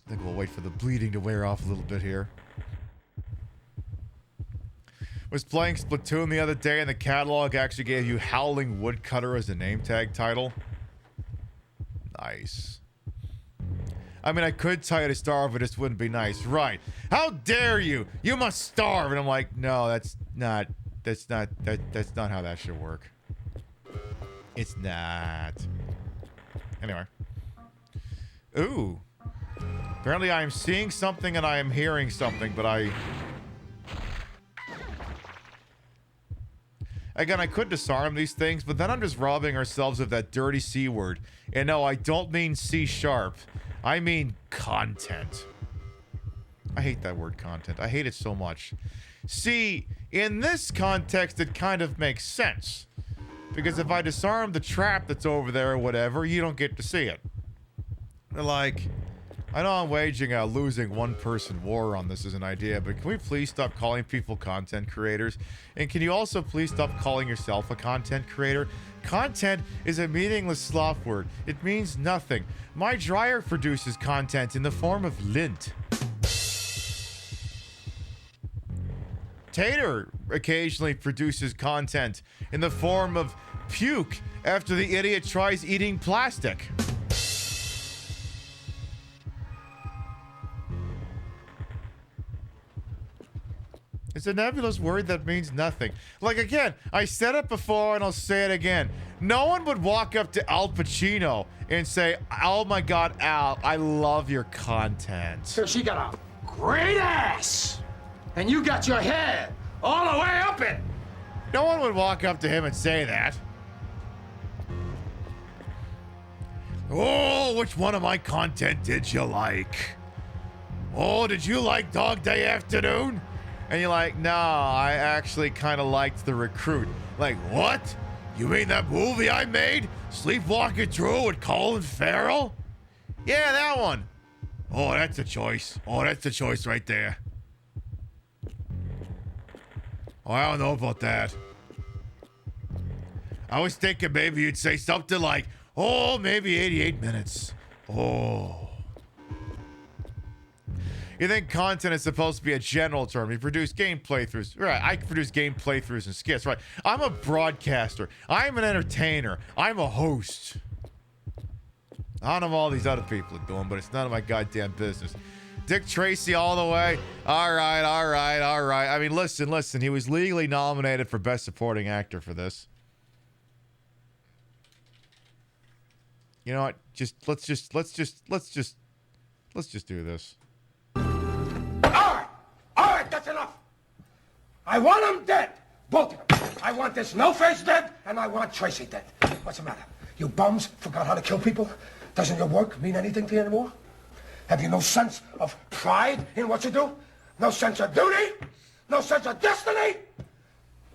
I think we'll wait for the bleeding to wear off a little bit here. Was playing Splatoon the other day and the catalog actually gave you Howling Woodcutter as a name tag title. Nice. I mean, I could tell you to starve, but this wouldn't be nice. Right. How dare you? You must starve. And I'm like, no, that's not how that should work. It's not. Anyway. Ooh. Apparently I am seeing something and I am hearing something, but Again, I could disarm these things, but then I'm just robbing ourselves of that dirty C word. And no, I don't mean C#. I mean content. I hate that word content. I hate it so much. See, in this context, it kind of makes sense. Because if I disarm the trap that's over there or whatever, you don't get to see it. Like, I know I'm waging a losing one-person war on this as an idea, but can we please stop calling people content creators? And can you also please stop calling yourself a content creator? Content is a meaningless sloth word. It means nothing. My dryer produces content in the form of lint. Tater occasionally produces content in the form of puke after the idiot tries eating plastic. It's a nebulous word that means nothing. Like, again, I said it before and I'll say it again. No one would walk up to Al Pacino and say, oh my God, Al, I love your content. So she got a great ass, and you got your head all the way up it. No one would walk up to him and say that. Oh, which one of my content did you like? Oh, did you like Dog Day Afternoon? And you're like, no, I actually kind of liked The Recruit. Like, what? You mean that movie I made? Sleepwalking Through with Colin Farrell? Yeah, that one. Oh, that's a choice. Oh, that's a choice right there. Oh, I don't know about that. I was thinking maybe you'd say something like, oh, maybe 88 minutes. Oh. You think content is supposed to be a general term. You produce game playthroughs. Right, I produce game playthroughs and skits. Right, I'm a broadcaster. I'm an entertainer. I'm a host. I don't know what all these other people are doing, but it's none of my goddamn business. Dick Tracy all the way. All right. I mean, listen. He was legally nominated for Best Supporting Actor for this. You know what? Let's just do this. All right, that's enough. I want them dead. Both of them. I want this no-face dead, and I want Tracy dead. What's the matter? You bums forgot how to kill people? Doesn't your work mean anything to you anymore? Have you no sense of pride in what you do? No sense of duty? No sense of destiny?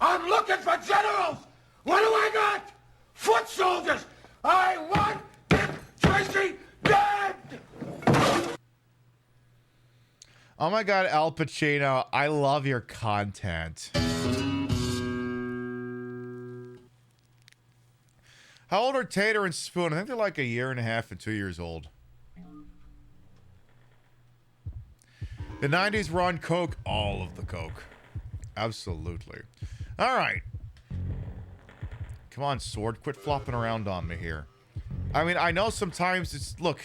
I'm looking for generals! What do I got? Foot soldiers! I want Dick Tracy dead! Oh my God, Al Pacino, I love your content. How old are Tater and Spoon? I think they're like 1.5 years and 2 years old. The 90s were on Coke. All of the Coke. Absolutely. All right. Come on, Sword. Quit flopping around on me here. I mean, I know sometimes it's... Look,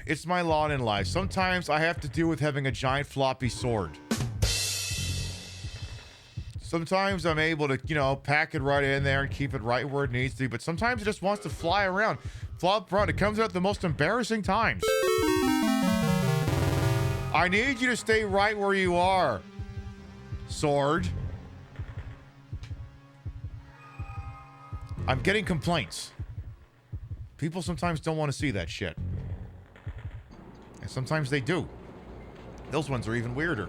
it's my lot in life. Sometimes I have to deal with having a giant floppy sword. Sometimes I'm able to, you know, pack it right in there and keep it right where it needs to be. But sometimes it just wants to fly around. Flop around. It comes out at the most embarrassing times. I need you to stay right where you are, Sword. I'm getting complaints. People sometimes don't want to see that shit. And sometimes they do. Those ones are even weirder.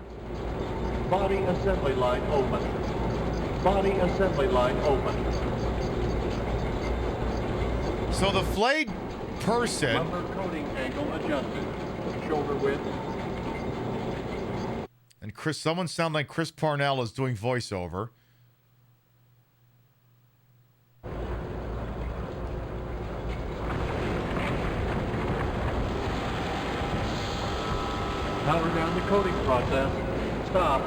Body assembly line open. Body assembly line open. So the flayed person... Lumber coating angle adjusted. Shoulder width. And someone sound like Chris Parnell is doing voiceover. Power down the coating process. Stop.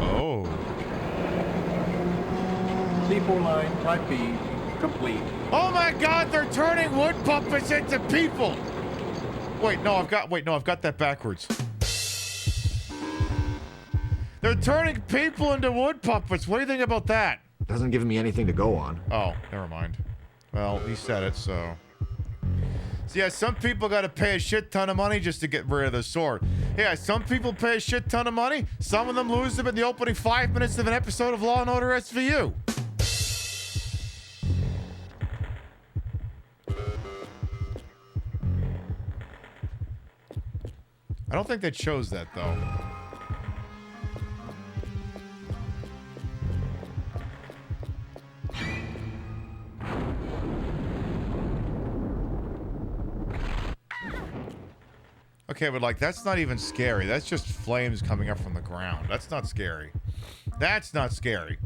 Oh. C4 line type B complete. Oh my God, they're turning wood puppets into people. Wait, no, I've got that backwards. They're turning people into wood puppets. What do you think about that? Doesn't give me anything to go on. Oh, never mind. Well, he said it, so... So yeah, some people gotta pay a shit ton of money just to get rid of the sword. Yeah, some people pay a shit ton of money. Some of them lose them in the opening 5 minutes of an episode of Law & Order SVU. I don't think they chose that, though. Okay, but like, that's not even scary. That's just flames coming up from the ground. That's not scary. That's not scary.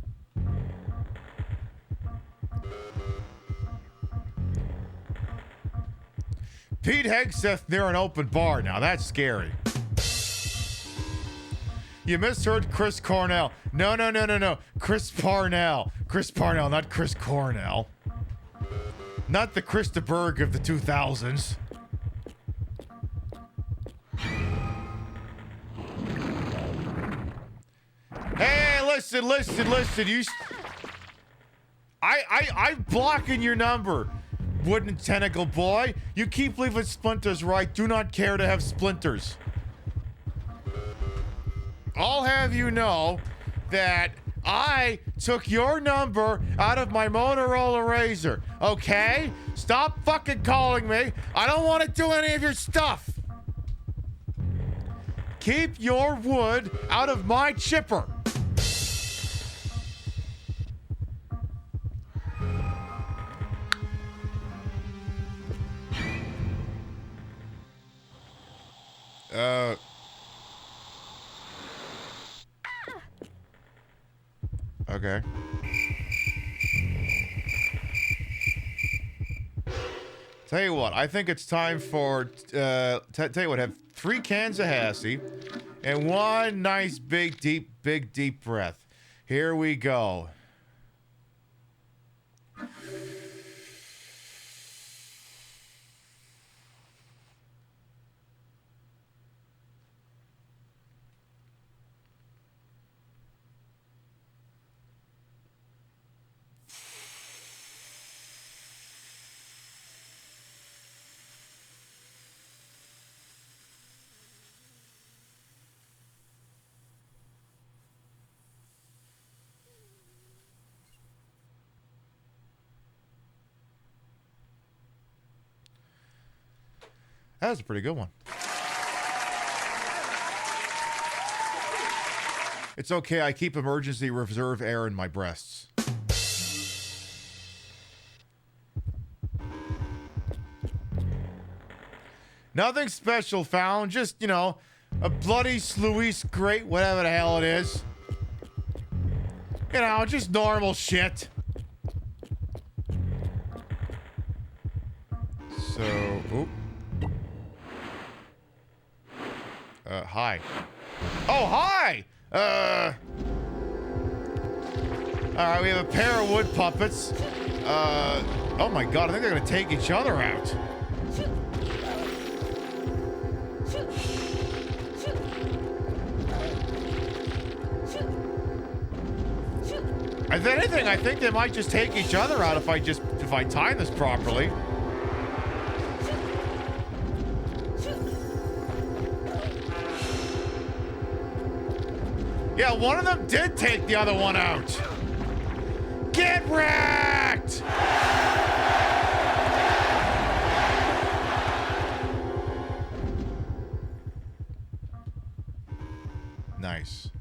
Pete Hegseth near an open bar. Now, that's scary. You misheard Chris Cornell. No. Chris Parnell. Chris Parnell, not Chris Cornell. Not the Krista Berg of the 2000s. Hey, listen. I'm blocking your number, wooden tentacle boy. You keep leaving splinters right. Do not care to have splinters. I'll have you know that I took your number out of my Motorola Razr, okay? Stop fucking calling me. I don't want to do any of your stuff. Keep your wood out of my chipper. Okay. Tell you what, I think it's time for, tell you what, have 3 cans of Hassy and 1 nice big deep breath. Here we go. That was a pretty good one. It's okay, I keep emergency reserve air in my breasts. Nothing special found, just, you know, a bloody sluice grate, whatever the hell it is. You know, just normal shit. So, oop. Hi. Oh, hi! Alright, we have a pair of wood puppets. Oh my god, I think they're gonna take each other out. If anything, I think they might just take each other out if I time this properly. Yeah, one of them did take the other one out. Get wrecked! Nice.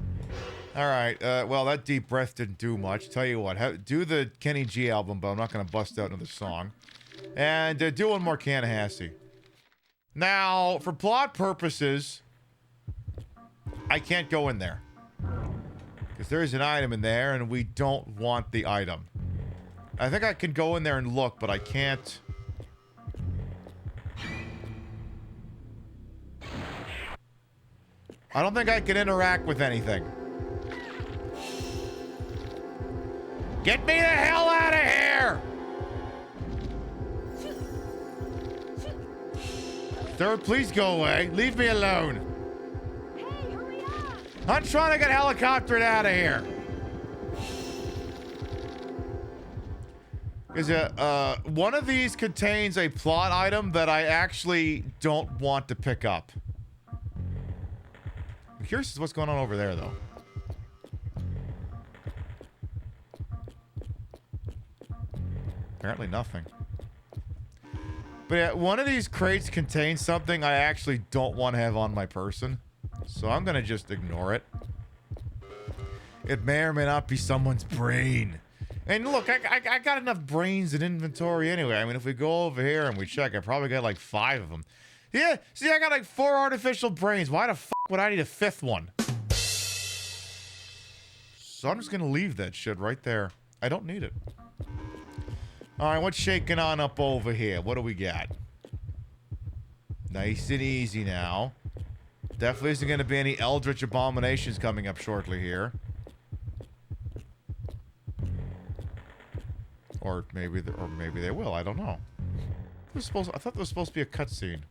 All right. Well, that deep breath didn't do much. Tell you what, do the Kenny G album, but I'm not going to bust out another song. And do one more Kanahasi. Now, for plot purposes, I can't go in there. Because there's an item in there, and we don't want the item. I think I can go in there and look, but I can't. I don't think I can interact with anything. Get me the hell out of here! Sir, please go away. Leave me alone. Hey, hurry up! I'm trying to get helicoptered out of here. Because one of these contains a plot item that I actually don't want to pick up. I'm curious as to what's going on over there, though. Apparently nothing. But yeah, one of these crates contains something I actually don't want to have on my person. So I'm going to just ignore it. It may or may not be someone's brain. And look, I got enough brains in inventory anyway. I mean, if we go over here and we check, I probably got like 5 of them. Yeah, see, I got like 4 artificial brains. Why the f*** would I need a 5th one? So I'm just going to leave that shit right there. I don't need it. Alright, what's shaking on up over here? What do we got? Nice and easy now. Definitely isn't going to be any eldritch abominations coming up shortly here. Or maybe they will. I don't know. I thought there was supposed to be a cutscene.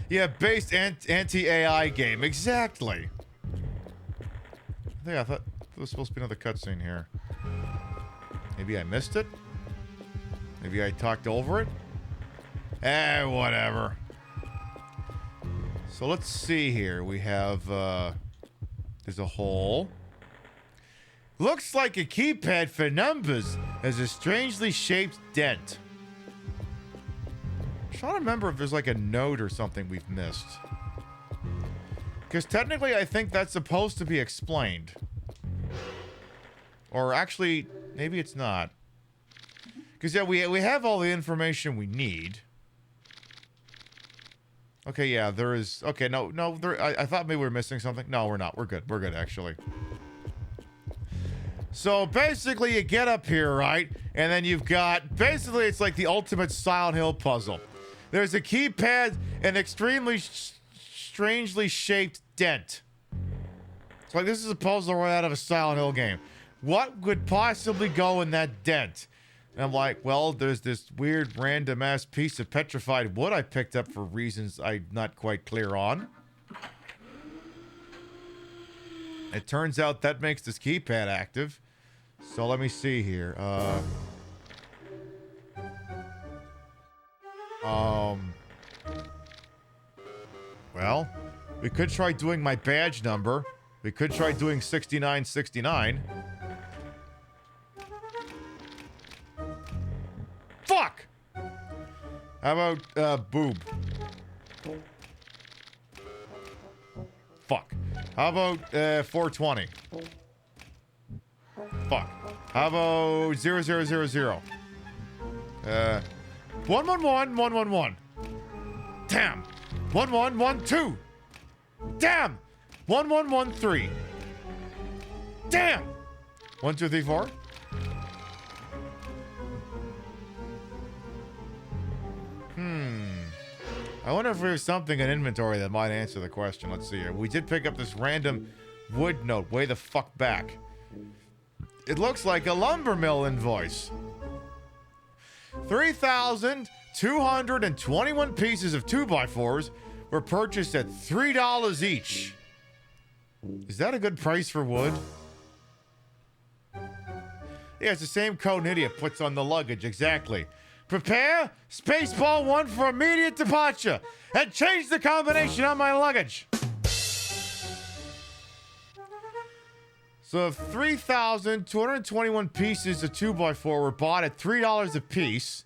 Yeah, based anti-AI game. Exactly. I thought there was supposed to be another cutscene here. Maybe I missed it? Maybe I talked over it? Whatever. So let's see here. We have, there's a hole. Looks like a keypad for numbers has a strangely shaped dent. I'm trying to remember if there's like a note or something we've missed. Because technically I think that's supposed to be explained. Or actually, maybe it's not. Because yeah, we have all the information we need. Okay, yeah, there is... Okay, no, I thought maybe we were missing something. No, we're not. We're good. We're good, actually. So, basically, you get up here, right? And then you've got... Basically, it's like the ultimate Silent Hill puzzle. There's a keypad, an extremely strangely shaped dent. It's like, this is a puzzle right out of a Silent Hill game. What could possibly go in that dent? And I'm like, well, there's this weird random-ass piece of petrified wood I picked up for reasons I'm not quite clear on. It turns out that makes this keypad active. So let me see here. Well, we could try doing my badge number. We could try doing 6969. Fuck! How about boob? Fuck. How about 420? Fuck. How about 0000? 111 111. Damn. 1112. Damn. 1113. Damn. 1 2 3 4. I wonder if there's something in inventory that might answer the question. Let's see here. We did pick up this random wood note way the fuck back. It looks like a lumber mill invoice. 3,221 pieces of 2x4s were purchased at $3 each. Is that a good price for wood? Yeah, it's the same code an idiot puts on the luggage, exactly. Prepare Spaceball 1 for immediate departure and change the combination on my luggage. So 3,221 pieces of 2x4 were bought at $3 a piece.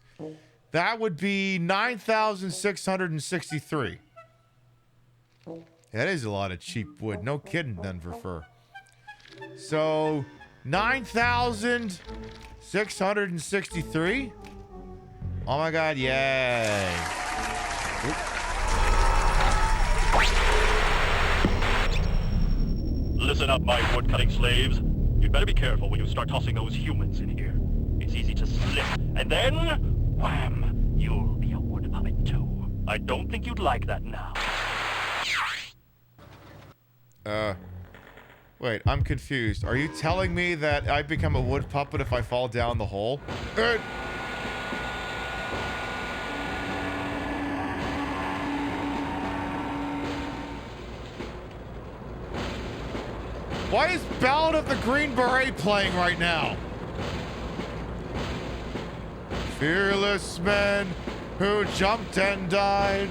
That would be 9,663. That is a lot of cheap wood. No kidding, Denver fir. So 9,663. Oh my god, yay. Listen up, my wood-cutting slaves. You'd better be careful when you start tossing those humans in here. It's easy to slip, and then, wham, you'll be a wood puppet too. I don't think you'd like that now. Wait, I'm confused. Are you telling me that I become a wood puppet if I fall down the hole? Why is Ballad of the Green Beret playing right now? Fearless men who jumped and died,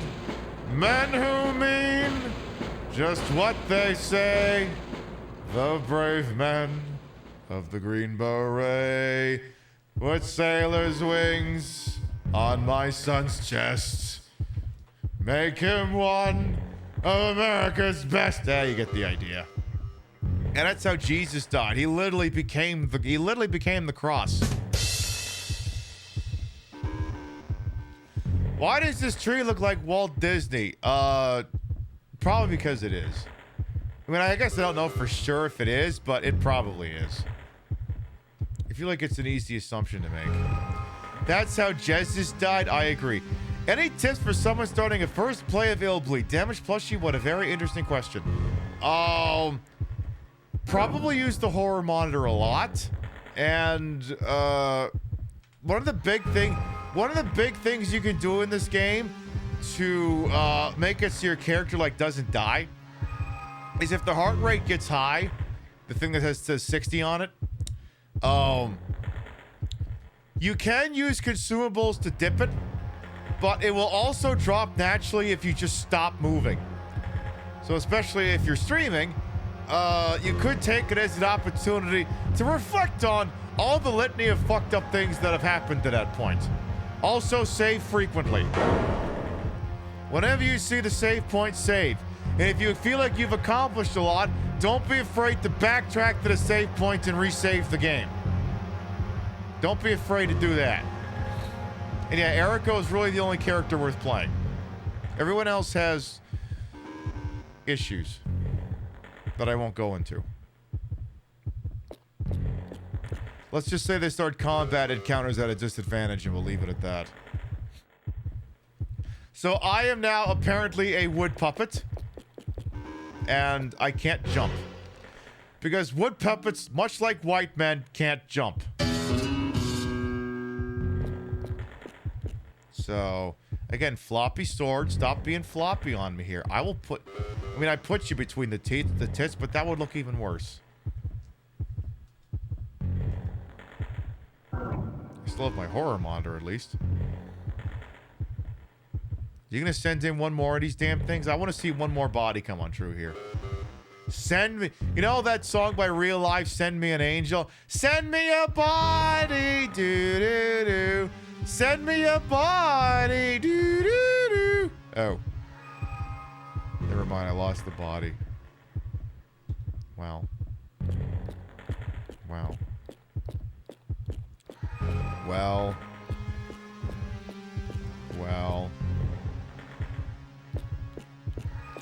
men who mean just what they say, the brave men of the Green Beret with sailor's wings on my son's chest. Make him one of America's best. You get the idea. And that's how Jesus died. He literally became the cross. Why does this tree look like Walt Disney? Probably because it is. I mean, I guess I don't know for sure if it is, but it probably is. I feel like it's an easy assumption to make. That's how Jesus died? I agree. Any tips for someone starting a first play of Illbleed? Damage plushie, what a very interesting question. Probably use the horror monitor a lot, and one of the big things you can do in this game to make it so your character doesn't die is if the heart rate gets high, the thing that says 60 on it, you can use consumables to dip it, but it will also drop naturally if you just stop moving. So especially if you're streaming, you could take it as an opportunity to reflect on all the litany of fucked up things that have happened to that point. Also, save frequently. Whenever you see the save point, save. And if you feel like you've accomplished a lot, don't be afraid to backtrack to the save point and resave the game. Don't be afraid to do that. And yeah, Eriko is really the only character worth playing. Everyone else has issues that I won't go into. Let's just say they start combat encounters at a disadvantage, and we'll leave it at that. So I am now apparently a wood puppet, and I can't jump. Because wood puppets, much like white men, can't jump. So, again, floppy sword. Stop being floppy on me here. I put you between the tits, but that would look even worse. I still have my horror monitor, at least. You gonna send in one more of these damn things? I want to see one more body come on true here. Send me... You know that song by Real Life, Send Me an Angel? Send me a body, do-do-do. Send me a body, do Oh. Never mind, I lost the body. Wow. Wow. Well. Well.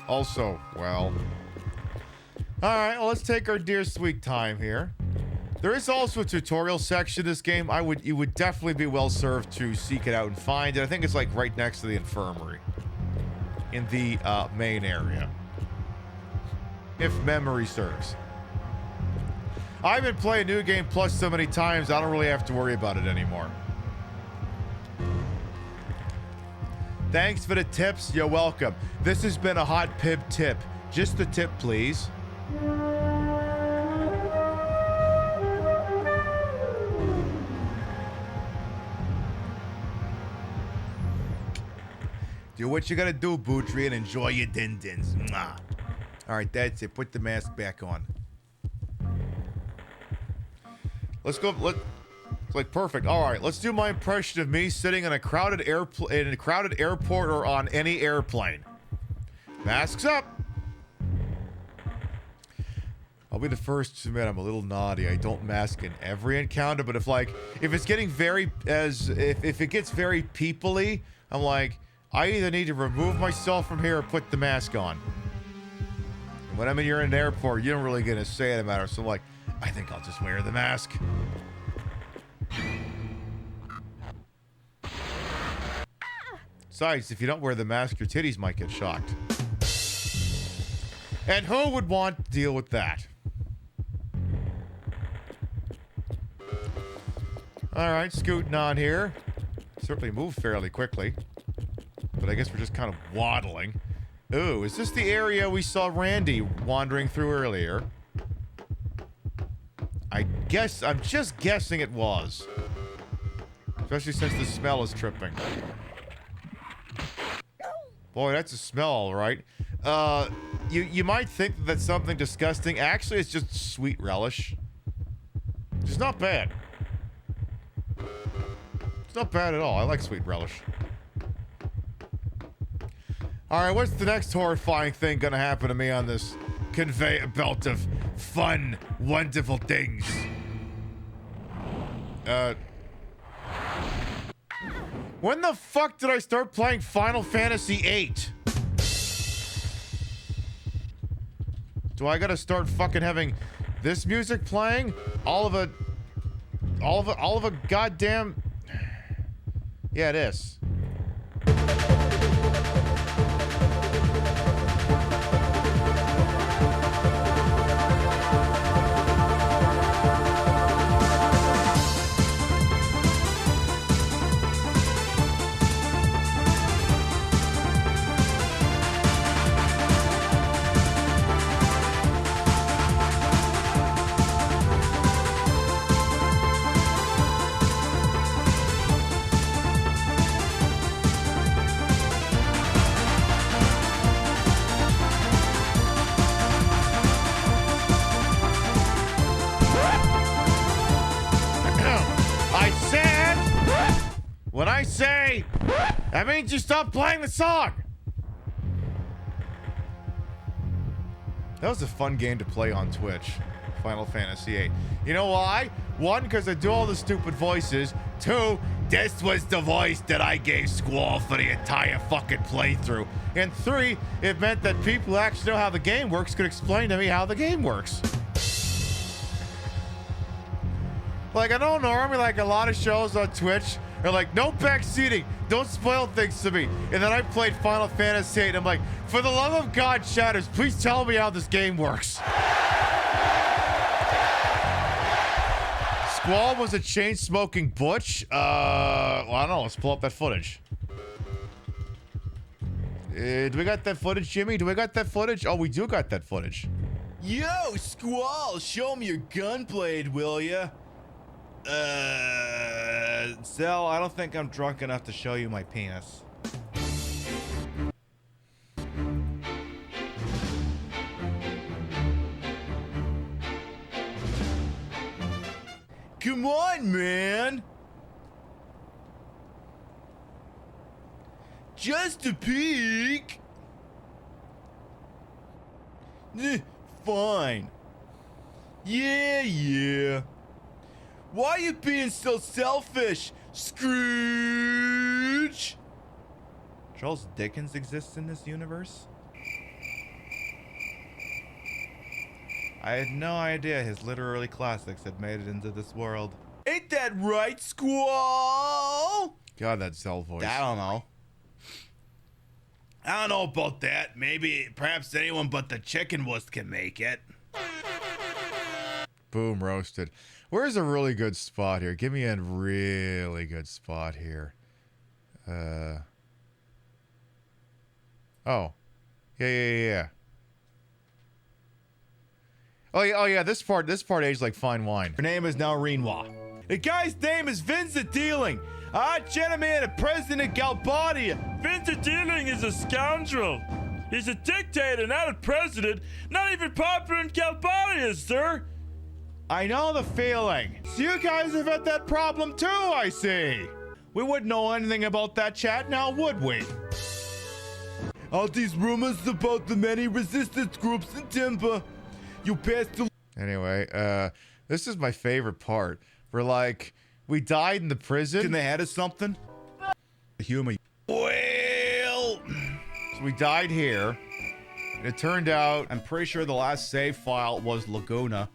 Also, well. Alright, well, let's take our dear sweet time here. There is also a tutorial section in this game. You would definitely be well served to seek it out and find it. I think it's like right next to the infirmary. In the main area. If memory serves. I've been playing New Game Plus so many times, I don't really have to worry about it anymore. Thanks for the tips. You're welcome. This has been a hot Pib tip. Just the tip, please. Do what you gotta do, Boutry, and enjoy your din-dins. Mwah. All right, that's it. Put the mask back on. Let's go. It's like perfect. All right, let's do my impression of me sitting in a crowded airport or on any airplane. Masks up. I'll be the first to admit I'm a little naughty. I don't mask in every encounter, but if it's getting if it gets very people-y, I'm like, I either need to remove myself from here or put the mask on. And when you're in an airport, you don't really get a say in the matter. So I'm like, I think I'll just wear the mask. Besides, if you don't wear the mask, your titties might get shocked. And who would want to deal with that? Alright, scooting on here. Certainly move fairly quickly. But I guess we're just kind of waddling. Ooh, is this the area we saw Randy wandering through earlier? I'm just guessing it was. Especially since the smell is tripping. Boy, that's a smell, all right. You might think that that's something disgusting. Actually, it's just sweet relish. It's not bad. It's not bad at all. I like sweet relish. Alright, what's the next horrifying thing gonna happen to me on this conveyor belt of fun, wonderful things? When the fuck did I start playing Final Fantasy VIII? Do I gotta start fucking having this music playing? All of a goddamn... Yeah, it is. When I say, that means you stop playing the song. That was a fun game to play on Twitch, Final Fantasy VIII. You know why? One, because I do all the stupid voices. Two, this was the voice that I gave Squall for the entire fucking playthrough. And three, it meant that people who actually know how the game works could explain to me how the game works. Like, I don't normally like a lot of shows on Twitch. They're like, no backseating. Don't spoil things to me. And then I played Final Fantasy VIII, and I'm like, for the love of God, Shatters, please tell me how this game works. Squall was a chain-smoking butch. Well, I don't know. Let's pull up that footage. Do we got that footage, Jimmy? Do we got that footage? Oh, we do got that footage. Yo, Squall, show me your gunblade, will ya? Zell, I don't think I'm drunk enough to show you my penis. Come on, man. Just a peek. Fine. Yeah. Why you being so selfish, Scrooge? Charles Dickens exists in this universe? I had no idea his literary classics had made it into this world. Ain't that right, Squall? God, that Zell voice. I don't know. I don't know about that. Perhaps anyone but the chicken wuss can make it. Boom, roasted. Where's a really good spot here? Give me a really good spot here. Oh. Yeah. Oh yeah, this part aged like fine wine. Her name is now Renoir. The guy's name is Vincent Dealing. Gentleman of President Galbadia. Vincent Dealing is a scoundrel. He's a dictator, not a president. Not even popular in Galbadia, sir. I know the feeling. So you guys have had that problem too, I see. We wouldn't know anything about that chat now, would we? All these rumors about the many resistance groups in Timber. You passed the... Anyway, this is my favorite part. We died in the prison. And they had us something? Humor. Well... So we died here. And it turned out, I'm pretty sure the last save file was Laguna.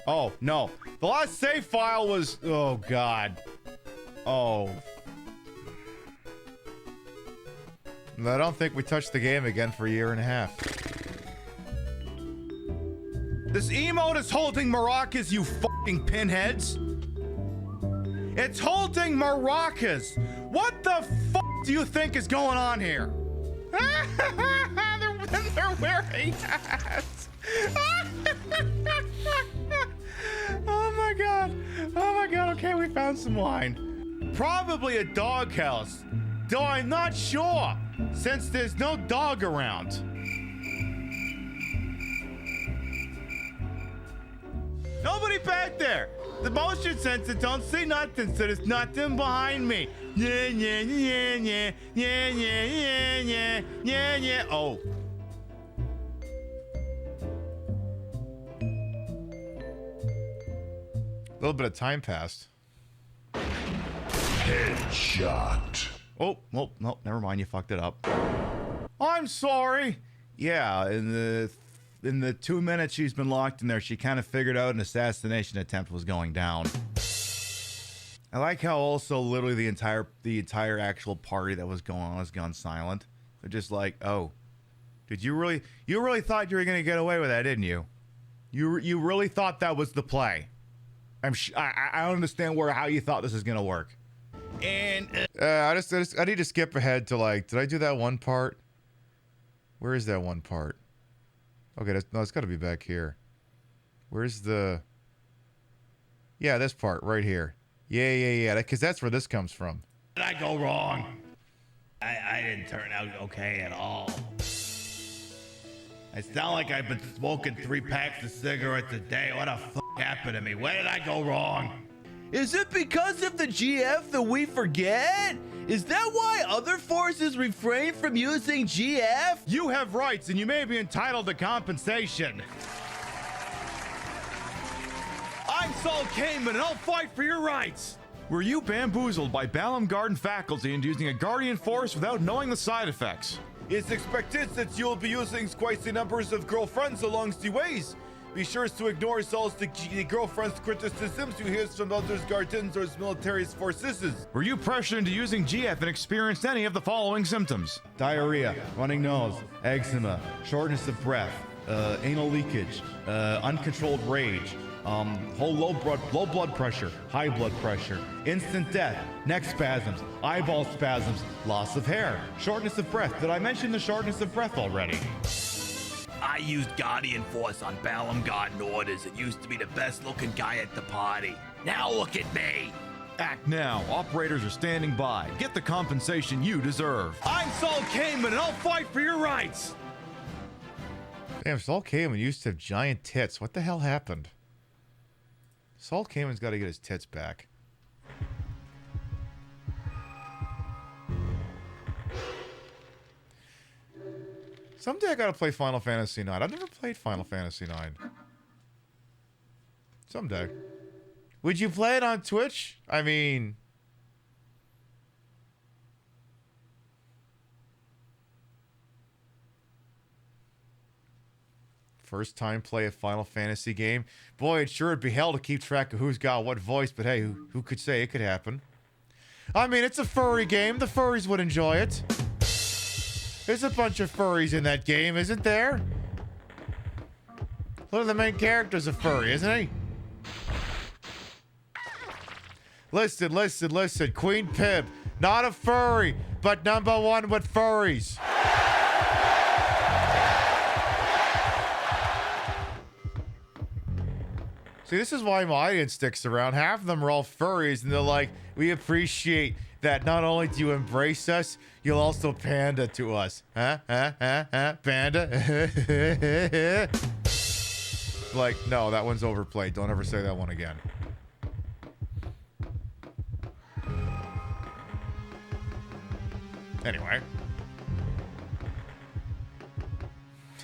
Oh, no. The last save file was... Oh, God. Oh. I don't think we touched the game again for a year and a half. This emote is holding maracas, you fucking pinheads. It's holding maracas. What the fuck do you think is going on here? They're wearing hats. Oh my god. Okay, we found some wine. Probably a doghouse. Though I'm not sure, since there's no dog around. Nobody back there. The motion sensor don't see nothing, so there's nothing behind me. Yeah. Oh. A little bit of time passed. Headshot. Oh, well, no, never mind. You fucked it up. I'm sorry. Yeah, in the 2 minutes she's been locked in there, she kind of figured out an assassination attempt was going down. I like how also literally the entire actual party that was going on has gone silent. They're just like, oh, did you really thought you were gonna get away with that, didn't you? You really thought that was the play. I don't understand how you thought this is gonna work. And I need to skip ahead to did I do that one part? Where is that one part? Okay, it's got to be back here. Where's the? Yeah, this part right here. Yeah. Because that's where this comes from. Did I go wrong? I didn't turn out okay at all. I sound like I've been smoking 3 packs of cigarettes a day. What the fuck happened to me? Where did I go wrong? Is it because of the GF that we forget? Is that why other forces refrain from using GF? You have rights and you may be entitled to compensation. I'm Saul Kamen and I'll fight for your rights. Were you bamboozled by Balam Garden faculty into using a guardian force without knowing the side effects? It's expected that you'll be using quite the numbers of girlfriends along the ways. Be sure to ignore all the girlfriend's criticisms you hear from others guardians or military forces. Were you pressured into using GF and experienced any of the following symptoms? Diarrhea, running nose, eczema, shortness of breath, anal leakage, uncontrolled rage, low blood pressure, high blood pressure, instant death, neck spasms, eyeball spasms, loss of hair, shortness of breath. Did I mention the shortness of breath already? I used Guardian Force on Balam Garden orders and used to be the best looking guy at the party. Now look at me. Act now. Operators are standing by. Get the compensation you deserve. I'm Saul Kamen and I'll fight for your rights. Damn, Saul Kamen used to have giant tits. What the hell happened? Saul Kamen's got to get his tits back. Someday I gotta play Final Fantasy IX. I've never played Final Fantasy IX. Someday. Would you play it on Twitch? I mean... First time play a Final Fantasy game. Boy, it sure would be hell to keep track of who's got what voice, but hey, who could say it could happen? I mean, it's a furry game. The furries would enjoy it. There's a bunch of furries in that game, isn't there? One of the main characters a furry, isn't he? Listen. Queen Pib, not a furry, but #1 with furries. See, this is why my audience sticks around. Half of them are all furries, and they're like, we appreciate that not only do you embrace us, you'll also panda to us. Huh? Panda? Like, no, that one's overplayed. Don't ever say that one again. Anyway.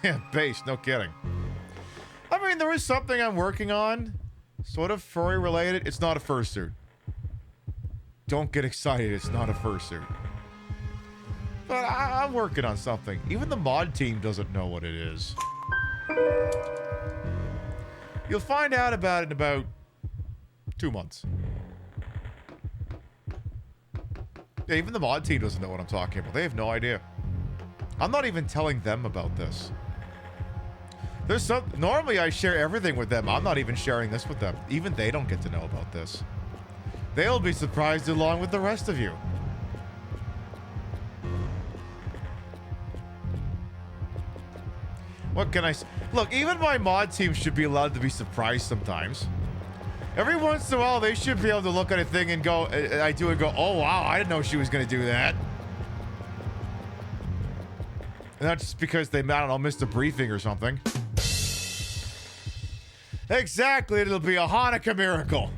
Yeah, base, no kidding. I mean, there is something I'm working on. Sort of furry related. It's not a fursuit. Don't get excited, it's not a fursuit. But I'm working on something. Even the mod team doesn't know what it is. You'll find out about it in about 2 months. Yeah, even the mod team doesn't know what I'm talking about. They have no idea. I'm not even telling them about this. Normally I share everything with them. I'm not even sharing this with them. Even they don't get to know about this. They'll be surprised along with the rest of you. What can I say? Look, even my mod team should be allowed to be surprised sometimes. Every once in a while, they should be able to look at a thing and go, oh wow, I didn't know she was going to do that. And that's just because they, I don't know, missed a briefing or something. Exactly, it'll be a Hanukkah miracle.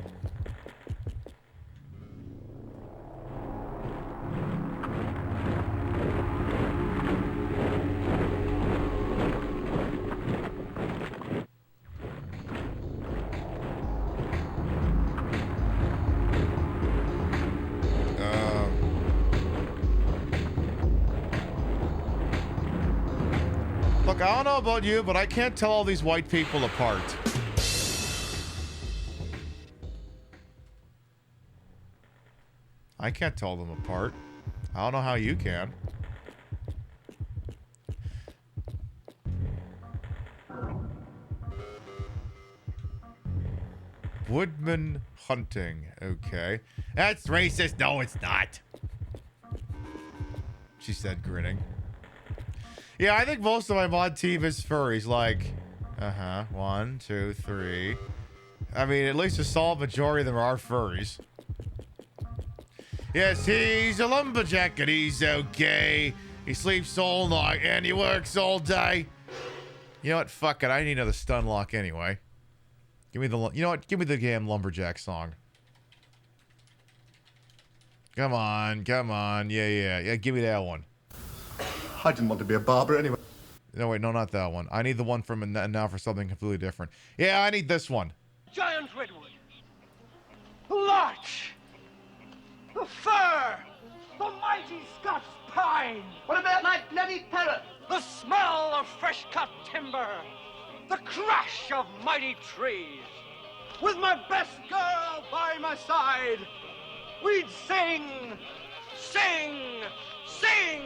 Look, I don't know about you, but I can't tell all these white people apart. I can't tell them apart. I don't know how you can. Woodman hunting. Okay. That's racist. No, it's not. She said, grinning. Yeah, I think most of my mod team is furries. Like, 1, 2, 3. I mean, at least a solid majority of them are furries. Yes, he's a lumberjack and he's okay. He sleeps all night and he works all day. You know what? Fuck it. I need another stun lock anyway. Give me the, you know what? Give me the damn lumberjack song. Come on. Yeah, give me that one. I didn't want to be a barber anyway. No, wait, no, not that one. I need the one from now for something completely different. Yeah, I need this one. Giant redwood. Larch. The fir. The mighty Scots pine. What about my bloody parrot? The smell of fresh-cut timber. The crash of mighty trees. With my best girl by my side, we'd sing, sing, sing.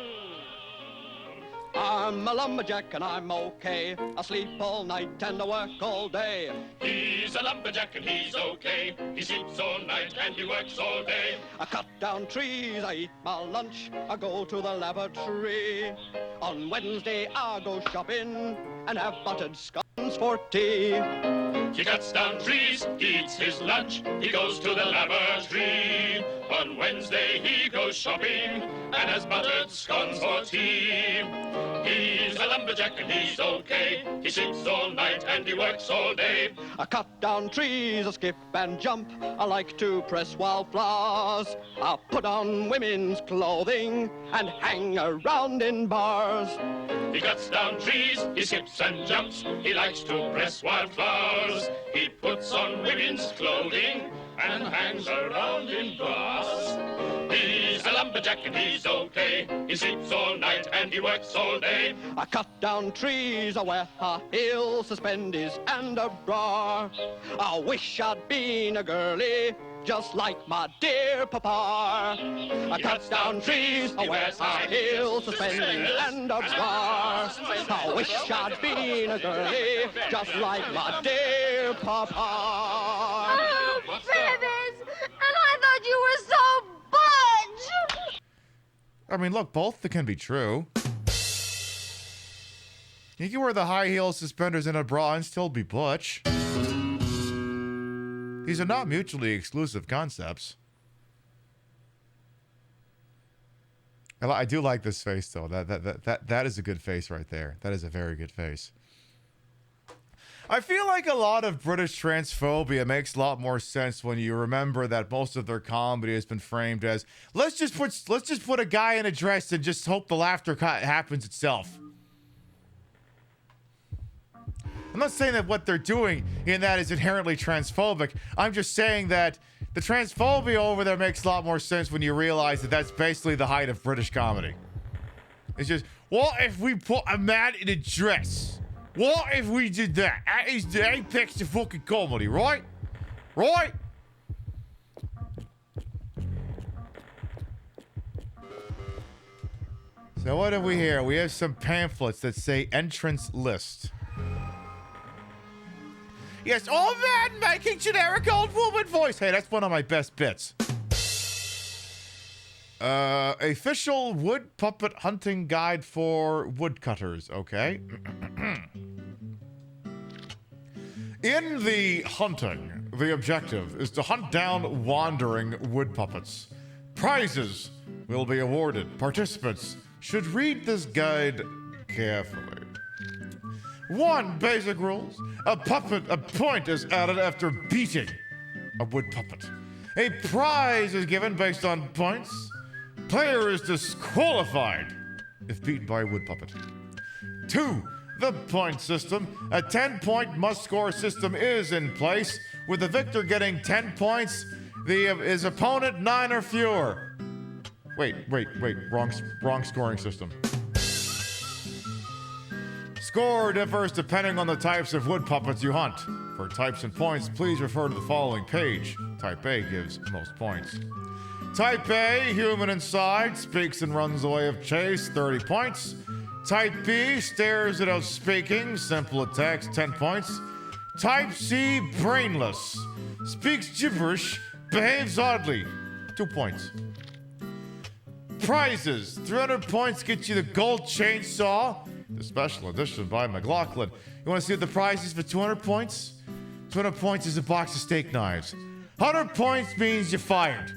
I'm a lumberjack and I'm okay. I sleep all night and I work all day. He's a lumberjack and he's okay. He sleeps all night and he works all day. I cut down trees, I eat my lunch, I go to the lavatory. On Wednesday I go shopping and have buttered scones for tea. He cuts down trees, he eats his lunch, he goes to the lavatory. On Wednesday he goes shopping and has buttered scones for tea. He's a lumberjack and he's okay. He sleeps all night and he works all day. I cut down trees, I skip and jump. I like to press wildflowers. I put on women's clothing and hang around in bars. He cuts down trees, he skips and jumps. He likes to press wildflowers. He puts on women's clothing and hangs around in bars. He's a lumberjack and he's okay. He sleeps all night and he works all day. I cut down trees, I wear high heels, suspenders and a bra. I wish I'd been a girlie, just like my dear papa. I cut down trees, I wear high heels, suspenders and a bra. I wish I'd been a girlie, just like my dear papa. Oh, Pibbles! And I thought you were so butch! I mean, look, both can be true. You can wear the high heels, suspenders, and a bra and still be butch. These are not mutually exclusive concepts. I do like this face, though. That is a good face right there. That is a very good face. I feel like a lot of British transphobia makes a lot more sense when you remember that most of their comedy has been framed as let's just put a guy in a dress and just hope the laughter happens itself. I'm not saying that what they're doing in that is inherently transphobic. I'm just saying that the transphobia over there makes a lot more sense when you realize that that's basically the height of British comedy. It's just, what if we put a man in a dress? What if we did that? That is the apex of fucking comedy, right? Right? So what have we here? We have some pamphlets that say entrance list. Yes, all men making generic old woman voice. Hey, that's one of my best bits. Official wood puppet hunting guide for woodcutters. Okay. In the hunting, the objective is to hunt down wandering wood puppets. Prizes will be awarded. Participants should read this guide carefully. 1. Basic rules. A point is added after beating a wood puppet. A prize is given based on points. Player is disqualified if beaten by a wood puppet. 2. The point system. A 10-point must-score system is in place, with the victor getting 10 points, his opponent 9 or fewer. Wait. Wrong scoring system. Score differs depending on the types of wood puppets you hunt. For types and points, please refer to the following page. Type A gives most points. Type A, human inside, speaks and runs away of chase, 30 points. Type B, stares without speaking, simple attacks, 10 points. Type C, brainless, speaks gibberish, behaves oddly, 2 points. Prizes, 300 points gets you the gold chainsaw, the special edition by McLaughlin. You want to see what the prize is for 200 points? 200 points is a box of steak knives. 100 points means you're fired.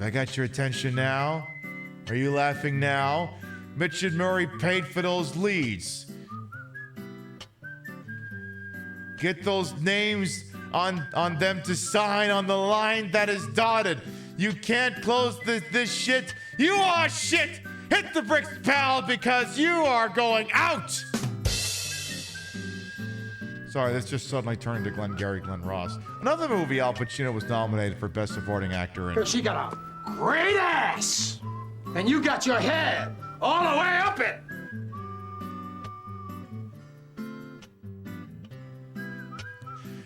I got your attention now? Are you laughing now? Mitch and Murray paid for those leads. Get those names on them to sign on the line that is dotted. You can't close this shit. You are shit! Hit the bricks, pal, because you are going out! Sorry, this just suddenly turned to Glenn Ross. Another movie Al Pacino was nominated for Best Supporting Actor in. She got a great ass! And you got your head all the way up it!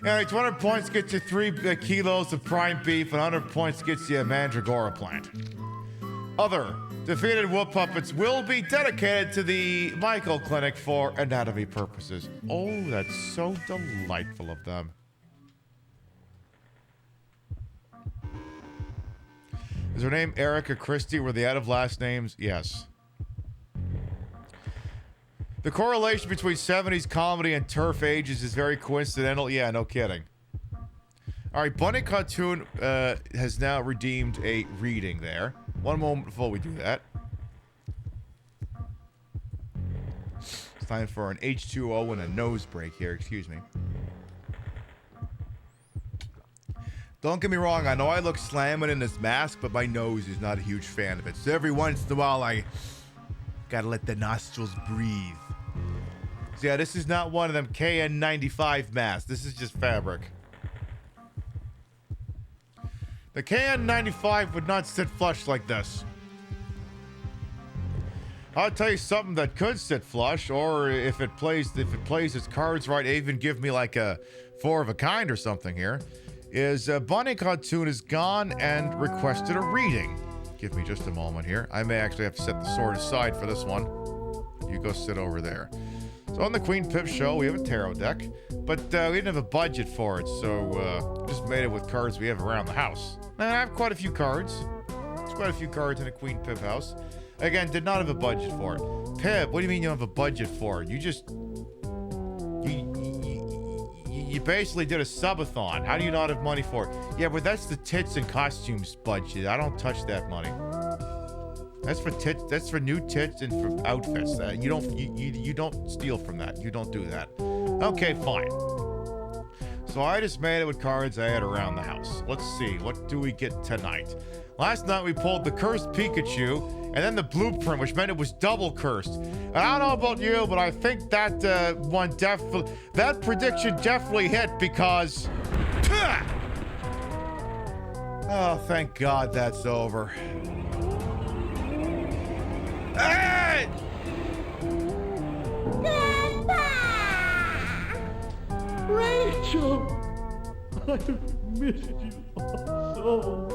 Anyway, 200 points gets you 3 kilos of prime beef, and 100 points gets you a mandragora plant. Other defeated wood puppets will be dedicated to the Michael Clinic for anatomy purposes. Oh, that's so delightful of them. Is her name Erica Christie? Were they out of last names? Yes. The correlation between 70s comedy and turf ages is very coincidental. Yeah, no kidding. All right, Bunny Cartoon has now redeemed a reading there. One moment before we do that. It's time for an H2O and a nose break here. Excuse me. Don't get me wrong. I know I look slamming in this mask, but my nose is not a huge fan of it. So every once in a while, I gotta let the nostrils breathe. So yeah, this is not one of them KN95 masks. This is just fabric. The KN95 would not sit flush like this. I'll tell you something that could sit flush, or if it plays its cards right, even give me like a 4 of a kind or something here, is Bunny Cartoon has gone and requested a reading. Give me just a moment here. I may actually have to set the sword aside for this one. You go sit over there. So on the Queen Pip show, we have a tarot deck, but we didn't have a budget for it, so just made it with cards we have around the house. Now, I have quite a few cards. There's quite a few cards in a Queen Pip house. Again, did not have a budget for it. Pip, what do you mean you don't have a budget for it? You just... You basically did a subathon. How do you not have money for it? Yeah, but that's the tits and costumes budget. I don't touch that money. That's for tits. That's for new tits and for outfits. You don't steal from that. You don't do that. Okay, fine. So I just made it with cards I had around the house. Let's see. What do we get tonight? Last night we pulled the Cursed Pikachu and then the Blueprint, which meant it was double cursed. And I don't know about you, but I think that that prediction definitely hit because... Oh, thank God that's over. Hey! Rachel! I've missed you so.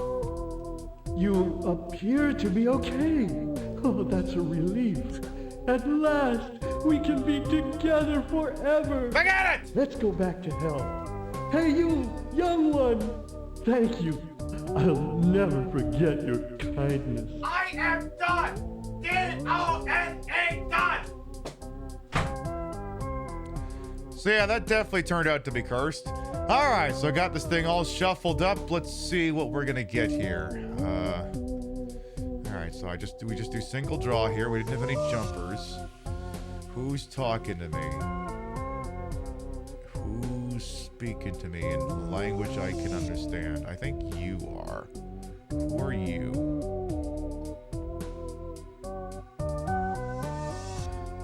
You appear to be okay. Oh, that's a relief. At last, we can be together forever. Forget it! Let's go back to hell. Hey, you, young one. Thank you. I'll never forget your kindness. I am done! D-O-N-A, done! So yeah, that definitely turned out to be cursed. All right, so I got this thing all shuffled up. Let's see what we're gonna get here. All right, so we just do single draw here. We didn't have any jumpers. Who's talking to me? Who's speaking to me in language I can understand? I think you are. Who are you?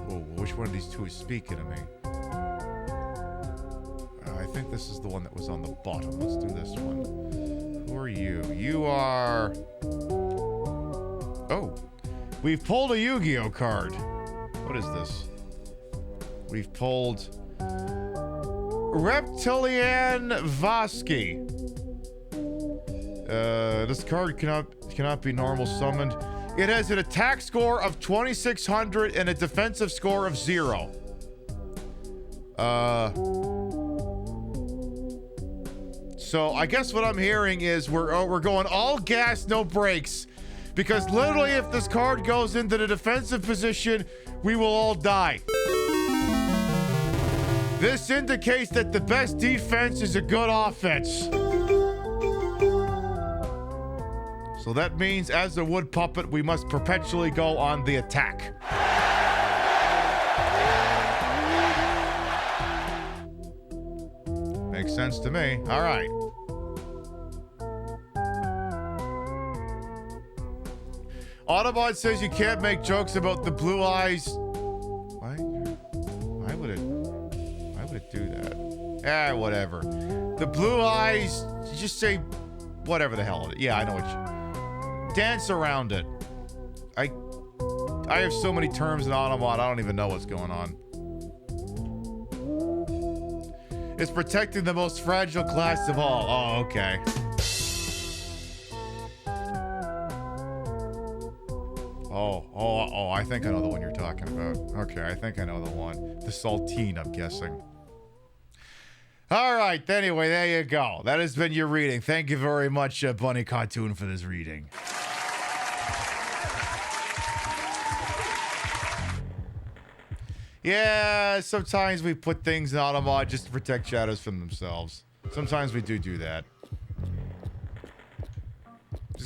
Whoa, which one of these two is speaking to me? I think this is the one that was on the bottom. Let's do this one. Who are you? You are... Oh. We've pulled a Yu-Gi-Oh card. What is this? We've pulled... Reptilian Vasky. This card cannot be normal summoned. It has an attack score of 2600 and a defensive score of 0. So I guess what I'm hearing is we're going all gas, no brakes, because literally if this card goes into the defensive position, we will all die. This indicates that the best defense is a good offense. So that means as a wood puppet, we must perpetually go on the attack. Makes sense to me. All right. Autobot says you can't make jokes about the blue eyes. Why would it do that? Whatever. The blue eyes, just say whatever the hell it is. Yeah, I know what you... Dance around it. I have so many terms in Autobot, I don't even know what's going on. It's protecting the most fragile class of all. Oh, okay. Oh, I think I know the one you're talking about. Okay, I think I know the one. The Saltine, I'm guessing. All right, anyway, there you go. That has been your reading. Thank you very much, Bunny Cartoon, for this reading. Yeah, sometimes we put things in Automod just to protect shadows from themselves. Sometimes we do that.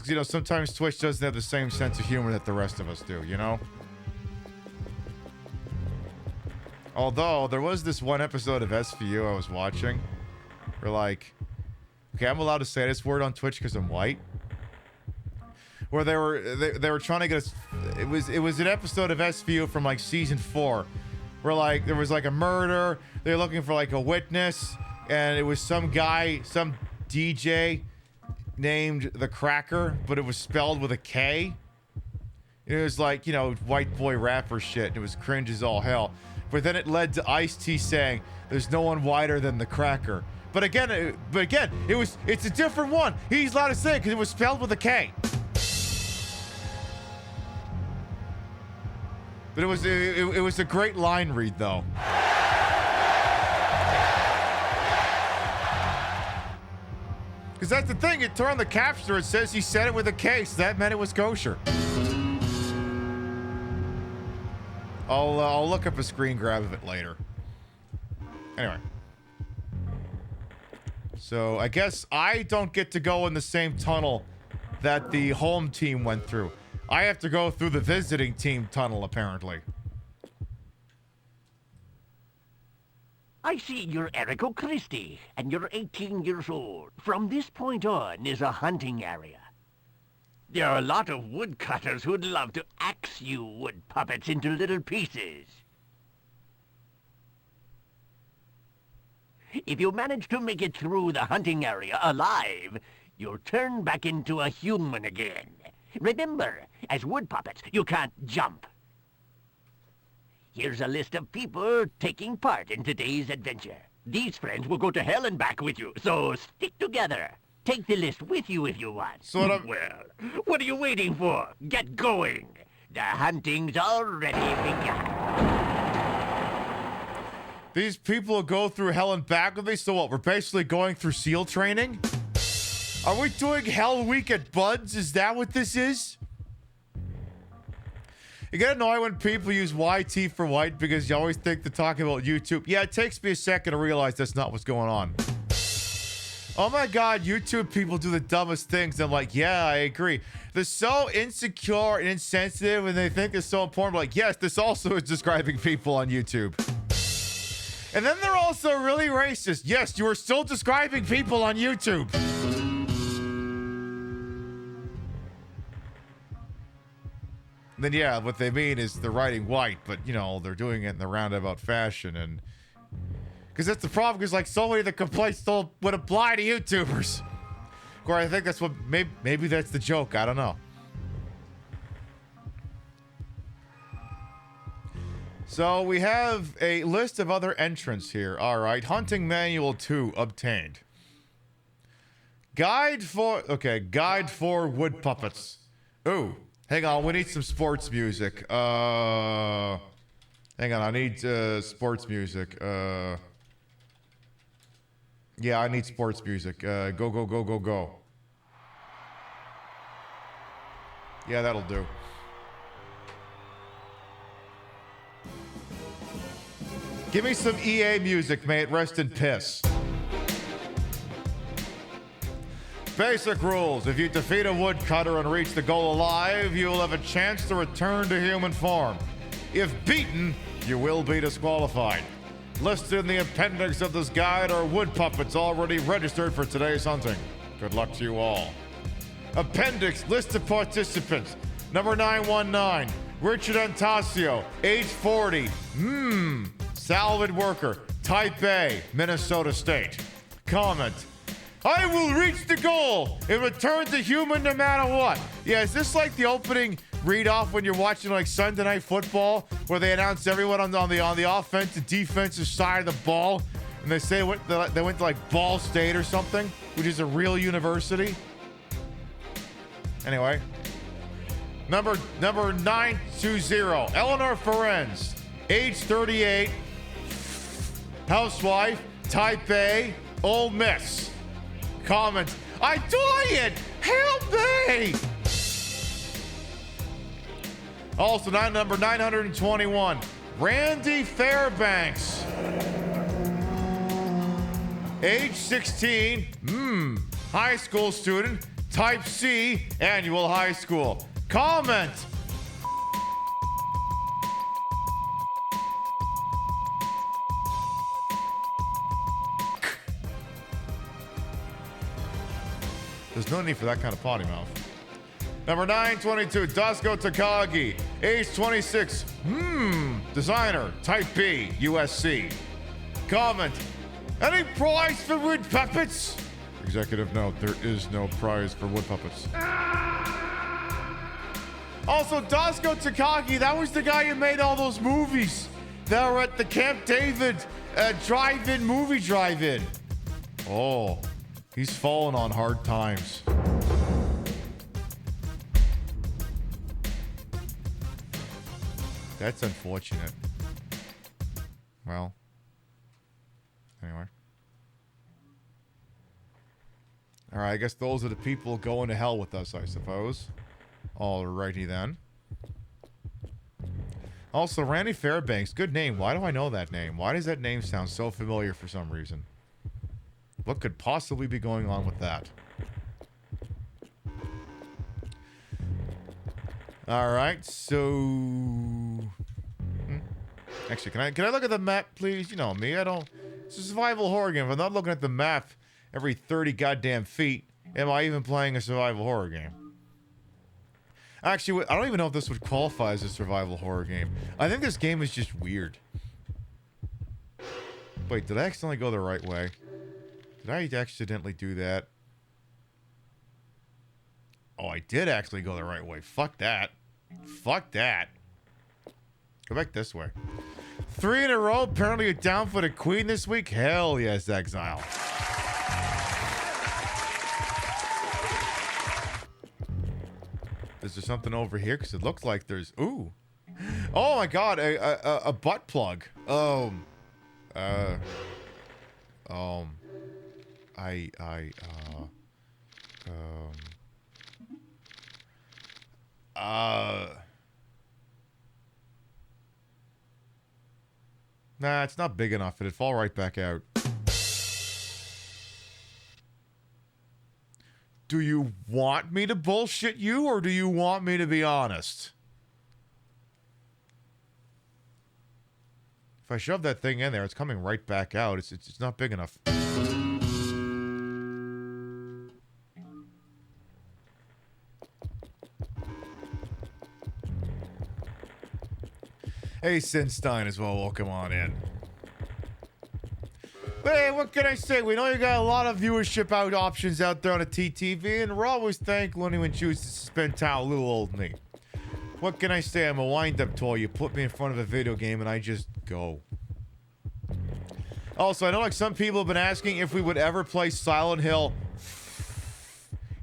Because, you know, sometimes Twitch doesn't have the same sense of humor that the rest of us do, you know? Although, there was this one episode of SVU I was watching where, like... Okay, I'm allowed to say this word on Twitch because I'm white. Where they were trying to get us... It was an episode of SVU from, like, season 4. Where, like, there was, like, a murder. They were looking for, like, a witness. And it was some guy, some DJ named The Cracker, but it was spelled with a K. It was like, you know, white boy rapper shit. It was cringe as all hell. But then it led to Ice-T saying, "There's no one whiter than The Cracker." But again, it's a different one. He's allowed to say it because it was spelled with a K. But it was a great line read, though. Because that's the thing. You turn on the capture, it says he said it with a K, so that meant it was kosher. I'll look up a screen grab of it later. Anyway. So, I guess I don't get to go in the same tunnel that the home team went through. I have to go through the visiting team tunnel, apparently. I see you're Eric O'Christie, and you're 18 years old. From this point on is a hunting area. There are a lot of woodcutters who'd love to axe you wood puppets into little pieces. If you manage to make it through the hunting area alive, you'll turn back into a human again. Remember, as wood puppets, you can't jump. Here's a list of people taking part in today's adventure. These friends will go to hell and back with you, so stick together. Take the list with you if you want. Well, what are you waiting for? Get going. The hunting's already begun. These people go through hell and back with me, so what? We're basically going through SEAL training? Are we doing Hell Week at Bud's? Is that what this is? You get annoyed when people use YT for white because you always think they're talking about YouTube. Yeah, it takes me a second to realize that's not what's going on. Oh my god, YouTube people do the dumbest things. I'm like, yeah, I agree. They're so insecure and insensitive and they think it's so important. Like, yes, this also is describing people on YouTube. And then they're also really racist. Yes, you are still describing people on YouTube. And then, yeah, what they mean is they're writing white, but, you know, they're doing it in the roundabout fashion. And because that's the problem, because, like, so many of the complaints still would apply to YouTubers. Or I think that's what, maybe that's the joke. I don't know. So we have a list of other entrants here. All right. Hunting Manual 2 obtained. Guide for wood puppets. Ooh. Hang on, we need some sports music. Hang on, I need sports music. Yeah, I need sports music. Go, go, go, go, go. Yeah, that'll do. Give me some EA music, may it rest in piss. Basic rules. If you defeat a woodcutter and reach the goal alive, you will have a chance to return to human form. If beaten, you will be disqualified. Listed in the appendix of this guide are wood puppets already registered for today's hunting. Good luck to you all. Appendix, list of participants. Number 919, Richard Antasio, age 40. Salvage worker, Type A, Minnesota State. Comment. I will reach the goal and return to human no matter what. Yeah, is this like the opening read-off when you're watching like Sunday Night Football, where they announce everyone on the offensive, defensive side of the ball, and they say they went to like Ball State or something, which is a real university. Anyway, number 920, Eleanor Ferenz, age 38, housewife, Type A, Ole Miss. Comment. I died! Help me! Also, number 921, Randy Fairbanks. Age 16, high school student, Type C annual high school. Comment. There's no need for that kind of potty mouth. Number 922, Dusko Takagi. Age 26. Designer. Type B. USC. Comment. Any prize for wood puppets? Executive note, there is no prize for wood puppets. Also, Dusko Takagi, that was the guy who made all those movies that were at the Camp David drive-in, movie drive-in. Oh, he's fallen on hard times. That's unfortunate. Well, anyway. All right, I guess those are the people going to hell with us, I suppose. Alrighty then. Also, Randy Fairbanks, good name. Why do I know that name? Why does that name sound so familiar for some reason? What could possibly be going on with that? All right, so... Actually, can I look at the map, please? You know me, I don't... It's a survival horror game. If I'm not looking at the map every 30 goddamn feet, am I even playing a survival horror game? Actually, I don't even know if this would qualify as a survival horror game. I think this game is just weird. Wait, did I accidentally go the right way? Did I accidentally do that? Oh, I did actually go the right way. Fuck that. Fuck that. Go back this way. 3 in a row. Apparently you're down for the queen this week. Hell yes, Exile. Is there something over here? Because it looks like there's... Ooh. Oh my god, a butt plug. Nah, it's not big enough. It'd fall right back out. Do you want me to bullshit you, or do you want me to be honest? If I shove that thing in there, it's coming right back out. It's not big enough. Hey, Sinstein as well. Welcome on in. But hey, what can I say? We know you got a lot of viewership options out there on the TTV, and we're always thankful anyone chooses to spend time with little old me. What can I say? I'm a wind-up toy. You put me in front of a video game, and I just go. Also, I know like some people have been asking if we would ever play Silent Hill.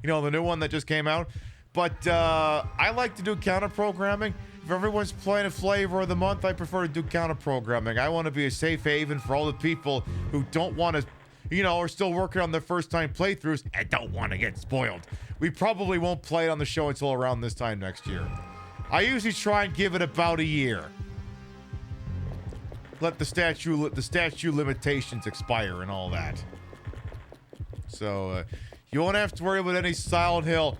You know, the new one that just came out. But I like to do counter-programming. If everyone's playing a flavor of the month, I prefer to do counter-programming. I want to be a safe haven for all the people who don't want to, you know, are still working on their first-time playthroughs and don't want to get spoiled. We probably won't play it on the show until around this time next year. I usually try and give it about a year. Let the statute limitations expire and all that. So, you won't have to worry about any Silent Hill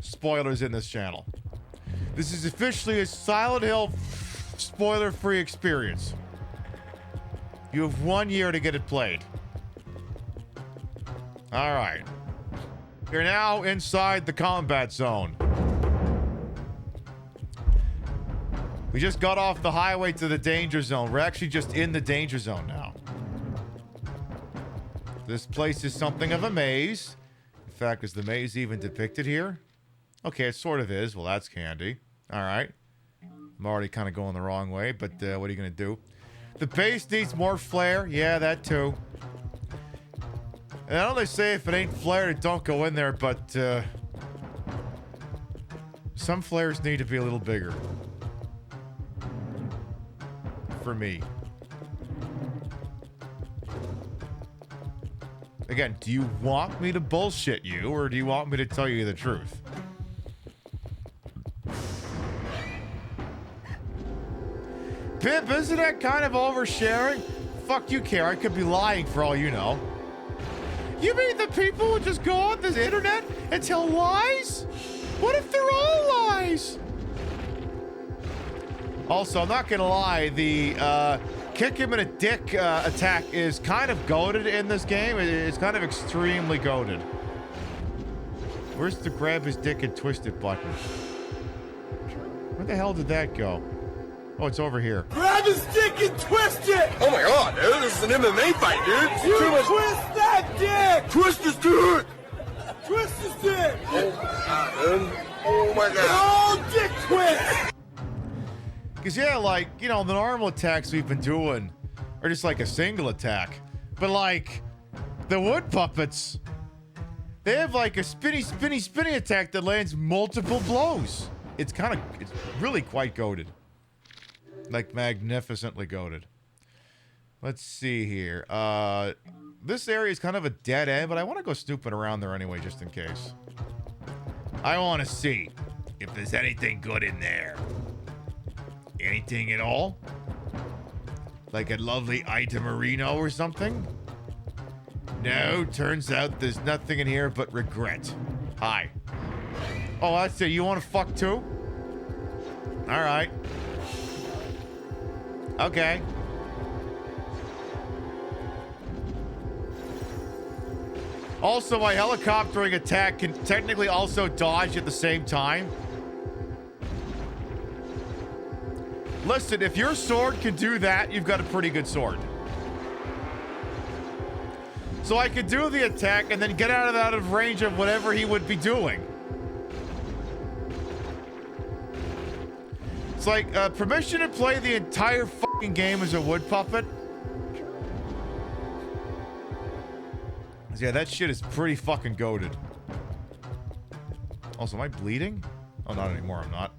spoilers in this channel. This is officially a Silent Hill spoiler-free experience. You have 1 year to get it played. Alright. You're now inside the combat zone. We just got off the highway to the danger zone. We're actually just in the danger zone now. This place is something of a maze. In fact, is the maze even depicted here? Okay, it sort of is. Well, that's handy. Alright. I'm already kind of going the wrong way, but what are you going to do? The base needs more flair. Yeah, that too. And I know they say if it ain't flared, don't go in there, but some flares need to be a little bigger. For me. Again, do you want me to bullshit you, or do you want me to tell you the truth? Pip, isn't that kind of oversharing? Fuck you, care. I could be lying for all you know. You mean the people would just go on this internet and tell lies? What if they're all lies? Also, I'm not gonna lie, the kick him in a dick attack is kind of goated in this game. It's kind of extremely goated. Where's the grab his dick and twist it button? Where the hell did that go? Oh, it's over here. Grab his dick and twist it! Oh my god, dude, this is an MMA fight, dude. You twist that dick! Twist his dick! Twist his dick! Oh my god, dude. Oh my god. Oh, dick twist! Because, yeah, like, you know, the normal attacks we've been doing are just like a single attack. But, like, the wood puppets, they have like a spinny attack that lands multiple blows. It's really quite goated. Like, magnificently goated. Let's see here. This area is kind of a dead end, but I want to go snooping around there anyway, just in case. I want to see if there's anything good in there. Anything at all? Like a lovely Ida Marino or something? No, turns out there's nothing in here but regret. Hi. Oh, that's it. You want to fuck too? All right. Okay. Also, my helicoptering attack can technically also dodge at the same time. Listen, if your sword can do that, you've got a pretty good sword. So I could do the attack and then get out of range of whatever he would be doing. It's like, permission to play the entire fucking game as a wood puppet? Yeah, that shit is pretty fucking goated. Also, am I bleeding? Oh, not anymore, I'm not.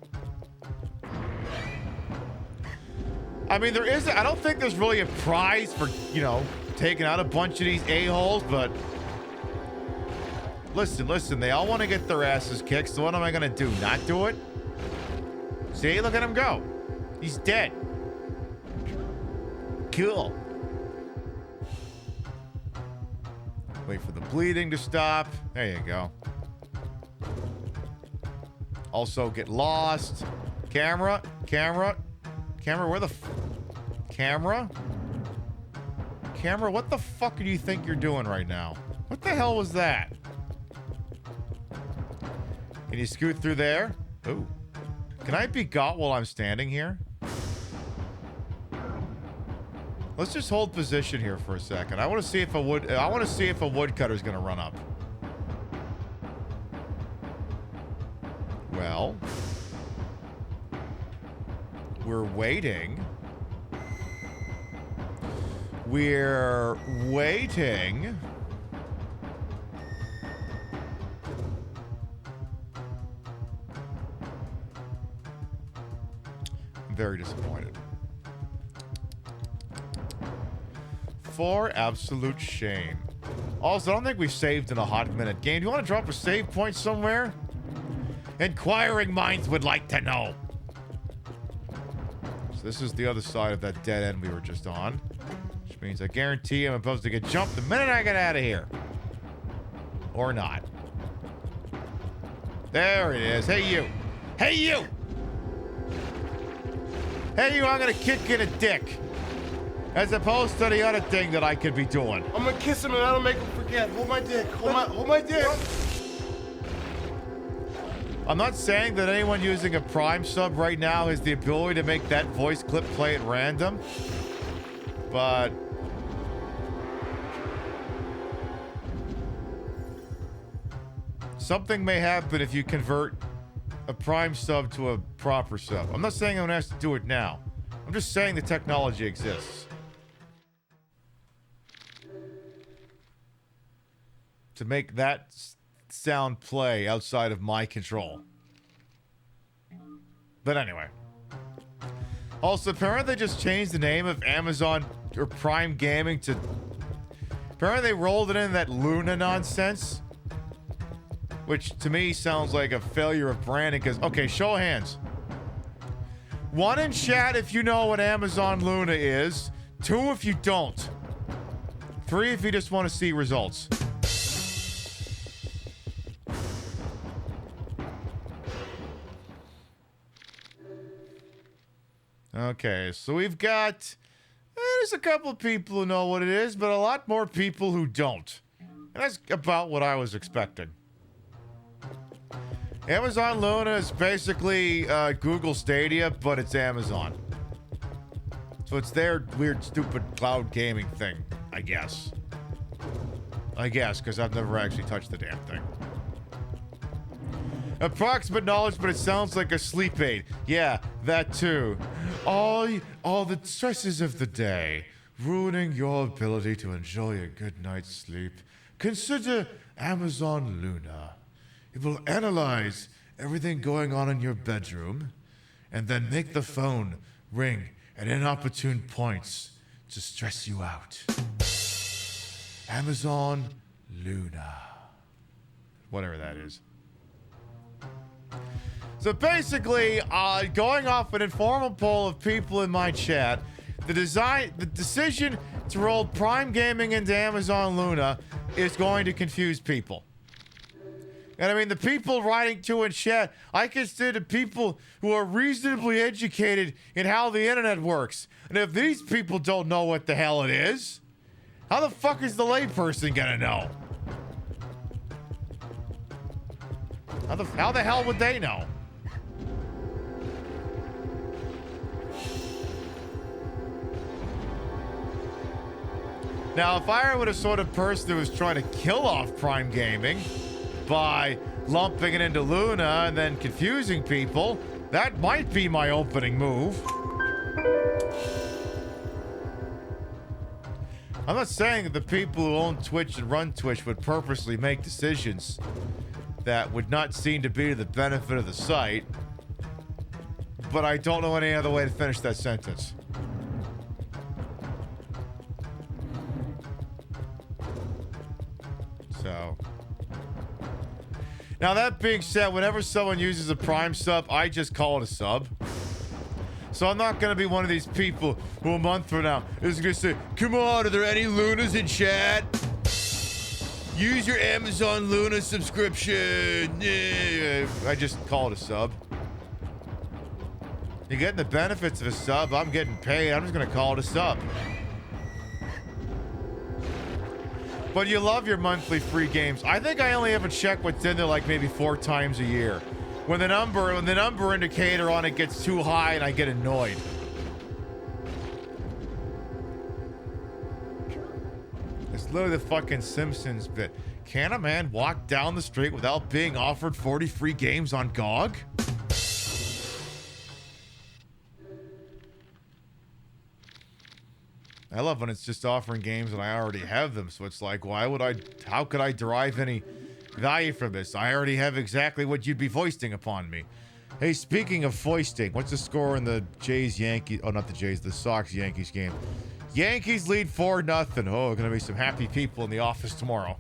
I mean, I don't think there's really a prize for, you know, taking out a bunch of these a-holes, but listen, they all want to get their asses kicked, so what am I gonna do? Not do it? See, look at him go. He's dead. Cool. Wait for the bleeding to stop. There you go. Also, get lost. Camera, where the camera? Camera, what the fuck do you think you're doing right now? What the hell was that? Can you scoot through there? Ooh. Can I be got while I'm standing here? Let's just hold position here for a second. I want to see if a woodcutter's gonna run up. Well, we're waiting. We're waiting. I'm very disappointed. For absolute shame. Also, I don't think we've saved in a hot minute. Game, do you want to drop a save point somewhere? Inquiring minds would like to know. So this is the other side of that dead end we were just on. Which means I guarantee I'm supposed to get jumped the minute I get out of here. Or not. There it is. Hey, you. Hey, you! Hey, you, I'm gonna kick in a dick. As opposed to the other thing that I could be doing. I'm gonna kiss him and that'll make him forget. Hold my dick. Hold my dick. I'm not saying that anyone using a Prime sub right now has the ability to make that voice clip play at random. But something may happen if you convert a Prime sub to a proper sub. I'm not saying anyone has to do it now. I'm just saying the technology exists. To make that sound play outside of my control. But anyway. Also, apparently they just changed the name of Amazon or Prime Gaming to... Apparently they rolled it in that Luna nonsense. Which to me sounds like a failure of branding because... Okay, show of hands. 1 in chat if you know what Amazon Luna is. 2 if you don't. 3 if you just want to see results. Okay, so we've got... there's a couple of people who know what it is, but a lot more people who don't. And that's about what I was expecting. Amazon Luna is basically Google Stadia, but it's Amazon. So it's their weird, stupid cloud gaming thing, I guess. Because I've never actually touched the damn thing. Approximate knowledge, but it sounds like a sleep aid. Yeah, that too. All the stresses of the day, ruining your ability to enjoy a good night's sleep. Consider Amazon Luna. It will analyze everything going on in your bedroom and then make the phone ring at inopportune points to stress you out. Amazon Luna. Whatever that is. So basically, going off an informal poll of people in my chat, the decision to roll Prime Gaming into Amazon Luna is going to confuse people. And I mean, the people writing to in chat, I consider people who are reasonably educated in how the internet works. And if these people don't know what the hell it is, how the fuck is the layperson gonna know? How the hell would they know? Now, if I were the sort of person who was trying to kill off Prime Gaming by lumping it into Luna and then confusing people, that might be my opening move. I'm not saying that the people who own Twitch and run Twitch would purposely make decisions that would not seem to be to the benefit of the site, but I don't know any other way to finish that sentence. So, now that being said, whenever someone uses a Prime sub, I just call it a sub. So I'm not going to be one of these people who a month from now is going to say, come on, are there any Lunas in chat? Use your Amazon Luna subscription. I just call it a sub. You're getting the benefits of a sub. I'm getting paid. I'm just going to call it a sub. But you love your monthly free games. I think I only ever check what's in there like maybe 4 times a year. When the number indicator on it gets too high and I get annoyed. It's literally the fucking Simpsons bit. Can a man walk down the street without being offered 40 free games on GOG? I love when it's just offering games and I already have them, so it's like, how could I derive any value from this? I already have exactly what you'd be foisting upon me. Hey, speaking of foisting, what's the score in the Jays-Yankees? Oh, not the Jays, the Sox-Yankees game. Yankees lead 4-0. Oh, gonna be some happy people in the office tomorrow.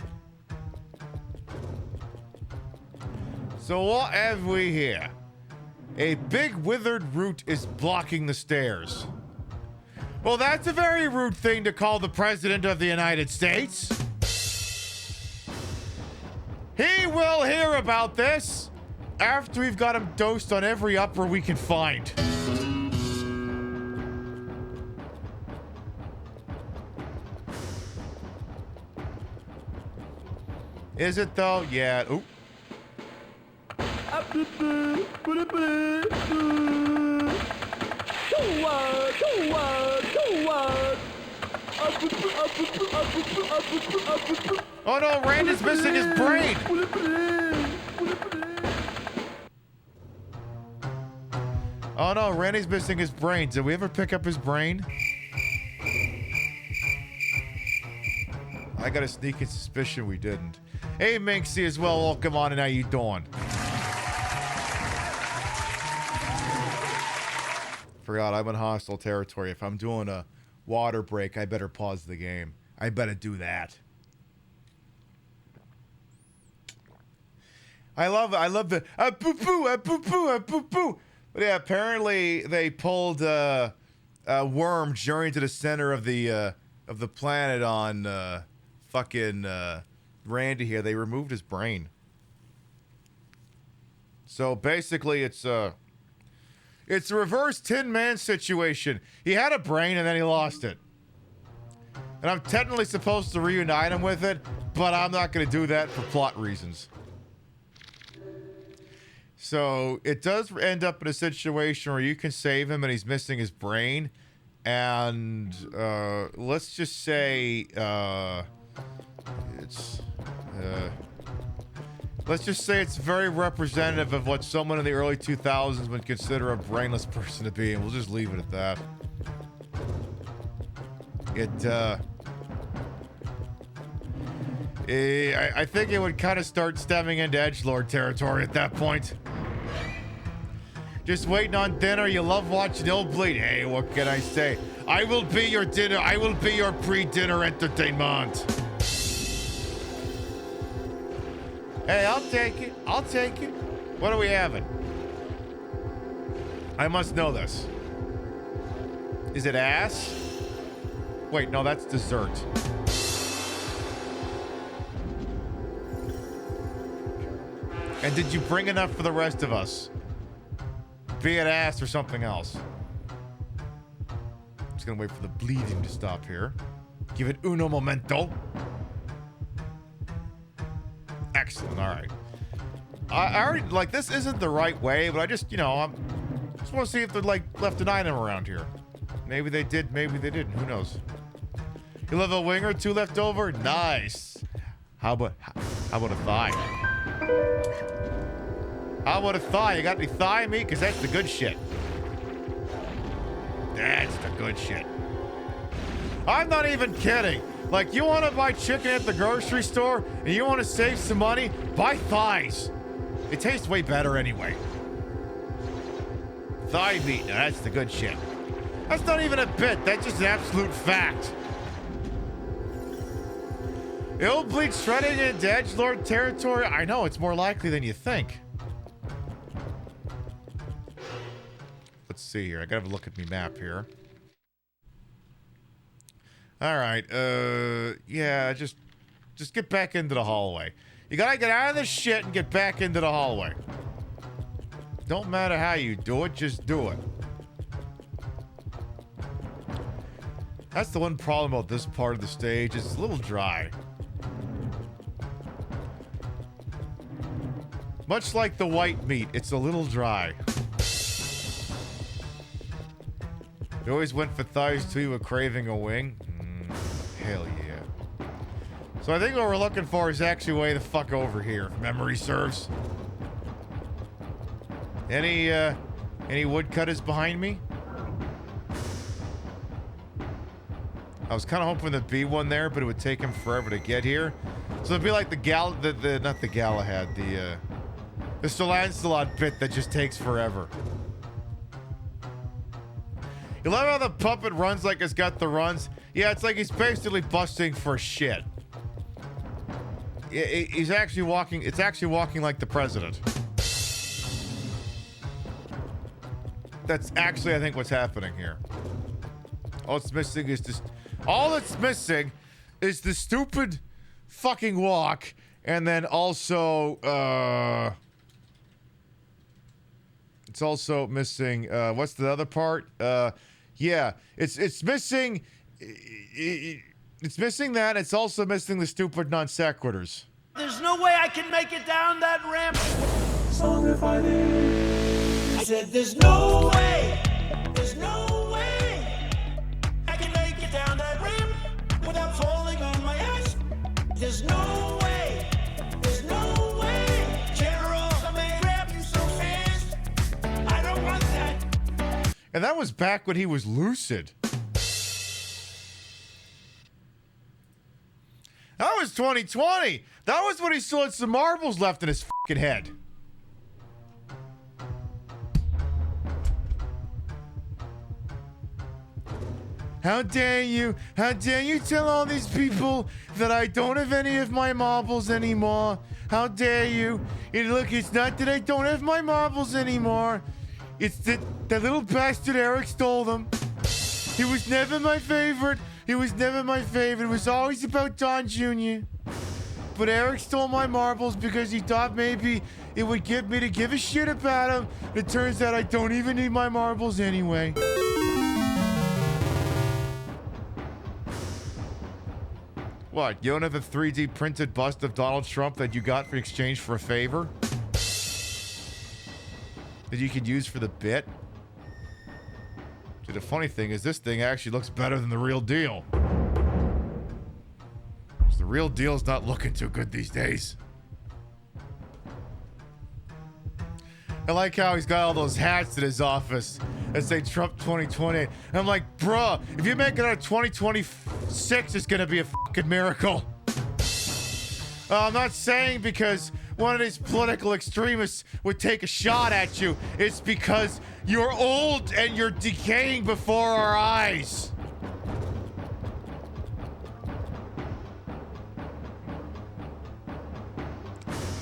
So what have we here? A big withered root is blocking the stairs. Well, that's a very rude thing to call the President of the United States. He will hear about this after we've got him dosed on every upper we can find. Is it though? Yeah. Oop. Oh no, Randy's missing his brain. Oh no, Randy's missing his brain. Did we ever pick up his brain? I got a sneaking suspicion we didn't. Hey, Minxie as well. Welcome on, and how you doing? Forgot I'm in hostile territory. If I'm doing a water break, I better pause the game. I better do that. I love the poo poo poo poo poo poo. But yeah, apparently they pulled a worm journey to the center of the planet on fucking Randy here. They removed his brain. So basically, it's It's a reverse Tin Man situation. He had a brain and then he lost it. And I'm technically supposed to reunite him with it, but I'm not going to do that for plot reasons. So it does end up in a situation where you can save him and he's missing his brain. And let's just say let's just say it's very representative of what someone in the early 2000s would consider a brainless person to be, and we'll just leave it at that. I think it would kind of start stemming into edgelord territory at that point. Just waiting on dinner. You love watching Illbleed. Hey, what can I say? I will be your dinner. I will be your pre-dinner entertainment. Hey, I'll take it. I'll take it. What are we having? I must know this. Is it ass? Wait, no, that's dessert. And did you bring enough for the rest of us? Be it ass or something else. Just gonna wait for the bleeding to stop here. Give it uno momento. Excellent, alright. I already, like, this isn't the right way, but I just, you know, I just want to see if they, like, left an item around here. Maybe they did, maybe they didn't, who knows. You love a wing or two left over? Nice. How about a thigh? How about a thigh? You got any thigh meat? Because that's the good shit. That's the good shit. I'm not even kidding. Like, you want to buy chicken at the grocery store and you want to save some money? Buy thighs. It tastes way better anyway. Thigh meat. Now, that's the good shit. That's not even a bit. That's just an absolute fact. Illbleed shredding into edgelord territory? I know, it's more likely than you think. Let's see here. I gotta look at my map here. Alright, yeah, just get back into the hallway. You gotta get out of this shit and get back into the hallway. Don't matter how you do it, just do it. That's the one problem about this part of the stage. It's a little dry. Much like the white meat, it's a little dry. You always went for thighs too, you were craving a wing? Hell yeah. So I think what we're looking for is actually way the fuck over here, if memory serves. Any woodcutters behind me? I was kind of hoping there'd be one there, but it would take him forever to get here. So it'd be like not the Galahad, the Sir Lancelot bit that just takes forever. You love how the puppet runs like it's got the runs? Yeah, it's like he's basically busting for shit. He's actually walking, it's actually walking like the president. That's actually, I think, what's happening here. All it's missing is this. All it's missing is the stupid fucking walk, and then also, it's also missing, what's the other part? Yeah, it's missing, it's missing that. It's also missing the stupid non sequiturs. There's no way I can make it down that ramp. I said there's no way. There's no way I can make it down that ramp without falling on my ass. There's no way. There's no way. General, somebody grab you so fast. I don't want that. And that was back when he was lucid. That was 2020. That was when he still had some marbles left in his fucking head. How dare you? How dare you tell all these people that I don't have any of my marbles anymore? How dare you? And look, it's not that I don't have my marbles anymore. It's that little bastard Eric stole them. He was never my favorite. He was never my favorite. It was always about Don Jr. But Eric stole my marbles because he thought maybe it would get me to give a shit about him. It turns out I don't even need my marbles anyway. What, you don't have a 3D printed bust of Donald Trump that you got in exchange for a favor? That you could use for the bit? See, the funny thing is this thing actually looks better than the real deal. The real deal's not looking too good these days. I like how he's got all those hats in his office that say Trump 2020. I'm like, bruh, if you make it out of 2026, it's gonna be a fucking miracle. I'm not saying because one of these political extremists would take a shot at you. It's because you're old and you're decaying before our eyes.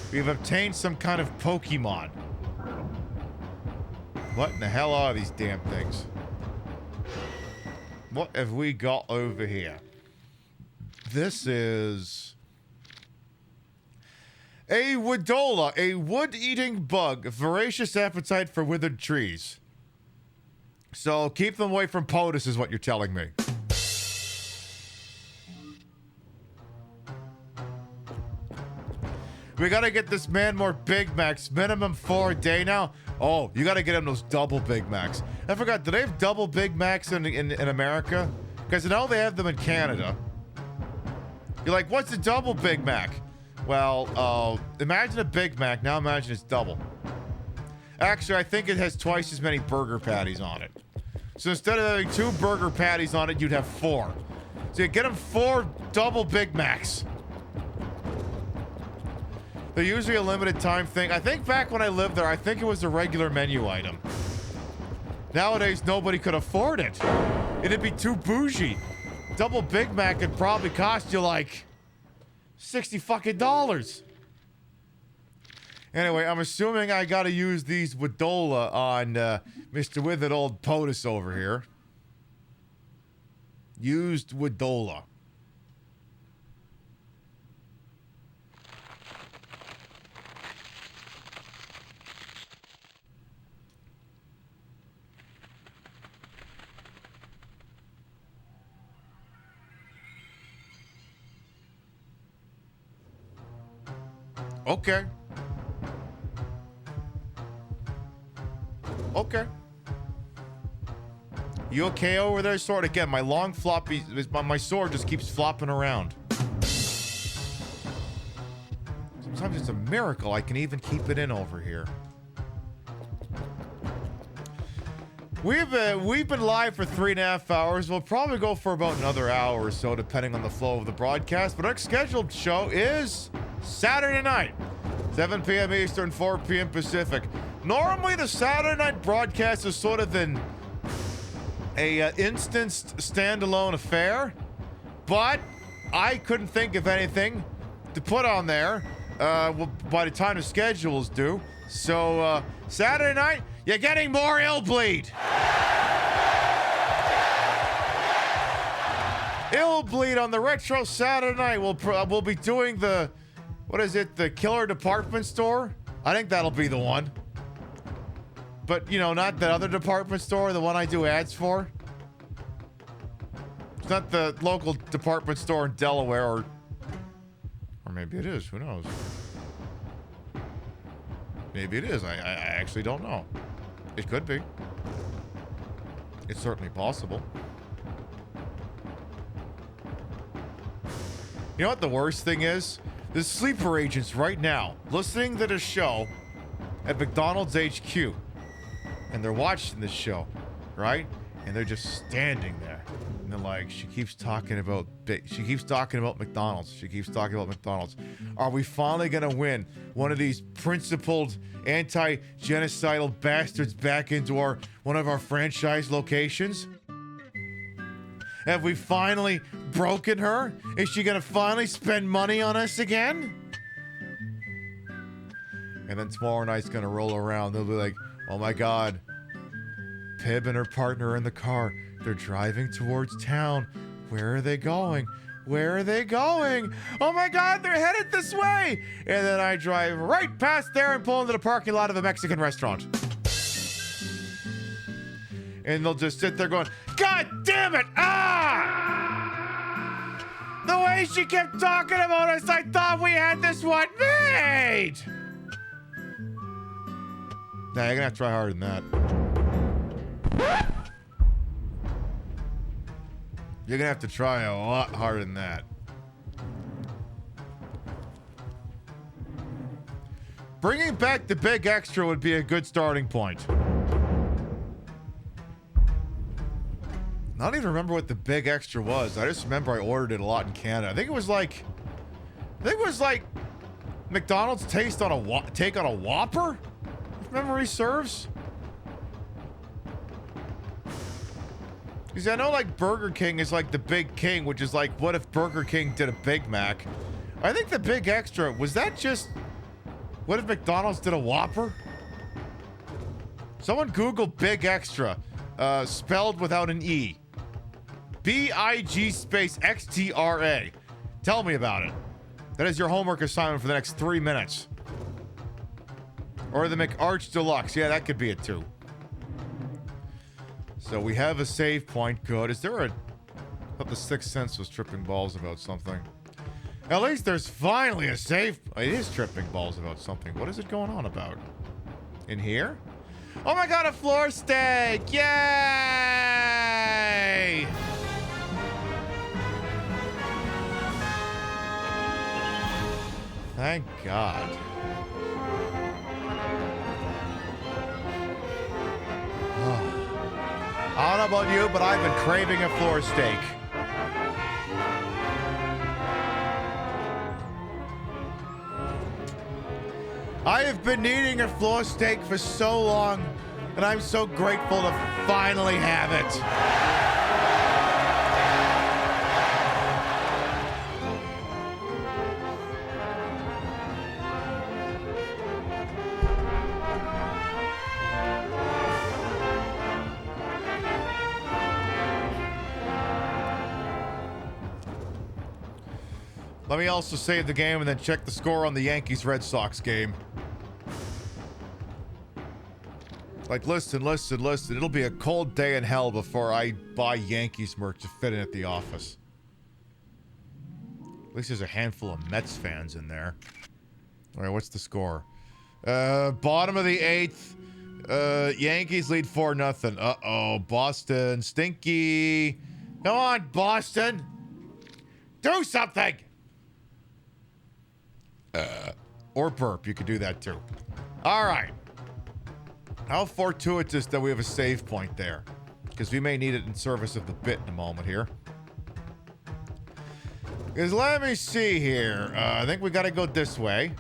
We've obtained some kind of Pokemon. What in the hell are these damn things? What have we got over here? This is a Woodola, a wood-eating bug, voracious appetite for withered trees. So keep them away from POTUS is what you're telling me. We gotta get this man more Big Macs, minimum 4 a day now. Oh, you gotta get him those double Big Macs. I forgot, do they have double Big Macs in America? Because I know they have them in Canada. You're like, what's a double Big Mac? Well, imagine a Big Mac, now imagine it's double. Actually, I think it has twice as many burger patties on it. So instead of having 2 burger patties on it, you'd have 4. So you get them 4 double Big Macs. They're usually a limited time thing. I think back when I lived there, I think it was a regular menu item. Nowadays, nobody could afford it. It'd be too bougie. Double Big Mac could probably cost you like $60 fucking dollars. Anyway, I'm assuming I gotta use these Woodola on Mr. Withered Old POTUS over here. Used Woodola. Okay. Okay. You okay over there, sword? Again, my long floppy, my sword just keeps flopping around. Sometimes it's a miracle I can even keep it in over here. We've been live for 3.5 hours. We'll probably go for about another hour or so, depending on the flow of the broadcast. But our next scheduled show is Saturday night, 7 p.m. Eastern, 4 p.m. Pacific. Normally, the Saturday night broadcast is sort of an instanced standalone affair, but I couldn't think of anything to put on there by the time the schedule is due. So Saturday night, you're getting more Illbleed. Illbleed on the Retro Saturday night. We'll be doing the, what is it, the Killer Department Store? I think that'll be the one. But, you know, not that other department store, the one I do ads for. It's not the local department store in Delaware, or maybe it is, who knows? Maybe it is, I actually don't know. It could be. It's certainly possible. You know what the worst thing is? The sleeper agents right now listening to the show at McDonald's HQ, and they're watching this show, right? And they're just standing there, and they're like, she keeps talking about McDonald's. She keeps talking about McDonald's. Are we finally gonna win one of these principled anti-genocidal bastards back into one of our franchise locations? Have we finally broken her? Is she gonna finally spend money on us again? And then tomorrow night's gonna roll around. They'll be like, oh my God, Pib and her partner are in the car. They're driving towards town. Where are they going? Where are they going? Oh my God, they're headed this way. And then I drive right past there and pull into the parking lot of a Mexican restaurant. And they'll just sit there going, God damn it! Ah! The way she kept talking about us, I thought we had this one made! Nah, you're gonna have to try harder than that. You're gonna have to try a lot harder than that. Bringing back the big extra would be a good starting point. I don't even remember what the big extra was. I just remember I ordered it a lot in Canada. I think it was like McDonald's take on a Whopper, if memory serves. Because I know like Burger King is like the Big King, which is like, what if Burger King did a Big Mac? I think the big extra, was that just, what if McDonald's did a Whopper? Someone Google big extra, spelled without an E. B-I-G space X-T-R-A. Tell me about it. That is your homework assignment for the next 3 minutes. Or the McArch Deluxe. Yeah, that could be it too. So we have a save point. Good. Is there a... I thought the Sixth Sense was tripping balls about something. At least there's finally a save... It is tripping balls about something. What is it going on about? In here? Oh my God, a floor steak! Yay! Thank God. I don't know about you, but I've been craving a floor steak. I have been needing a floor steak for so long, and I'm so grateful to finally have it. Let me also save the game and then check the score on the Yankees-Red Sox game. Like, listen. It'll be a cold day in hell before I buy Yankees merch to fit in at the office. At least there's a handful of Mets fans in there. All right, what's the score? Bottom of the 8th. Yankees lead 4-0. Uh-oh, Boston. Stinky. Come on, Boston. Do something. Or burp. You could do that too. All right. How fortuitous that we have a save point there. Because we may need it in service of the bit in a moment here. Because let me see here. I think we got to go this way.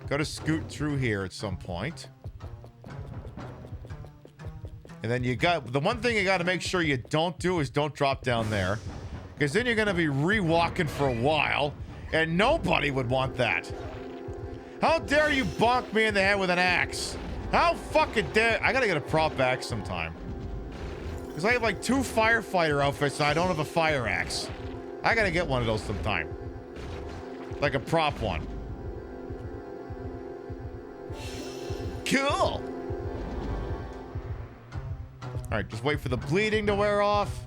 Got to scoot through here at some point. And then you got... The one thing you got to make sure you don't do is don't drop down there. Because then you're going to be re-walking for a while. And nobody would want that. How dare you bonk me in the head with an axe? How fucking dare... I gotta get a prop axe sometime. Because I have like 2 firefighter outfits and I don't have a fire axe. I gotta get one of those sometime. Like a prop one. Cool! Alright, just wait for the bleeding to wear off.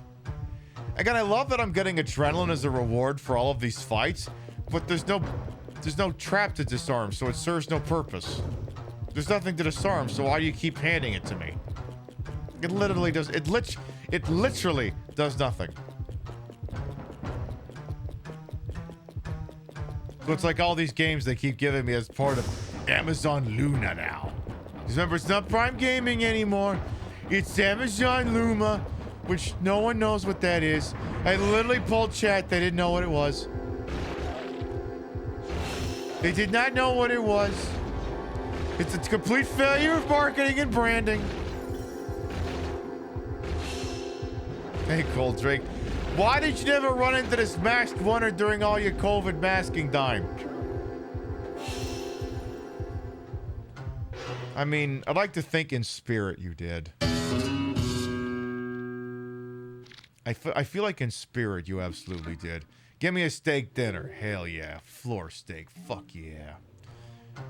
Again, I love that I'm getting adrenaline as a reward for all of these fights. But there's no trap to disarm, so it serves no purpose. There's nothing to disarm, so why do you keep handing it to me? It literally does. It literally does nothing. So it's like all these games they keep giving me as part of Amazon Luna now. Because remember, it's not Prime Gaming anymore. It's Amazon Luna, which no one knows what that is. I literally pulled chat. They didn't know what it was. They did not know what it was. It's a complete failure of marketing and branding. Hey, Cold Drake. Why did you never run into this masked wonder during all your COVID masking time? I mean, I'd like to think in spirit you did. I feel like in spirit you absolutely did. Give me a steak dinner. Hell yeah. Floor steak. Fuck yeah.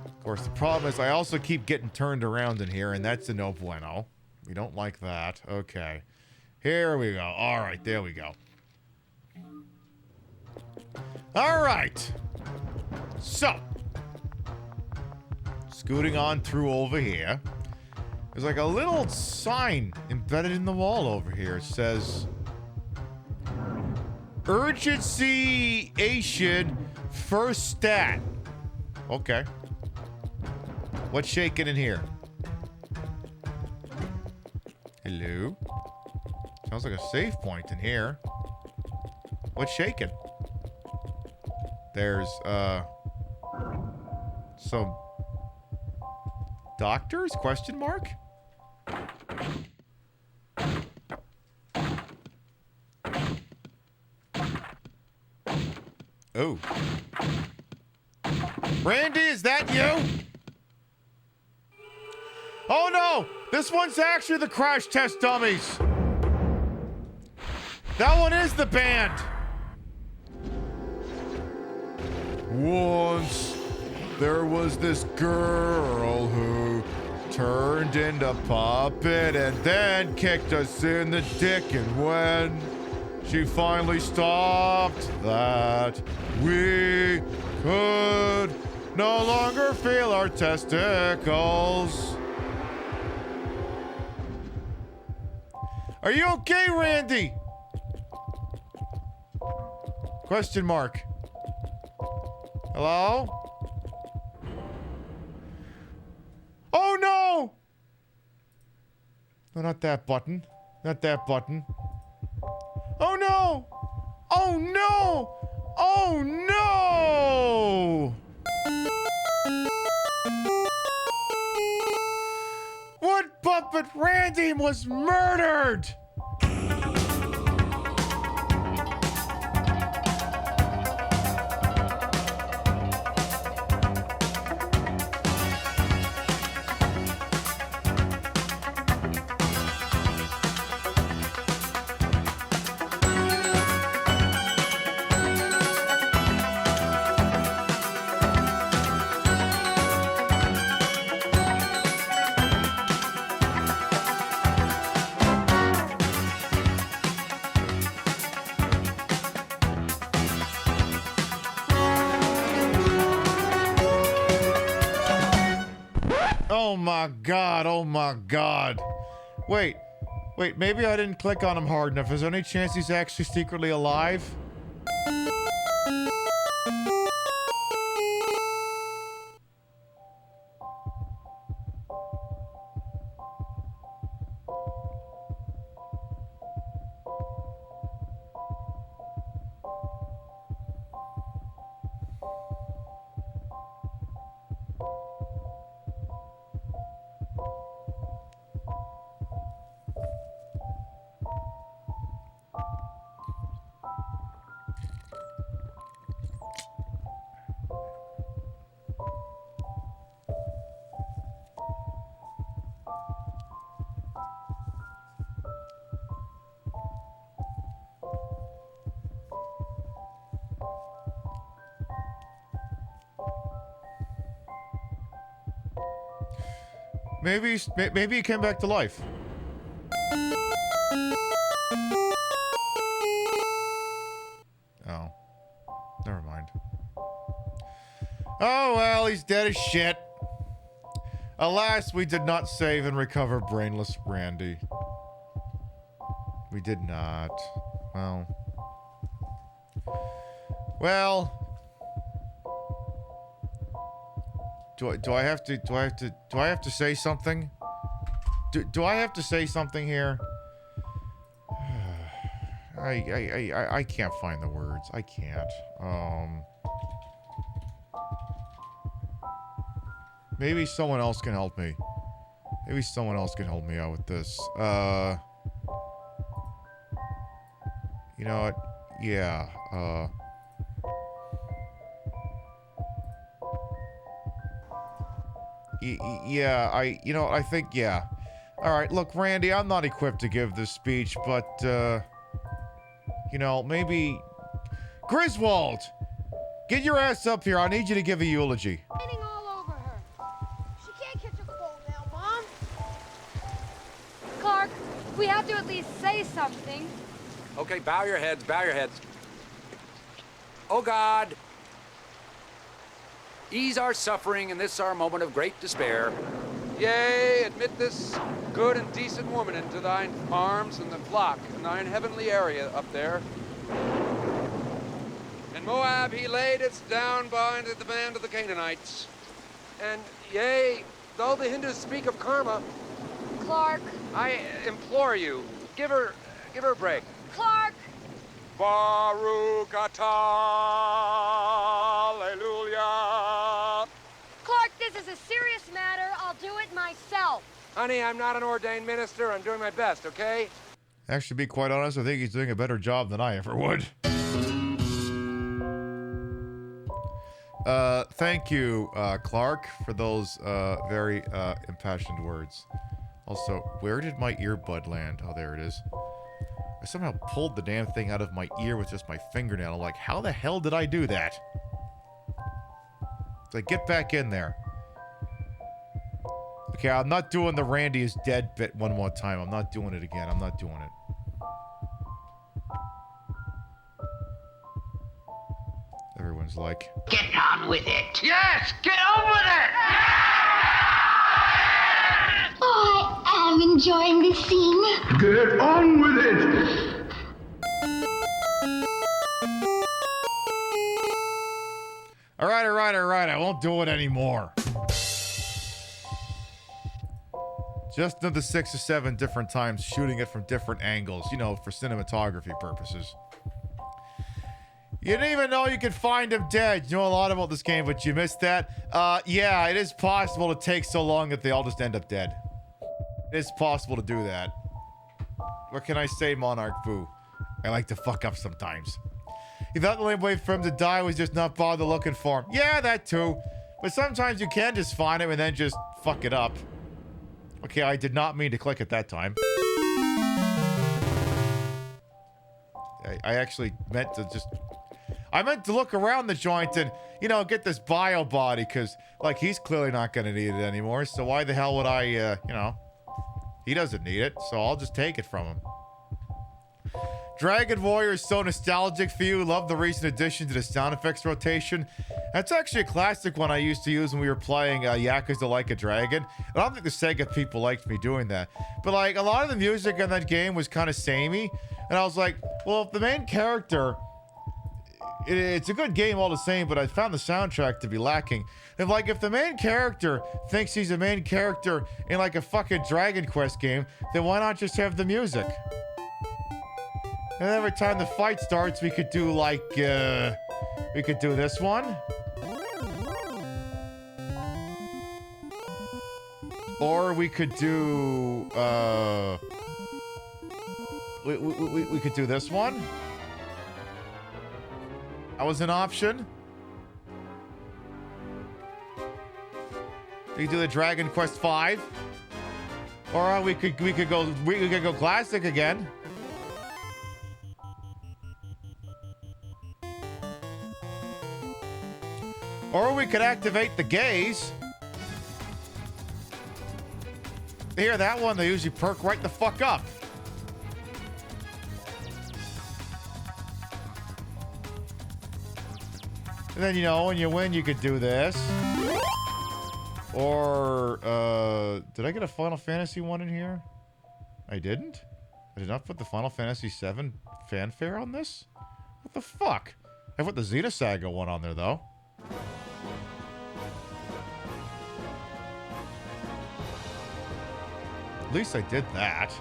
Of course, the problem is I also keep getting turned around in here, and that's a no bueno. We don't like that. Okay. Here we go. All right, there we go. All right. So, scooting on through over here. There's like a little sign embedded in the wall over here. It says, Urgency first stat. Okay. What's shaking in here? Hello? Sounds like a save point in here. What's shaking? There's, some doctors? Question mark? Oh. Randy, is that you? Oh no! This one's actually the crash test dummies. That one is the band. Once there was this girl who turned into puppet and then kicked us in the dick, and when she finally stopped that, we could no longer feel our testicles. Are you okay, Randy? Question mark. Hello? Oh no! No, not that button. Not that button. Oh no! Oh no! Oh no! What puppet? Randy was murdered! Oh my god, oh my god. Wait, maybe I didn't click on him hard enough. Is there any chance he's actually secretly alive? Maybe he came back to life. Oh. Never mind. Oh, well, he's dead as shit. Alas, we did not save and recover brainless Randy. We did not. Well... Do I have to say something? Do I have to say something here? I can't find the words. I can't. Maybe someone else can help me. Maybe someone else can help me out with this. You know what? Yeah, yeah, I think, yeah. Alright, look, Randy, I'm not equipped to give this speech, but, You know, maybe... Griswold! Get your ass up here. I need you to give a eulogy. Raining all over her. She can't catch a cold now, Mom. Clark, we have to at least say something. Okay, bow your heads, bow your heads. Oh, God. Ease our suffering in this our moment of great despair. Yea, admit this good and decent woman into thine arms and the flock in thine heavenly area up there. In Moab he laid us down behind the band of the Canaanites. And yea, though the Hindus speak of karma, Clark. I implore you, give her a break. Clark. Baruch atah, hallelujah. Clark, this is a serious matter. I'll do it myself. Honey, I'm not an ordained minister. I'm doing my best, okay? Actually, to be quite honest, I think he's doing a better job than I ever would. Thank you, Clark, for those very impassioned words. Also, where did my earbud land? Oh, there it is. I somehow pulled the damn thing out of my ear with just my fingernail. I'm like, how the hell did I do that? It's like, get back in there. Okay, I'm not doing the Randy is dead bit one more time. I'm not doing it again. I'm not doing it. Everyone's like, Get on with it. Yes, get on with it! Oh, I am enjoying this scene. Get on with it! all right. I won't do it anymore. Just another 6 or 7 different times shooting it from different angles, you know, for cinematography purposes. You didn't even know you could find him dead. You know a lot about this game, but you missed that. Yeah, it is possible to take so long that they all just end up dead. It is possible to do that. What can I say, Monarch Boo? I like to fuck up sometimes. You thought the only way for him to die was just not bother looking for him. Yeah, that too. But sometimes you can just find him and then just fuck it up. Okay, I did not mean to click it that time. I actually meant to just... I meant to look around the joint and, you know, get this bio body, because, like, he's clearly not going to need it anymore, so why the hell would I, you know... He doesn't need it, so I'll just take it from him. Dragon Warrior is so nostalgic for you. Love the recent addition to the sound effects rotation. That's actually a classic one I used to use when we were playing Yakuza Like a Dragon. I don't think the Sega people liked me doing that. But, like, a lot of the music in that game was kind of samey. And I was like, well, if the main character... It's a good game all the same, but I found the soundtrack to be lacking. And, like, if the main character thinks he's a main character in, like, a fucking Dragon Quest game, then why not just have the music? And every time the fight starts, we could do, like, we could do this one. Or we could do, we could do this one. That was an option. We could do the Dragon Quest V. Or we could go classic again. Or we could activate the gaze. Hear that one? They usually perk right the fuck up. And then, you know, when you win, you could do this. Or, did I get a Final Fantasy one in here? I didn't? I did not put the Final Fantasy VII fanfare on this? What the fuck? I put the Xenosaga one on there, though. At least I did that.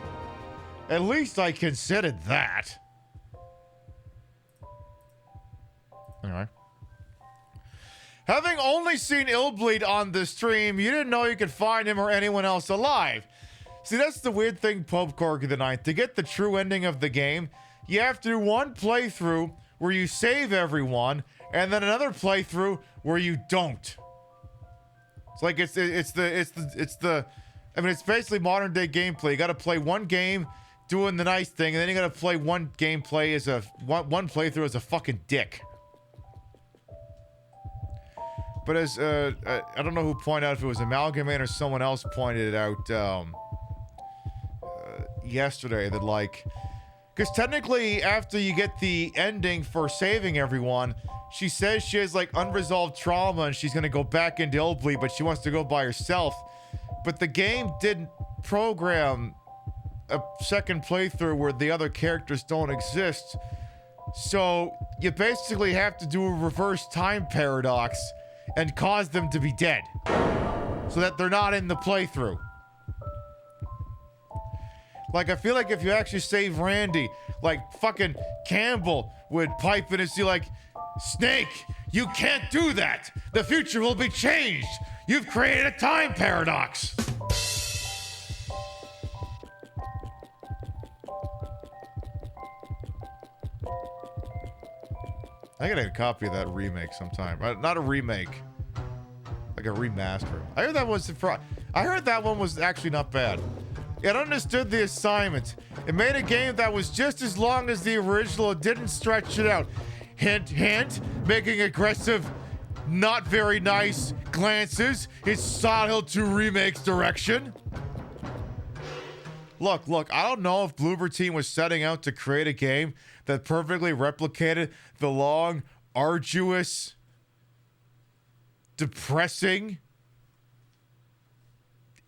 At least I considered that. Anyway. Having only seen Illbleed on the stream, you didn't know you could find him or anyone else alive. See, that's the weird thing, Pope Corky the Ninth. To get the true ending of the game, you have to do one playthrough where you save everyone, and then another playthrough where you don't. It's like it's the I mean, it's basically modern day gameplay. You got to play one game, doing the nice thing, and then you gotta play one playthrough as a fucking dick. But as I don't know who pointed out, if it was Amalgamate or someone else pointed it out yesterday, that like, because technically after you get the ending for saving everyone, she says she has like unresolved trauma and she's gonna go back into Illbleed, but she wants to go by herself. But the game didn't program a second playthrough where the other characters don't exist. So you basically have to do a reverse time paradox and cause them to be dead so that they're not in the playthrough. Like, I feel like if you actually save Randy, like fucking Campbell would pipe in and see like, Snake, you can't do that. The future will be changed. You've created a time paradox. I gotta get a copy of that remake sometime. Not a remake, like a remaster. I heard that one was actually not bad. It understood the assignment. It made a game that was just as long as the original. It didn't stretch it out. Hint, hint, making aggressive, not very nice glances in Silent Hill 2 Remake's direction. Look, I don't know if Bloober Team was setting out to create a game that perfectly replicated the long, arduous, depressing,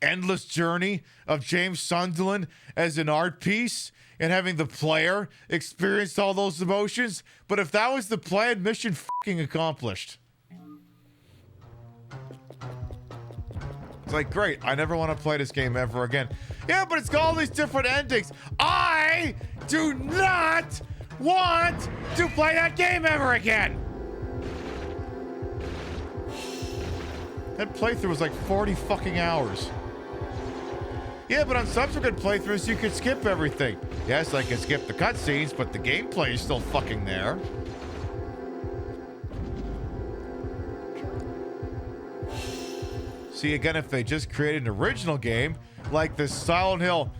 endless journey of James Sunderland as an art piece and having the player experience all those emotions. But if that was the plan, mission fucking accomplished. It's like, great, I never want to play this game ever again. Yeah, but it's got all these different endings. I do not want to play that game ever again. That playthrough was like 40 fucking hours. Yeah, but on subsequent playthroughs, you could skip everything. Yes, I can skip the cutscenes, but the gameplay is still fucking there. See, again, if they just created an original game, like the Silent Hill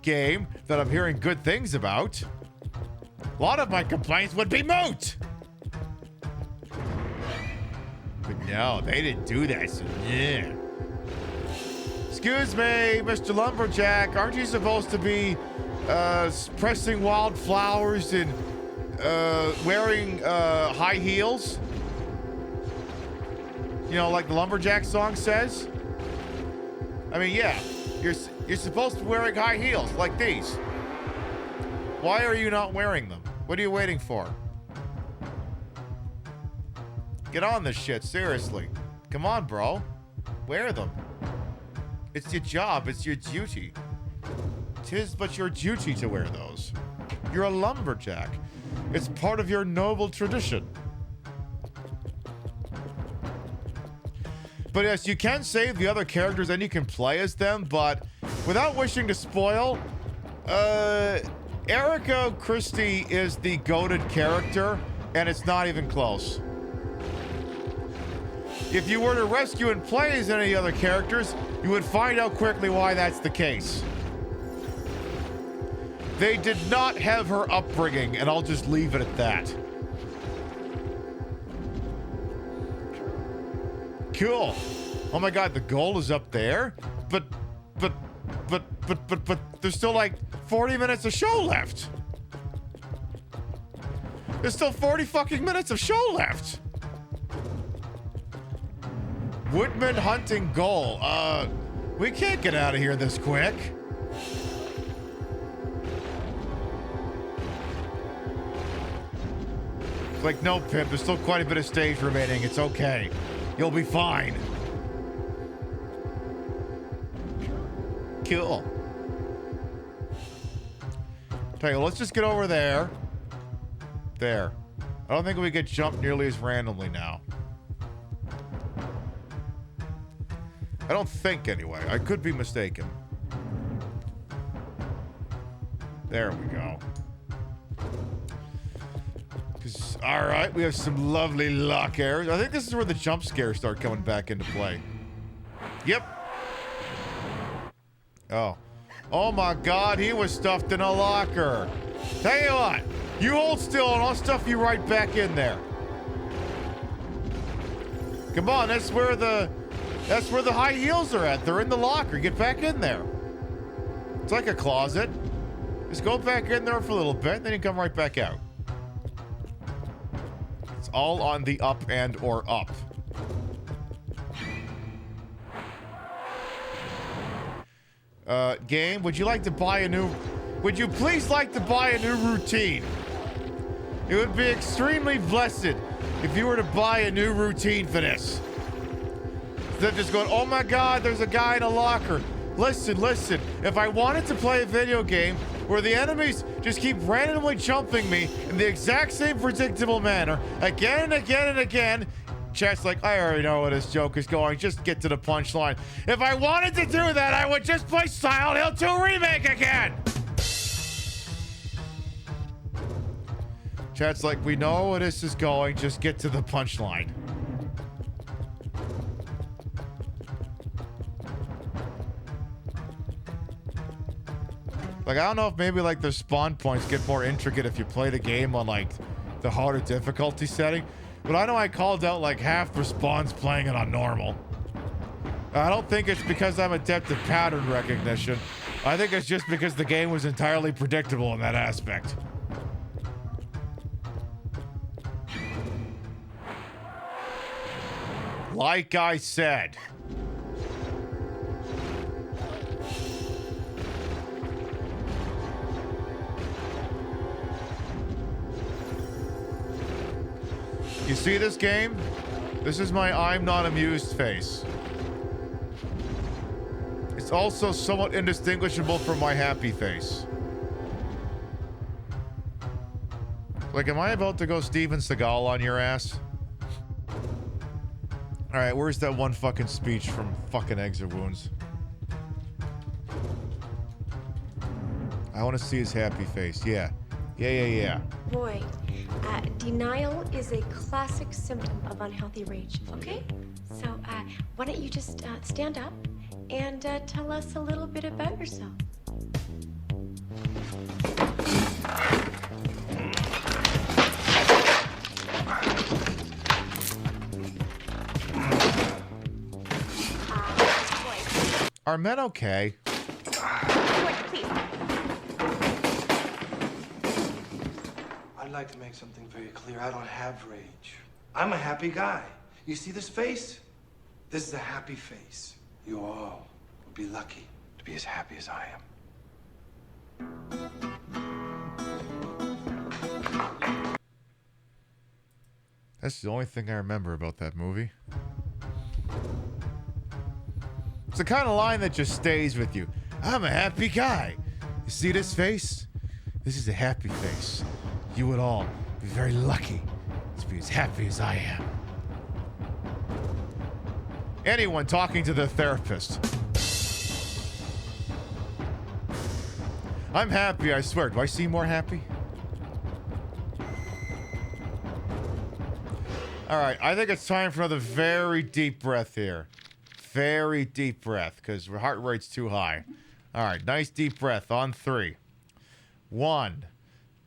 game that I'm hearing good things about, a lot of my complaints would be moot. But no, they didn't do that, so yeah. Excuse me, Mr. Lumberjack, aren't you supposed to be pressing wildflowers and wearing high heels? You know, like the Lumberjack song says? I mean, yeah, you're supposed to be wearing high heels like these. Why are you not wearing them? What are you waiting for? Get on this shit, seriously. Come on, bro. Wear them. It's your job, it's your duty. 'Tis but your duty to wear those. You're a lumberjack. It's part of your noble tradition. But yes, you can save the other characters and you can play as them, but without wishing to spoil, Erica Christie is the goated character, and it's not even close. If you were to rescue and play as any other characters, you would find out quickly why that's the case. They did not have her upbringing, and I'll just leave it at that. Cool. Oh my god, the goal is up there, but there's still like 40 minutes of show left. There's still 40 fucking minutes of show left. Woodman hunting goal. We can't get out of here this quick. It's like, no, Pip, there's still quite a bit of stage remaining. It's okay. You'll be fine. Cool. Tell you, let's just get over there. There. I don't think we get jumped nearly as randomly now. I don't think, anyway. I could be mistaken. There we go. All right, we have some lovely lock areas. I think this is where the jump scares start coming back into play. Yep. Oh. Oh my God, he was stuffed in a locker. Tell you what, you hold still and I'll stuff you right back in there. Come on, that's where the high heels are at. They're in the locker. Get back in there. It's like a closet. Just go back in there for a little bit, then you come right back out. It's all on the up and or up. Game, would you please like to buy a new routine? It would be extremely blessed if you were to buy a new routine for this. Instead of just going, oh my God, there's a guy in a locker. Listen. If I wanted to play a video game where the enemies just keep randomly jumping me in the exact same predictable manner, again and again and again, chat's like, I already know where this joke is going. Just get to the punchline. If I wanted to do that, I would just play Silent Hill 2 Remake again. Chat's like, we know where this is going. Just get to the punchline. Like, I don't know if maybe, like, the spawn points get more intricate if you play the game on, like, the harder difficulty setting. But I know I called out, like, half the spawns playing it on normal. I don't think it's because I'm adept at pattern recognition. I think it's just because the game was entirely predictable in that aspect. Like I said. You see this game? This is my I'm not amused face. It's also somewhat indistinguishable from my happy face. Like, am I about to go Steven Seagal on your ass? Alright, where's that one fucking speech from fucking Eggs or Wounds? I want to see his happy face. Yeah. Boy, denial is a classic symptom of unhealthy rage, okay? So, why don't you just stand up and tell us a little bit about yourself? Are men okay? Please. I'd like to make something very clear. I don't have rage. I'm a happy guy. You see this face? This is a happy face. You all would be lucky to be as happy as I am. That's the only thing I remember about that movie. It's the kind of line that just stays with you. I'm a happy guy. You see this face? This is a happy face. You would all be very lucky to be as happy as I am. Anyone talking to the therapist. I'm happy, I swear. Do I seem more happy? All right, I think it's time for another very deep breath here. Very deep breath, because our heart rate's too high. All right, nice deep breath on 3. 1,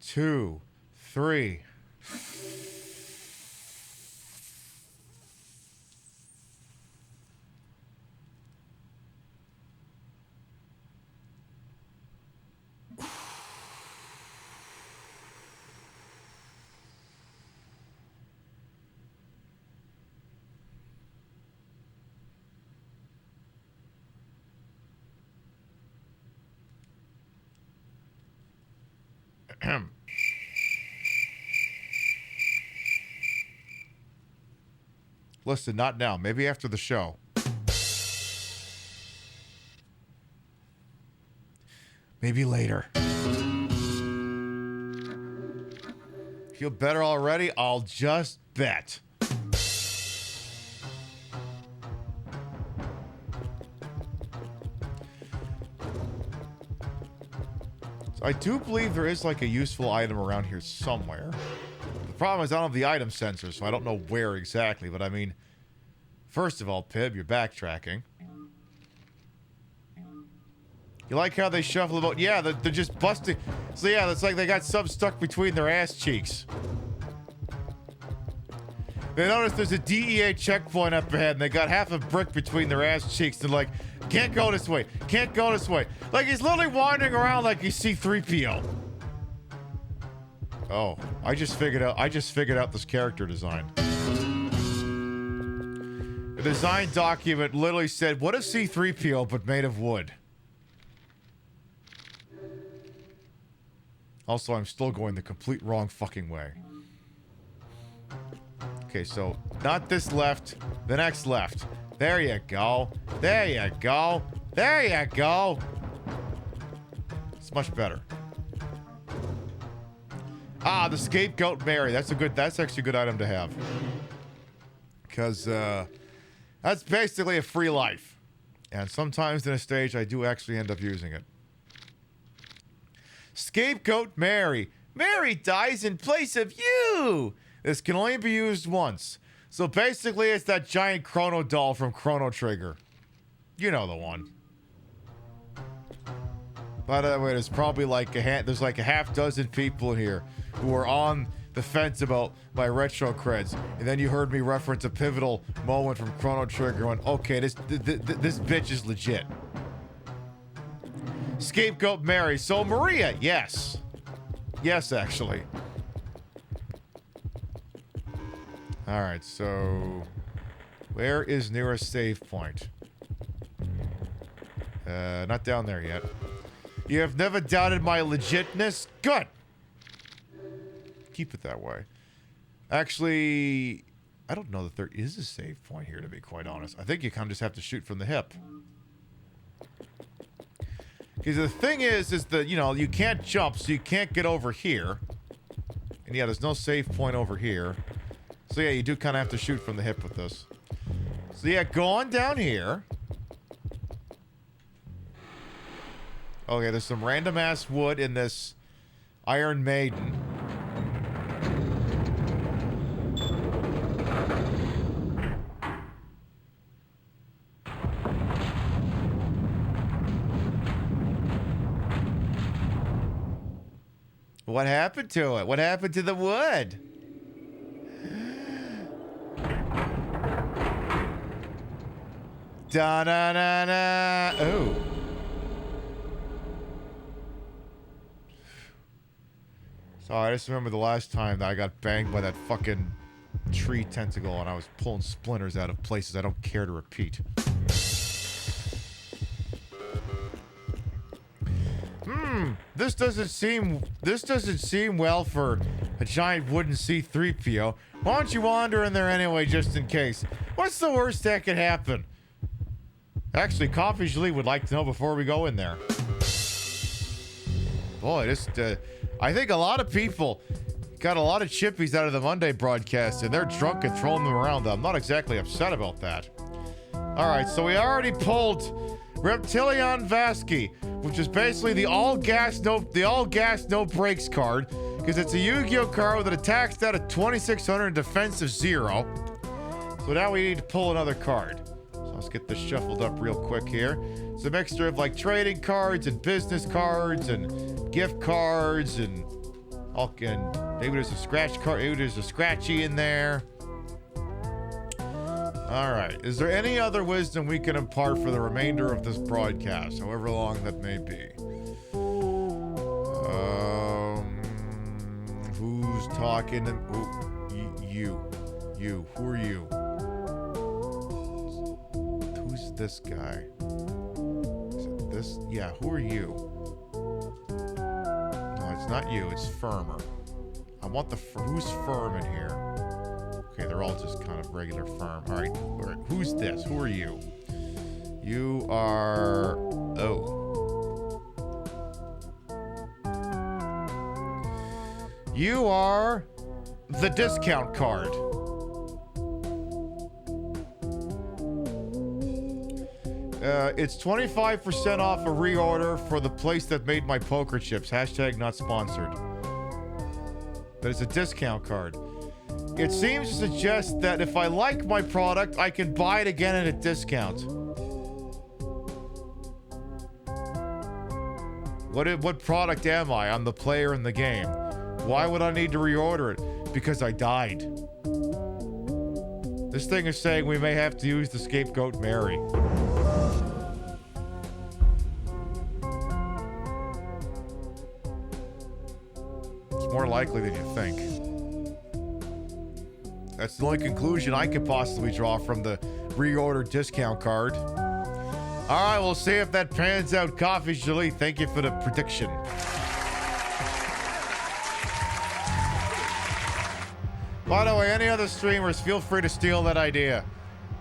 2, 3. Listen, not now. Maybe after the show. Maybe later. Feel better already? I'll just bet. So I do believe there is like a useful item around here somewhere. The problem is I don't have the item sensor, so I don't know where exactly, but I mean, first of all, Pib, you're backtracking. You like how they shuffle about? Yeah, they're just busting. So yeah, it's like they got some stuck between their ass cheeks. They notice there's a DEA checkpoint up ahead, and they got half a brick between their ass cheeks. They're like, can't go this way, can't go this way. Like he's literally wandering around like he's C-3PO. Oh, I just figured out this character design. The design document literally said, what is C-3PO but made of wood? Also, I'm still going the complete wrong fucking way. Okay, so not this left, the next left. There you go. There you go. There you go. It's much better. Ah, the scapegoat Mary. That's actually a good item to have. Because that's basically a free life. And sometimes in a stage I do actually end up using it. Scapegoat Mary. Mary dies in place of you. This can only be used once. So basically it's that giant Chrono doll from Chrono Trigger. You know the one. By the way, there's probably like there's like a half dozen people here who are on the fence about my retro creds. And then you heard me reference a pivotal moment from Chrono Trigger and went, okay, this bitch is legit. Scapegoat Mary. So Maria, yes. Yes, actually. Alright, so where is nearest save point? Not down there yet. You have never doubted my legitness? Good! Keep it that way. Actually, I don't know that there is a save point here, to be quite honest. I think you kind of just have to shoot from the hip. Because the thing is that, you know, you can't jump, so you can't get over here. And yeah, there's no save point over here. So yeah, you do kind of have to shoot from the hip with this. So yeah, go on down here. Okay, there's some random ass wood in this Iron Maiden. What happened to it? What happened to the wood? Da-da-da-da. Oh. So I just remember the last time that I got banged by that fucking tree tentacle and I was pulling splinters out of places I don't care to repeat. This doesn't seem well for a giant wooden C-3PO. Why don't you wander in there anyway, just in case? What's the worst that could happen? Actually, Coffee Jolie would like to know before we go in there. Boy, I think a lot of people got a lot of chippies out of the Monday broadcast, and they're drunk and throwing them around. I'm not exactly upset about that. All right, so we already pulled Reptilion Vasky, which is basically the all gas no brakes card, because it's a Yu-Gi-Oh card with an attack stat of 2600 and defense of 0. So now we need to pull another card. So let's get this shuffled up real quick here. It's a mixture of like trading cards and business cards and gift cards and all, and maybe there's a scratch card, maybe there's a scratchy in there. All right. Is there any other wisdom we can impart for the remainder of this broadcast, however long that may be? Who's talking? You. Who are you? Who's this guy? Is it this? Yeah. Who are you? No, it's not you. It's Firmer. I want the who's firm in here. Okay, they're all just kind of regular firm. All right, who's this? Who are you? You are... Oh. You are the discount card. It's 25% off a reorder for the place that made my poker chips. Hashtag not sponsored. But it's a discount card. It seems to suggest that if I like my product, I can buy it again at a discount. What product am I? I'm the player in the game. Why would I need to reorder it? Because I died. This thing is saying we may have to use the scapegoat Mary. It's more likely than you think. That's the only conclusion I could possibly draw from the reorder discount card. All right, we'll see if that pans out. Coffee Jolie, thank you for the prediction. By the way, any other streamers, feel free to steal that idea.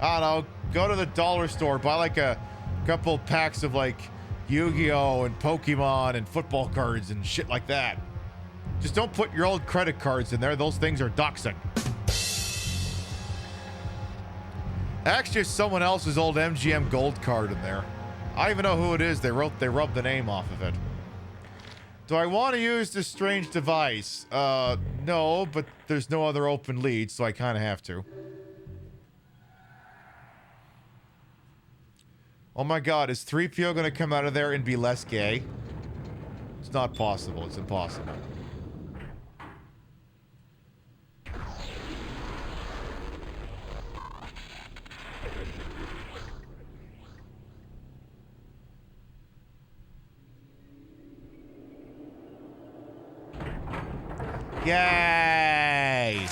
I don't know, go to the dollar store, buy like a couple packs of like Yu-Gi-Oh! And Pokemon and football cards and shit like that. Just don't put your old credit cards in there. Those things are doxing. Actually, it's someone else's old MGM Gold card in there. I don't even know who it is. They rubbed the name off of it. Do I want to use this strange device? No, but there's no other open lead, so I kind of have to. Oh my god, is 3PO going to come out of there and be less gay? It's not possible. It's impossible. Yay!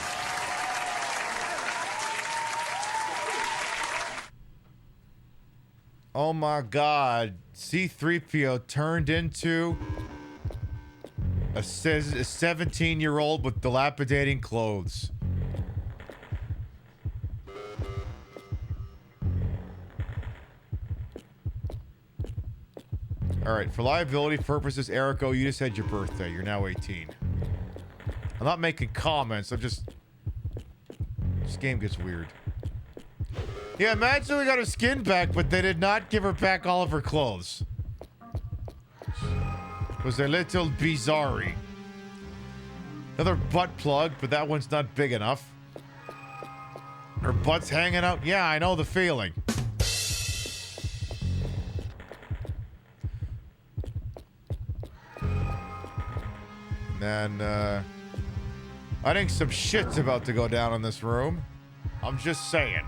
Oh my god. C-3PO turned into a 17-year-old with dilapidating clothes. Alright, for liability purposes, Erico, you just had your birthday. You're now 18. I'm not making comments, I'm just... This game gets weird. Yeah, imagine we got her skin back, but they did not give her back all of her clothes. It was a little bizarre. Another butt plug, but that one's not big enough. Her butt's hanging out. Yeah, I know the feeling. And, I think some shit's about to go down in this room. I'm just saying.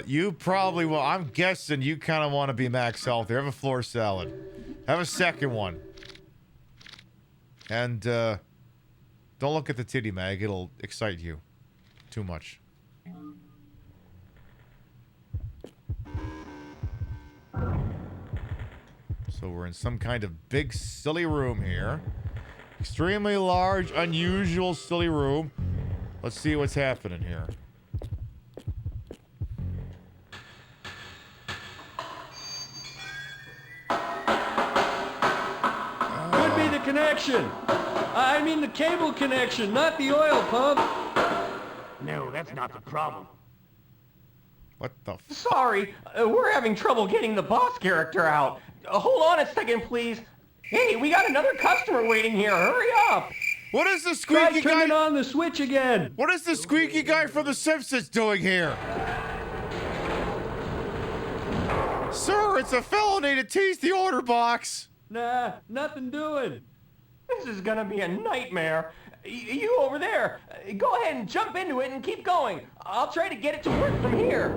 You probably will. I'm guessing you kind of want to be max health. Have a floor salad. Have a second one. And, don't look at the titty mag. It'll excite you too much. So we're in some kind of big, silly room here. Extremely large, unusual, silly room. Let's see what's happening here. Could be the connection. I mean the cable connection, not the oil pump. No, that's not the problem. What the f— Sorry, we're having trouble getting the boss character out. Hold on a second, please. Hey, we got another customer waiting here. Hurry up. What is the squeaky guy? Turn on the switch again. What is the squeaky guy from The Simpsons doing here? Sir, it's a felony to tease the order box. Nah, nothing doing. This is gonna be a nightmare. You over there, go ahead and jump into it and keep going. I'll try to get it to work from here.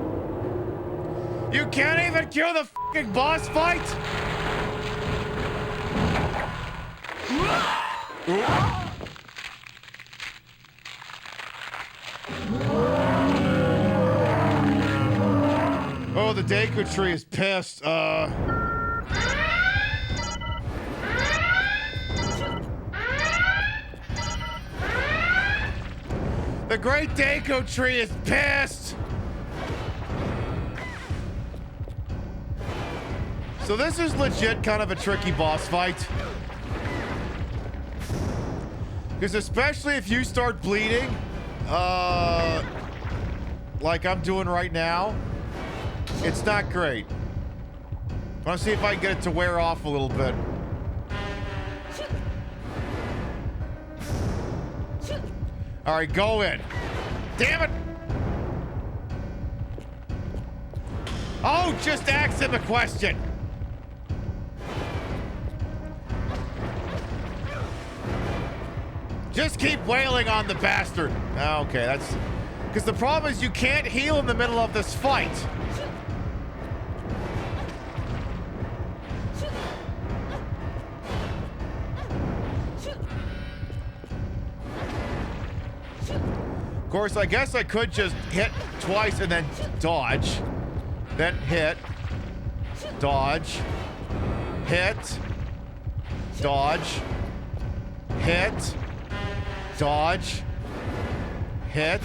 You can't even kill the fucking boss fight? Oh, the Deku tree is pissed. The great Deku tree is pissed. So this is legit kind of a tricky boss fight. Because especially if you start bleeding, like I'm doing right now, it's not great. I want to see if I can get it to wear off a little bit. All right, go in. Damn it! Oh, just ask him a question. Just keep wailing on the bastard. Okay, that's... Because the problem is you can't heal in the middle of this fight. Of course, I guess I could just hit twice and then dodge. Then hit. Dodge. Hit. Dodge. Hit. Dodge. Hit.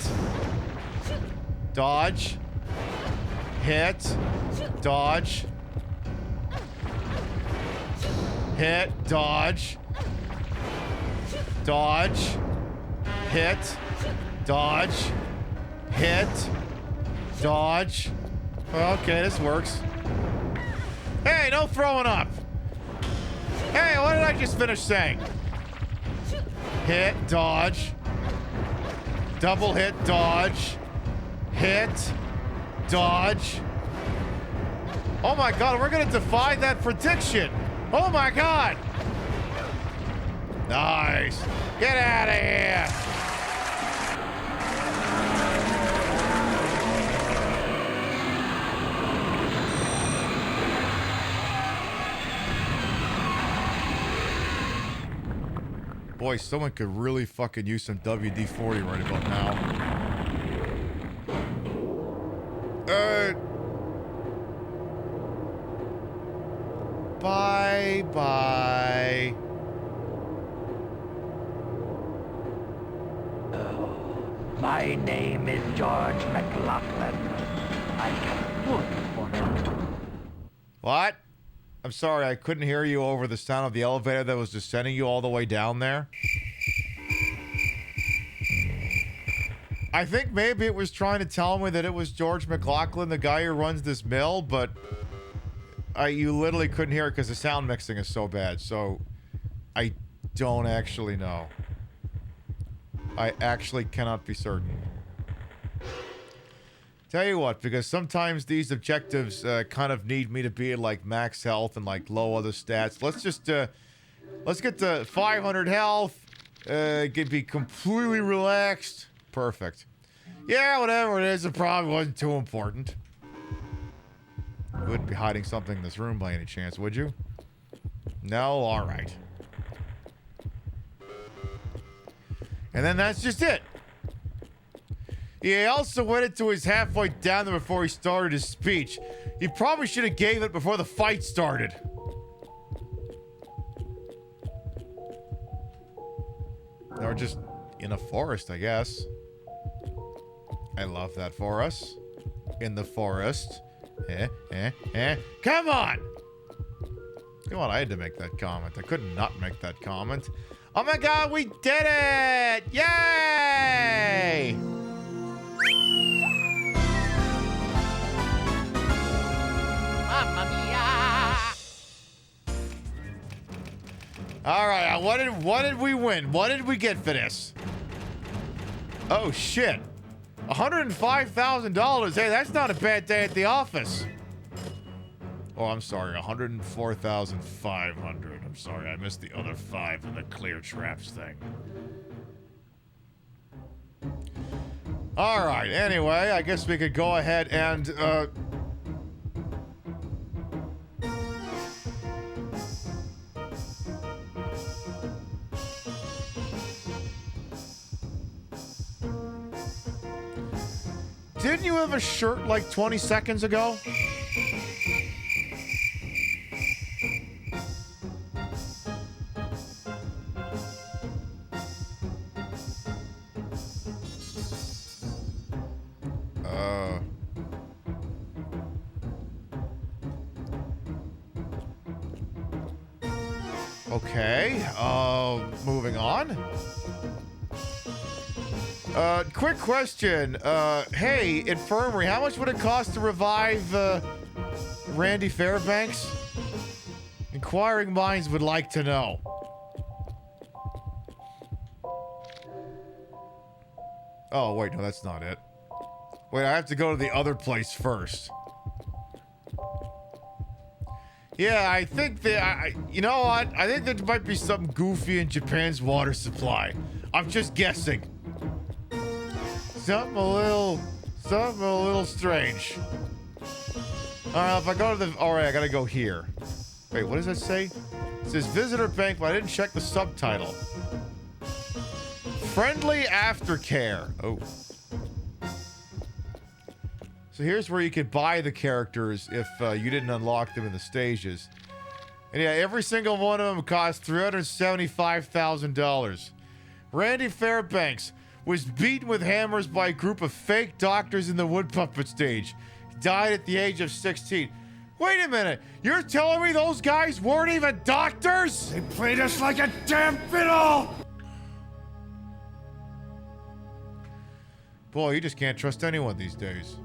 Dodge. Hit. Dodge. Hit. Dodge. Dodge. Hit. Dodge. Hit. Dodge. Okay, this works. Hey, no throwing up. Hey, what did I just finish saying? Hit, dodge. Double hit, dodge. Hit, dodge. Oh my god, we're gonna defy that prediction. Oh my god. Nice. Get out of here. Boy, someone could really fucking use some WD-40 right about now. Bye-bye. My name is George McLaughlin. I can work for him. What? I'm sorry, I couldn't hear you over the sound of the elevator that was just sending you all the way down there. I think maybe it was trying to tell me that it was George McLaughlin, the guy who runs this mill, but you literally couldn't hear it because the sound mixing is so bad, so I don't actually know. I actually cannot be certain. Tell you what, because sometimes these objectives kind of need me to be at like max health and like low other stats. Let's just let's get to 500 health. Be completely relaxed. Perfect. Yeah, whatever it is, it probably wasn't too important. You wouldn't be hiding something in this room by any chance, would you? No? All right. And then that's just it. He also went into his halfway down there before he started his speech. He probably should have gave it before the fight started. Or just in a forest, I guess. I love that for us. In the forest. Come on! Come on, I had to make that comment. I could not make that comment. Oh my god, we did it! Yay! Mamma mia! All right, what did we win? What did we get for this? Oh shit. $105,000. Hey, that's not a bad day at the office. Oh, I'm sorry. 104,500. I'm sorry. I missed the other 5 in the clear traps thing. All right. Anyway, I guess we could go ahead and didn't you have a shirt like 20 seconds ago? Okay, moving on. Quick question. Hey, infirmary, how much would it cost to revive, Randy Fairbanks? Inquiring minds would like to know. Oh, wait, no, that's not it. Wait, I have to go to the other place first. Yeah, I think that, you know what? I think there might be something goofy in Japan's water supply. I'm just guessing. Something a little strange. Alright, if I go to the... Alright, I gotta go here. Wait, what does that say? It says visitor bank, but I didn't check the subtitle. Friendly aftercare. Oh. So here's where you could buy the characters if you didn't unlock them in the stages. And yeah, every single one of them cost $375,000. Randy Fairbanks was beaten with hammers by a group of fake doctors in the wood puppet stage. He died at the age of 16. Wait a minute, you're telling me those guys weren't even doctors? They played us like a damn fiddle! Boy, you just can't trust anyone these days.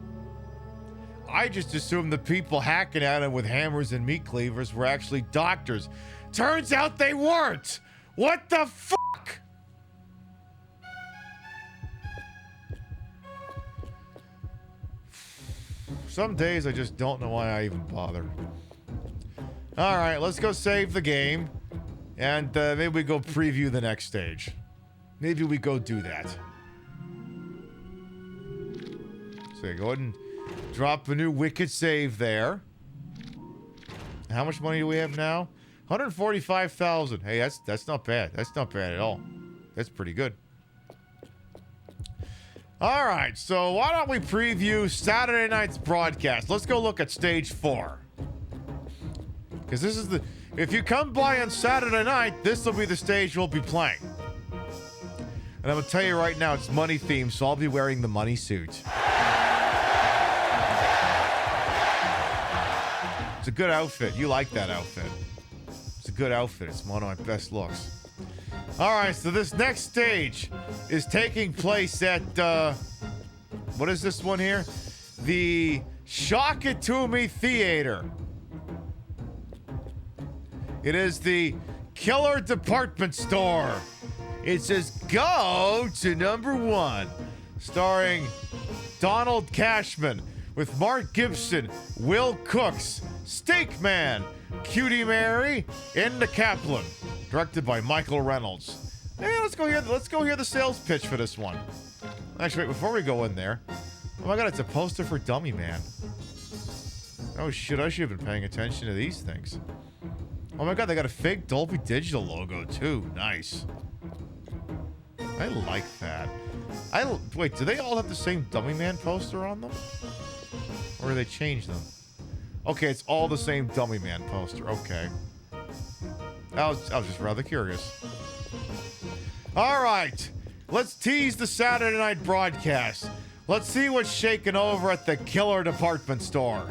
I just assumed the people hacking at him with hammers and meat cleavers were actually doctors. Turns out they weren't! What the fuck? Some days I just don't know why I even bother. Alright, let's go save the game. And maybe we go preview the next stage. Maybe we go do that. So go ahead and drop a new wicked save there. How much money do we have now? 145,000. Hey, that's not bad. That's not bad at all. That's pretty good. All right, so why don't we preview Saturday night's broadcast? Let's go look at stage 4. Because this is the... If you come by on Saturday night, this will be the stage we'll be playing. And I'm going to tell you right now, it's money themed, so I'll be wearing the money suit. It's a good outfit. You like that outfit. It's a good outfit. It's one of my best looks. Alright, so this next stage is taking place at, what is this one here? The Shock It To Me Theater. It is the Killer Department Store. It says, go to number 1. Starring Donald Cashman with Mark Gibson, Will Cooks, Steak Man, Cutie Mary, and the Kaplan. Directed by Michael Reynolds. Hey, let's go hear the sales pitch for this one. Actually, wait, before we go in there. Oh my god, it's a poster for Dummy Man. Oh shit, I should have been paying attention to these things. Oh my god, they got a fake Dolby Digital logo too. Nice. I like that. Wait, do they all have the same Dummy Man poster on them? Or do they change them? Okay, it's all the same Dummy Man poster. Okay. I was just rather curious. All right, let's tease the Saturday night broadcast. Let's see what's shaking over at the Killer Department Store.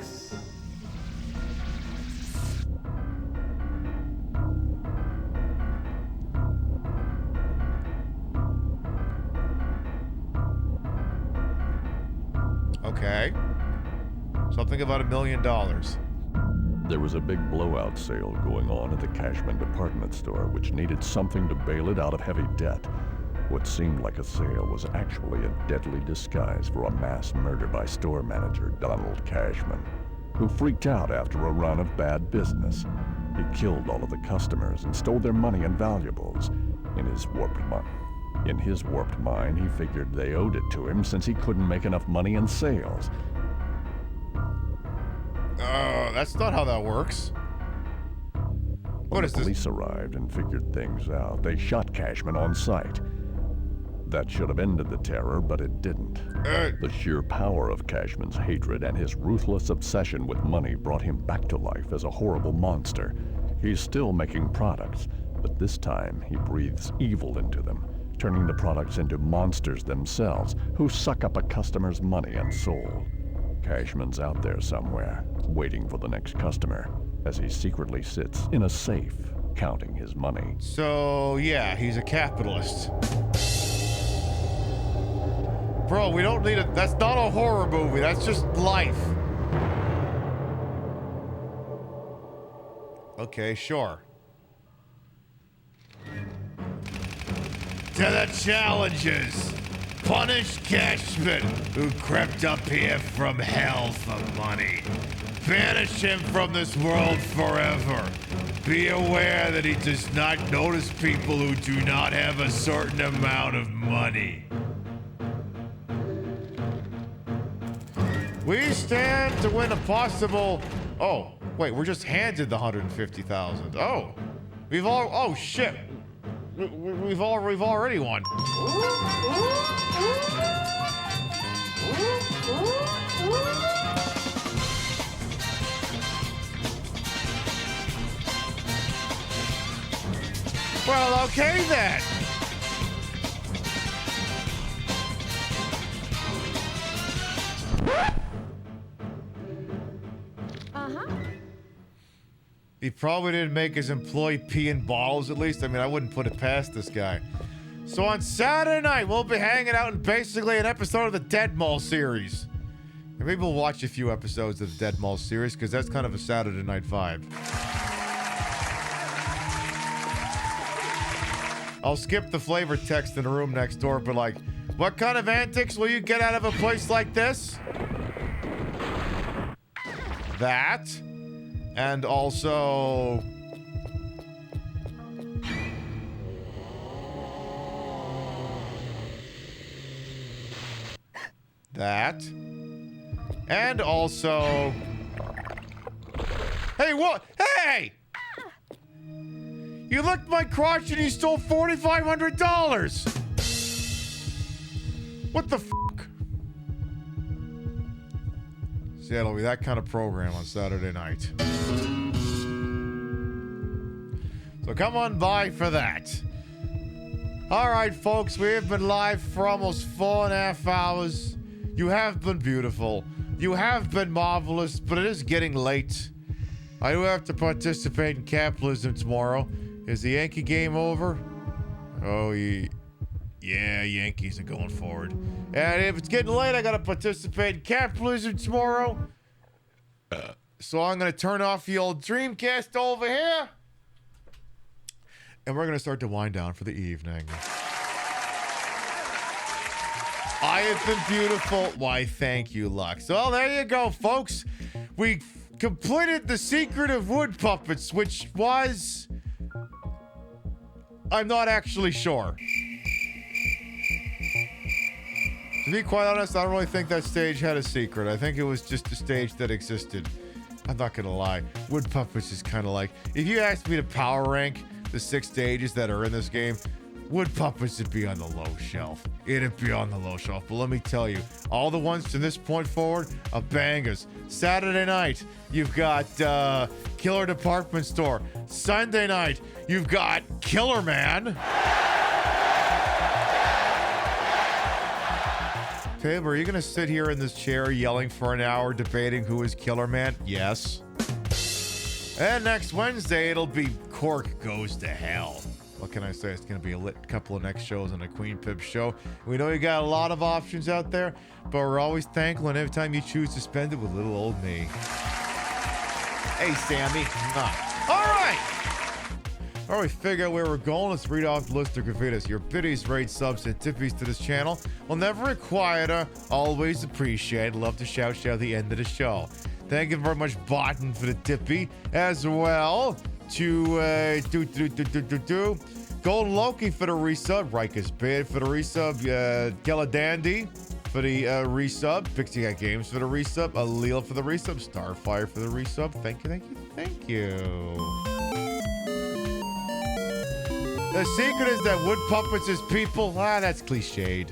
Okay. Something about $1 million. There was a big blowout sale going on at the Cashman department store, which needed something to bail it out of heavy debt. What seemed like a sale was actually a deadly disguise for a mass murder by store manager Donald Cashman, who freaked out after a run of bad business. He killed all of the customers and stole their money and valuables. In his warped mind, he figured they owed it to him since he couldn't make enough money in sales. That's not how that works. When the police arrived and figured things out, they shot Cashman on sight. That should have ended the terror, but it didn't. The sheer power of Cashman's hatred and his ruthless obsession with money brought him back to life as a horrible monster. He's still making products, but this time he breathes evil into them, turning the products into monsters themselves who suck up a customer's money and soul. Cashman's out there somewhere, waiting for the next customer, as he secretly sits in a safe, counting his money. So, yeah, he's a capitalist. Bro, we don't need that's not a horror movie, that's just life. Okay, sure. To the challenges! Punish Cashman, who crept up here from hell for money. Banish him from this world forever. Be aware that he does not notice people who do not have a certain amount of money. We stand to win a possible... Oh, wait, we're just handed the 150,000. Oh, oh shit. We've already won. Well, okay then. He probably didn't make his employee pee in bottles, at least. I mean, I wouldn't put it past this guy. So on Saturday night, we'll be hanging out in basically an episode of the Dead Mall series. And maybe we'll watch a few episodes of the Dead Mall series, because that's kind of a Saturday night vibe. I'll skip the flavor text in the room next door, but like, what kind of antics will you get out of a place like this? That. And also... that. And also... Hey, what? Hey! You licked my crotch and you stole $4,500! What the fuck? See, it'll be that kind of program on Saturday night. So come on by for that. Alright, folks, we have been live for almost 4.5 hours. You have been beautiful. You have been marvelous, but it is getting late. I do have to participate in capitalism tomorrow. Is the Yankee game over? Oh, yeah, Yankees are going forward. And if it's getting late, I gotta participate in capitalism tomorrow. So I'm gonna turn off the old Dreamcast over here. And we're gonna start to wind down for the evening. I have been beautiful. Why, thank you, Lux. Well, there you go, folks. We completed the secret of wood puppets, which was... I'm not actually sure. To be quite honest, I don't really think that stage had a secret. I think it was just a stage that existed. I'm not gonna lie. Wood puppets is kind of like... If you asked me to power rank the 6 stages that are in this game, wood puppets would be on the low shelf. It'd be on the low shelf. But let me tell you, all the ones from this point forward are bangers. Saturday night, you've got Killer Department Store. Sunday night, you've got Killer Man. Taylor, are you gonna sit here in this chair yelling for an hour debating who is Killer Man? Yes. And next Wednesday, it'll be Cork Goes to Hell. What can I say? It's going to be a lit couple of next shows on the Queen Pib show. We know you got a lot of options out there, but we're always thankful and every time you choose to spend it with little old me. Hey, Sammy. All right. All right, we figure out where we're going. Let's read off the list of gratuitous. Your biddies, raid, subs, and tippies to this channel will never require, always appreciate. Love to shout at the end of the show. Thank you very much, Botten, for the tippy, as well to Golden Loki for the resub, Riker's Bid for the resub, Dandy for the resub, Pixie Cat Games for the resub, Allele for the resub, Starfire for the resub. Thank you. The secret is that wood puppets is people. That's cliched.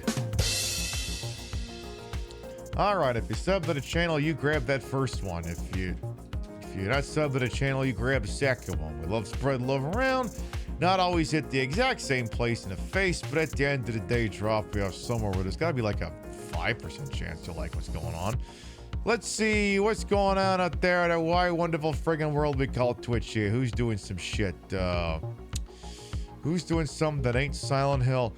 All right, if you sub to the channel, you grab that first one. If you're not subbed to the channel, you grab the second one. We love spreading love around. Not always hit the exact same place in the face, but at the end of the day, drop you off somewhere where there's got to be like a 5% chance to like what's going on. Let's see what's going on out there in that wide, wonderful friggin' world we call Twitch here. Who's doing some shit? Who's doing something that ain't Silent Hill?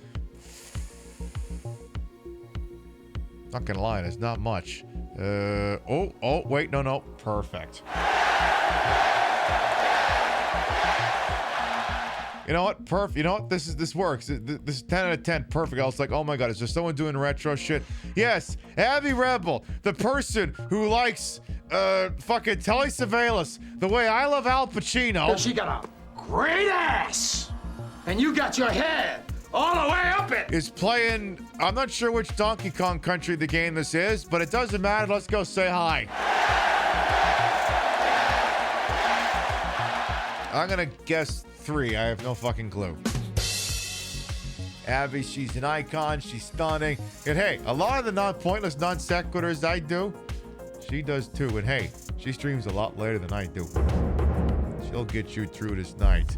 Not gonna lie, there's not much. Wait, no, perfect. You know what? Perfect. You know what? This works. This is 10 out of 10. Perfect. I was like, oh my god, is there someone doing retro shit? Yes, Abby Rebel, the person who likes fucking Telly Savalas, the way I love Al Pacino. And she got a great ass. And you got your head all the way up it. Is playing, I'm not sure which Donkey Kong country the game this is, but it doesn't matter. Let's go say hi. I'm gonna guess 3. I have no fucking clue. Abby, she's an icon. She's stunning. And hey, a lot of the non-pointless non-sequiturs I do, she does too. And hey, she streams a lot later than I do. She'll get you through this night.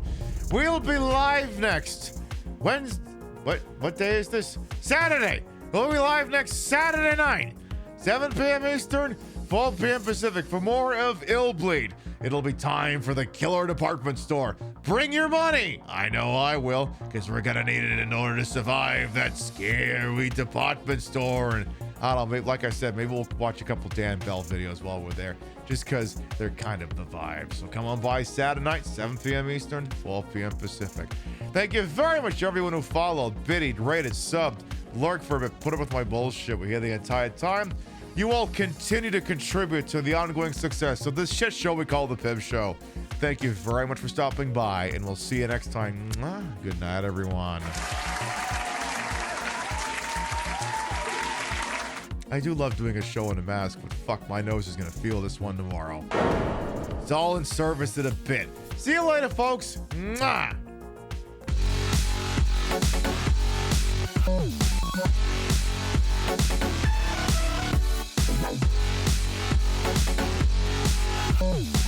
We'll be live next Wednesday. What day is this? Saturday. We'll be live next Saturday night, 7 p.m. Eastern, 12 p.m. Pacific, for more of Illbleed. It'll be time for the killer department store. Bring your money. I know I will, because we're gonna need it in order to survive that scary department store. And I don't know, like I said, maybe we'll watch a couple Dan Bell videos while we're there, just because they're kind of the vibe. So come on by Saturday night, 7 p.m. Eastern, 12 p.m. Pacific. Thank you very much, everyone who followed, biddied, rated, subbed, lurked for a bit, put up with my bullshit. We're here the entire time. You all continue to contribute to the ongoing success of this shit show we call The Pib Show. Thank you very much for stopping by, and we'll see you next time. Good night, everyone. I do love doing a show in a mask, but fuck, my nose is gonna feel this one tomorrow. It's all in service of the bit. See you later, folks. Mwah! Oh.